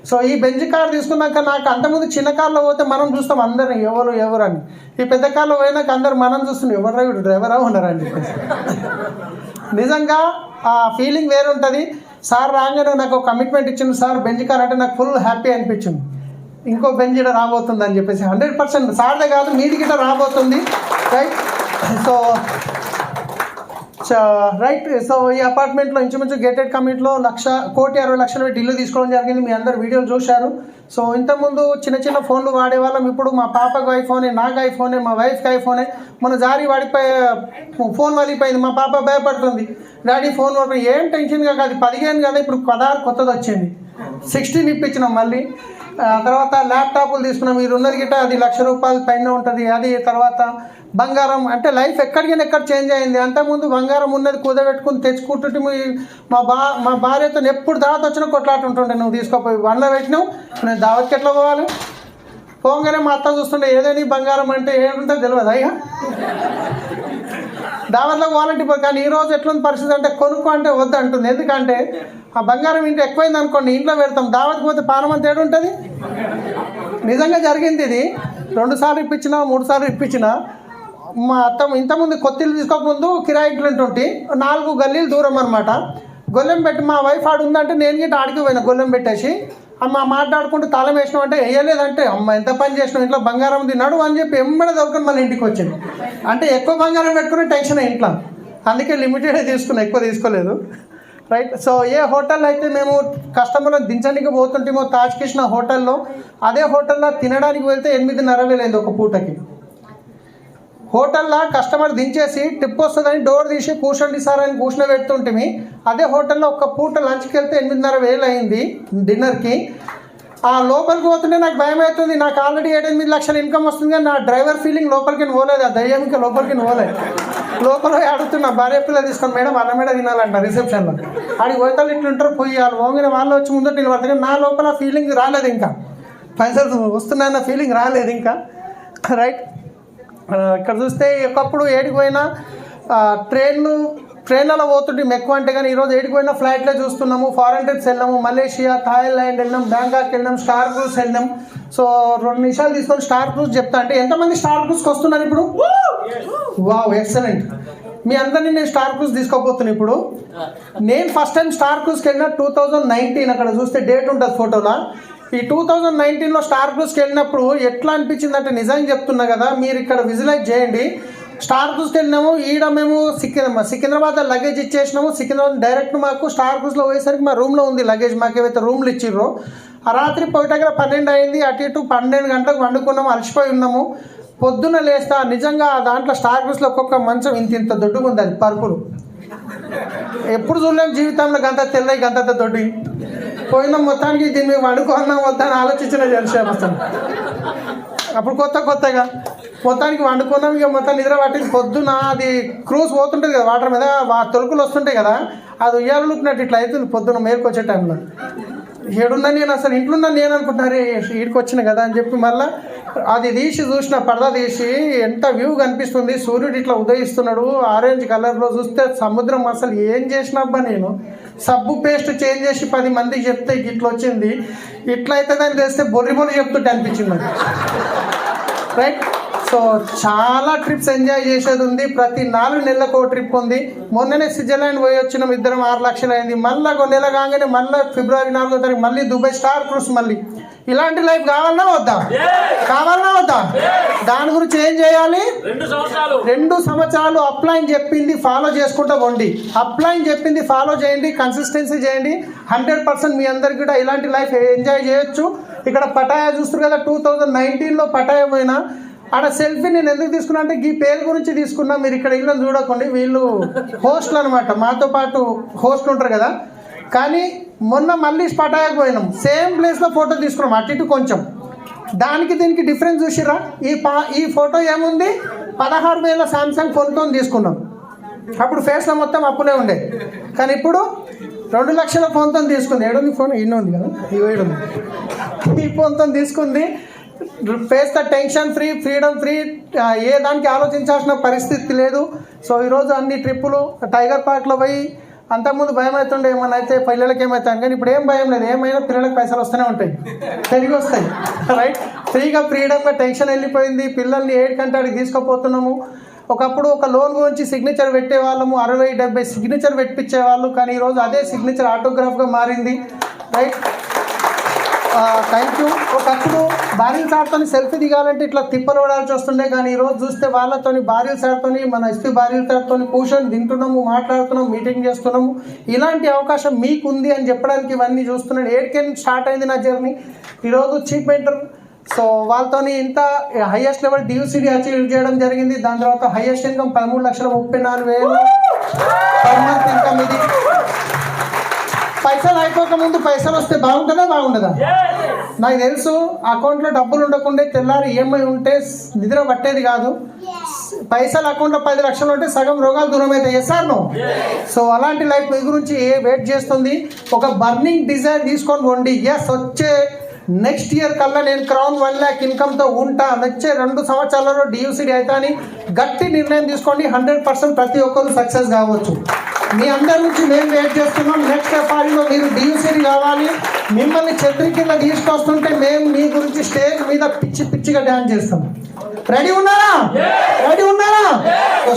సో ఈ బెంచ్ కార్ తీసుకున్నాక నాకు అంతకుముందు చిన్న కార్లో పోతే మనం చూస్తాం అందరిని ఎవరు అని, ఈ పెద్ద కార్లో పోయినాక అందరు మనం చూస్తున్నాం ఎవరు వీడు డ్రైవరా ఉన్నారని చెప్పేసి. నిజంగా ఆ ఫీలింగ్ వేరే ఉంటుంది. సార్ రాగానే నాకు కమిట్మెంట్ ఇచ్చింది, సార్ బెంచ్ కార్ అంటే నాకు ఫుల్ హ్యాపీ అనిపించింది. ఇంకో బెంచ్ ఇక్కడ రాబోతుంది అని చెప్పేసి 100% సార్దే కాదు మీది గిట్ట రాబోతుంది. రైట్. సో ఈ అపార్ట్మెంట్లో ఇంచుమించు గేటెడ్ కమ్యూనిటీలో 1,60,00,000 పెట్టి ఇల్లు తీసుకోవడం జరిగింది. మీ అందరు వీడియోలు చూశారు. సో ఇంతకుముందు చిన్న ఫోన్లు వాడేవాళ్ళం, ఇప్పుడు మా పాపకు ఐఫోనే, నాకు ఐఫోనే, మా వైఫ్కి ఐఫోనే. మన జారీ ఫోన్ వలిపోయింది, మా పాప భయపడుతుంది, డాడీ ఫోన్ వాడిపోయి. ఏం టెన్షన్గా కాదు, 15 కదా, ఇప్పుడు 16 కొత్తది వచ్చింది, 16 ఇప్పించినాం మళ్ళీ. తర్వాత ల్యాప్టాప్లు తీసుకున్నాం. మీరు ఉన్నది గిట్ట అది ₹1,00,000 పైన ఉంటుంది. అది తర్వాత బంగారం అంటే లైఫ్ ఎక్కడికైనా ఎక్కడ చేంజ్ అయింది. అంతకుముందు బంగారం ఉన్నది కుదబెట్టుకుని తెచ్చుకుంటుంటే మా భార్యతో ఎప్పుడు దావత్ వచ్చినా కొట్లాట ఉంటుండే. నువ్వు తీసుకోపోయి వన్లో పెట్టినావు, నేను దావత్కి ఎట్లా పోవాలి? పోగానే మా అత్త చూస్తుండే ఏదేని బంగారం అంటే ఏముంటుందో తెలియదు. అయ్యా దావత్లో పోవాలంటే కానీ ఈరోజు ఎట్లుంది పరిస్థితి అంటే కొనుక్కో అంటే వద్దు అంటుంది. ఎందుకంటే ఆ బంగారం ఇంట్లో ఎక్కువైంది అనుకోండి, ఇంట్లో పెడతాం, దావత్కి పోతే పానమని తేడా ఉంటుంది. నిజంగా జరిగింది ఇది. 2 సార్లు ఇప్పించినా 3 సార్లు ఇప్పించినా. మా అత్త ఇంతకుముందు కొత్తిల్లు తీసుకోకముందు కిరాయి ఇంట్లో ఉంటుంటే 4 గల్లీలు దూరం అనమాట. గొల్లెం పెట్టి మా వైఫ్ ఆడు ఉందంటే నేను గిట్ట ఆడికి పోయినా గొల్లెం పెట్టేసి. అమ్మ మాట్లాడుకుంటూ తాళం వేసినాం అంటే వేయలేదంటే అమ్మ ఎంత పని చేసినావు, ఇంట్లో బంగారం తిన్నాడు అని చెప్పి ఎంబడే దొరకని మళ్ళీ ఇంటికి వచ్చింది. అంటే ఎక్కువ బంగారం పెట్టుకునే టెన్షన్ ఇంట్లో, అందుకే లిమిటెడే తీసుకున్నా, ఎక్కువ తీసుకోలేదు. రైట్. సో ఏ హోటల్లో అయితే మేము కస్టమర్లను దించడానికి పోతుంటేమో తాజ్ కృష్ణ హోటల్లో, అదే హోటల్లో తినడానికి వెళ్తే 8,500 అయింది ఒక పూటకి. హోటల్లో కస్టమర్ దించేసి టిప్ వస్తుందని డోర్ తీసి కూర్చోండి సార్ అని కూర్చుని పెడుతుంటే, అదే హోటల్లో ఒక పూట లంచ్కి వెళ్తే 8,500 అయింది డిన్నర్కి. ఆ లోపలికి పోతుంటే నాకు భయం అవుతుంది. నాకు ఆల్రెడీ 7-8 లక్షల ఇన్కమ్ వస్తుంది కానీ నా డ్రైవర్ ఫీలింగ్ లోపలికి పోలేదు, ఆ దయ్యం ఇంకా లోపలికి పోలేదు. లోపల అడుగుతున్నా భార్య పిల్ల తీసుకొని మేడం అన్నమేడ తినాలంట రిసెప్షన్లో. ఆడికి పోతాలు ఇట్లుంటారు, పోయి వాళ్ళు పోగానే వాళ్ళు వచ్చి ముందర నిలబడతారు. కానీ నా లోపల ఫీలింగ్ రాలేదు, ఇంకా పైసలు వస్తున్నాయన్న ఫీలింగ్ రాలేదు ఇంకా. రైట్. ఇక్కడ చూస్తే ఒకప్పుడు ఏడికి పోయినా ట్రైన్లలో పోతుంటే ఎక్కువ అంటే, కానీ ఈరోజు ఏడికి పోయినా ఫ్లైట్లో చూస్తున్నాము. ఫారెన్ ట్రిప్స్ వెళ్ళాము, మలేషియా, థాయిలాండ్ వెళ్ళినాం, బ్యాంకాక్ వెళ్ళినాం, స్టార్ క్రూజ్ వెళ్ళినాం. సో 2 నిమిషాలు తీసుకొని స్టార్ క్రూజ్ చెప్తా. అంటే ఎంతమంది స్టార్ క్రూజ్కి వస్తున్నారు ఇప్పుడు? Wow, excellent. మీ అందరినీ నేను స్టార్ క్రూజ్ తీసుకోపోతున్నాను ఇప్పుడు. నేను ఫస్ట్ టైం స్టార్ క్రూజ్కి వెళ్ళిన 2019. అక్కడ చూస్తే డేట్ ఉంటుంది ఫోటోలో. ఈ 2019లో స్టార్ క్రూజ్కి వెళ్ళినప్పుడు ఎట్లా అనిపించింది అంటే, నిజంగా చెప్తున్నా కదా, మీరు ఇక్కడ విజువలైజ్ చేయండి. స్టార్ క్రూజ్కి వెళ్ళినాము, ఈడ మేము సికింద్రాబాద్ లగేజ్ ఇచ్చేసినాము. సికింద్రాబాద్ డైరెక్ట్ మాకు స్టార్ క్రూజ్లో పోయేసరికి మా రూమ్లో ఉంది లగేజ్. మాకు ఏవైతే రూమ్లు ఇచ్చిర్రో ఆ రాత్రి పోయేటక్కడ 12 అయింది. అటు ఇటు 12 గంటలకు వండుకున్నాము, అలసిపోయి ఉన్నాము. పొద్దున్న లేస్తా నిజంగా దాంట్లో స్టార్ క్రూజ్లో ఒక్కొక్క మంచం ఇంత దొడ్డుగా ఉంది, అది పరుపులు. ఎప్పుడు చూడలేము జీవితంలో గంత తెల్లయి గంత దొడ్డు. పోయినా మొత్తానికి దీన్ని మేము వండుకున్నాం వద్దని ఆలోచించిన జరిసేపు వస్తాను. అప్పుడు కొత్తగా మొత్తానికి వండుకున్నాం. ఇక మొత్తం నిద్ర పట్టింది. పొద్దున అది క్రూజ్ పోతుంటుంది కదా వాటర్ మీద, తొలుకులు వస్తుంటాయి కదా, అది ఉయ్యాలు లూపినట్టు ఇట్లా అవుతుంది పొద్దున మేరకు వచ్చే టైంలో. ఏడున్నా నేను అసలు ఇంట్లో ఉన్నాను నేను అనుకుంటున్నారే ఈడికి వచ్చిన కదా అని చెప్పి మళ్ళీ అది తీసి చూసిన, పరదా తీసి ఎంత వ్యూ కనిపిస్తుంది. సూర్యుడు ఇట్లా ఉదయిస్తున్నాడు ఆరెంజ్ కలర్లో. చూస్తే సముద్రం. అసలు ఏం చేసినబ్బా నేను, సబ్బు పేస్ట్ చేంజ్ చేసి 10 మందికి చెప్తే ఇట్లా వచ్చింది. ఇట్లా అయితే దాన్ని తెస్తే బొర్రి చెప్తుంటే అనిపించింది నాకు. రైట్. సో చాలా ట్రిప్స్ ఎంజాయ్ చేసేది ఉంది. ప్రతి 4 నెలలకు ఒక ట్రిప్ ఉంది. మొన్ననే స్విట్జర్లాండ్ పోయి వచ్చినాం, ఇద్దరం 6 లక్షలు అయింది. మళ్ళీ 1 నెల కాగానే మళ్ళీ ఫిబ్రవరి 4వ తారీఖు మళ్ళీ దుబాయ్ స్టార్ క్రూజ్. మళ్ళీ ఇలాంటి లైఫ్ కావాలన్నా వద్దా? దాని గురించి ఏం చేయాలి? 2 సంవత్సరాలు అప్లైన్ చెప్పింది ఫాలో చేసుకుంటూ పోండి. అప్లైన్ చెప్పింది ఫాలో చేయండి, కన్సిస్టెన్సీ చేయండి. 100% మీ అందరికి కూడా ఇలాంటి లైఫ్ ఎంజాయ్ చేయొచ్చు. ఇక్కడ పటాయా చూస్తారు కదా, 2019లో పటాయా పోయినా. ఆడ సెల్ఫీ నేను ఎందుకు తీసుకున్నా అంటే ఈ పేరు గురించి తీసుకున్నా. మీరు ఇక్కడ ఇల్లు చూడకండి, వీళ్ళు హోస్ట్లు అనమాట, మాతో పాటు హోస్ట్లు ఉంటారు కదా. కానీ మొన్న మళ్ళీ పటాయాకు పోయినాం, సేమ్ ప్లేస్లో ఫోటో తీసుకున్నాం, అటు ఇటు కొంచెం. దానికి దీనికి డిఫరెన్స్ చూసిరా? ఈ ఫోటో ఏముంది, 16,000 సామ్సంగ్ ఫోన్తో తీసుకున్నాం. అప్పుడు ఫేస్లో మొత్తం అప్పులే ఉండే. కానీ ఇప్పుడు 2 లక్షల ఫోన్తో తీసుకుంది. ఏడుంది ఫోన్? ఇన్ని ఉంది కదా, ఏడుంది. ఈ ఫోన్తో తీసుకుంది. Face the tension free, freedom free. ఏ దానికి ఆలోచించాల్సిన పరిస్థితి లేదు. సో ఈరోజు అన్ని ట్రిప్పులు టైగర్ పార్క్లో పోయి, అంతకుముందు భయం అవుతుండే ఏమన్నా అయితే పిల్లలకి ఏమవుతాను, కానీ ఇప్పుడు ఏం భయం లేదు. ఏమైనా పిల్లలకి పైసలు వస్తూనే ఉంటాయి, తిరిగి వస్తాయి. రైట్. ఫ్రీగా ఫ్రీడమ్గా టెన్షన్ వెళ్ళిపోయింది. పిల్లల్ని 7 గంటల అడిగి తీసుకుపోతున్నాము. ఒకప్పుడు ఒక లోన్ గురించి సిగ్నేచర్ పెట్టేవాళ్ళము, 60-70 సిగ్నేచర్ పెట్టించేవాళ్ళు. కానీ ఈరోజు అదే సిగ్నేచర్ ఆటోగ్రాఫ్గా మారింది. రైట్. Thank you. ఒకప్పుడు భార్యల సార్తో సెల్ఫీ దిగాలంటే ఇట్లా తిప్పలు పడాల్సి వస్తుండే. కానీ ఈరోజు చూస్తే వాళ్ళతో భార్యల సార్తో, మన ఎస్పీ భార్యల సార్తో కూర్చొని తింటున్నాము, మాట్లాడుతున్నాము, మీటింగ్ చేస్తున్నాము. ఇలాంటి అవకాశం మీకు ఉంది అని చెప్పడానికి ఇవన్నీ చూస్తున్నాను. 8 స్టార్ట్ అయింది నా జర్నీ. ఈరోజు చీఫ్ మెంటర్. సో వాళ్ళతో ఇంత హైయెస్ట్ లెవెల్ DUCD అచీవ్ చేయడం జరిగింది. దాని తర్వాత highest income 13,34,000 per month income. ఇది పైసలు అయిపోక ముందు పైసలు వస్తే బాగుంటుందా? నాకు తెలుసు అకౌంట్లో డబ్బులు ఉండకుండే తెల్లారి ఈఎంఐ ఉంటే నిద్ర పట్టేది కాదు. పైసలు అకౌంట్లో 10 లక్షలు ఉంటే సగం రోగాలు దూరం అవుతాయి. Yes sir no? సో అలాంటి లైఫ్ మీ గురించి వెయిట్ చేస్తుంది. ఒక బర్నింగ్ డిజైర్ తీసుకొని పోండి. ఎస్, వచ్చే నెక్స్ట్ ఇయర్ కల్లా నేను క్రౌన్ 1 lakh ఇన్కమ్తో ఉంటా, వచ్చే 2 సంవత్సరాలలో డియూసీడీ అయితే అని గట్టి నిర్ణయం తీసుకోండి. 100% ప్రతి ఒక్కరు సక్సెస్ కావచ్చు. మీ అందరి నుంచి మేము వెయిట్ చేస్తున్నాం. నెక్స్ట్ ఎఫ్ఆర్లో మీరు డియూసీడీ కావాలి. మిమ్మల్ని చెట్టు కింద తీసుకొస్తుంటే మేము మీ గురించి స్టేజ్ మీద పిచ్చి పిచ్చిగా డ్యాన్స్ చేస్తాం. రెడీ ఉన్నారా? రెడీ ఉన్నారా?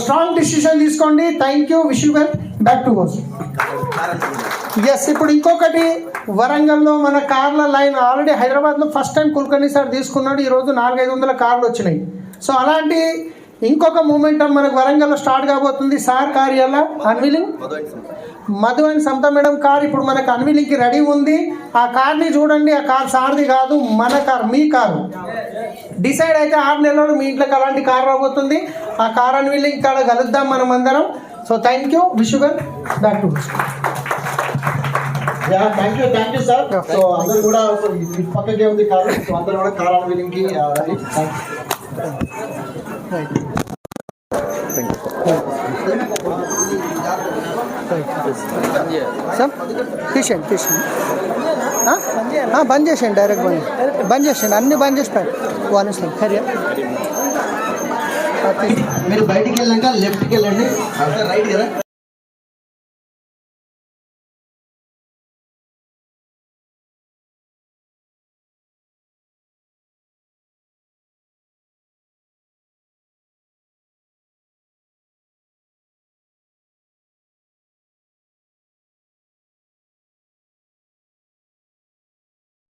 స్ట్రాంగ్ డిసిషన్ తీసుకోండి. Thank you. Wish you well. Back to work. Yes, ఇప్పుడు ఇంకొకటి వరంగల్లో మన కార్ల లైన్ ఆల్రెడీ హైదరాబాద్లో ఫస్ట్ టైం కుల్కర్ణి సార్ తీసుకున్నాడు. ఈరోజు 400-500 కార్లు వచ్చినాయి. సో అలాంటి ఇంకొక మూమెంటం మనకు వరంగల్లో స్టార్ట్ కాబోతుంది. సార్ కార్ ఇలా unveiling Madhu and Samatha madam car ఇప్పుడు మనకు అన్వీలింగ్కి రెడీ ఉంది. ఆ కార్ని చూడండి. ఆ కార్ సార్ది కాదు, మన కార్, మీ కారు. డిసైడ్ అయితే 6 నెలలు మీ ఇంట్లోకి అలాంటి కార్ రాబోతుంది. ఆ కార్ అన్వీలింగ్ కాడ కలుద్దాం మనం అందరం. So thank you. Wish you well. Back to thank you sir. So అందరూ కూడా ఇటు పక్కకే ఉంది కారు. సో అందరూ కూడా కార్ అన్వీలింగ్ కి సార్ తీసేయండి. బంద్ చేసేయండి. డైరెక్ట్ బంద్ చేసేయండి. అన్ని బంద్ చేస్తాడు. వానిస్తాం ఖరియా. మీరు బయటికి వెళ్ళాక లెఫ్ట్కి వెళ్ళండి, రైట్ కదా.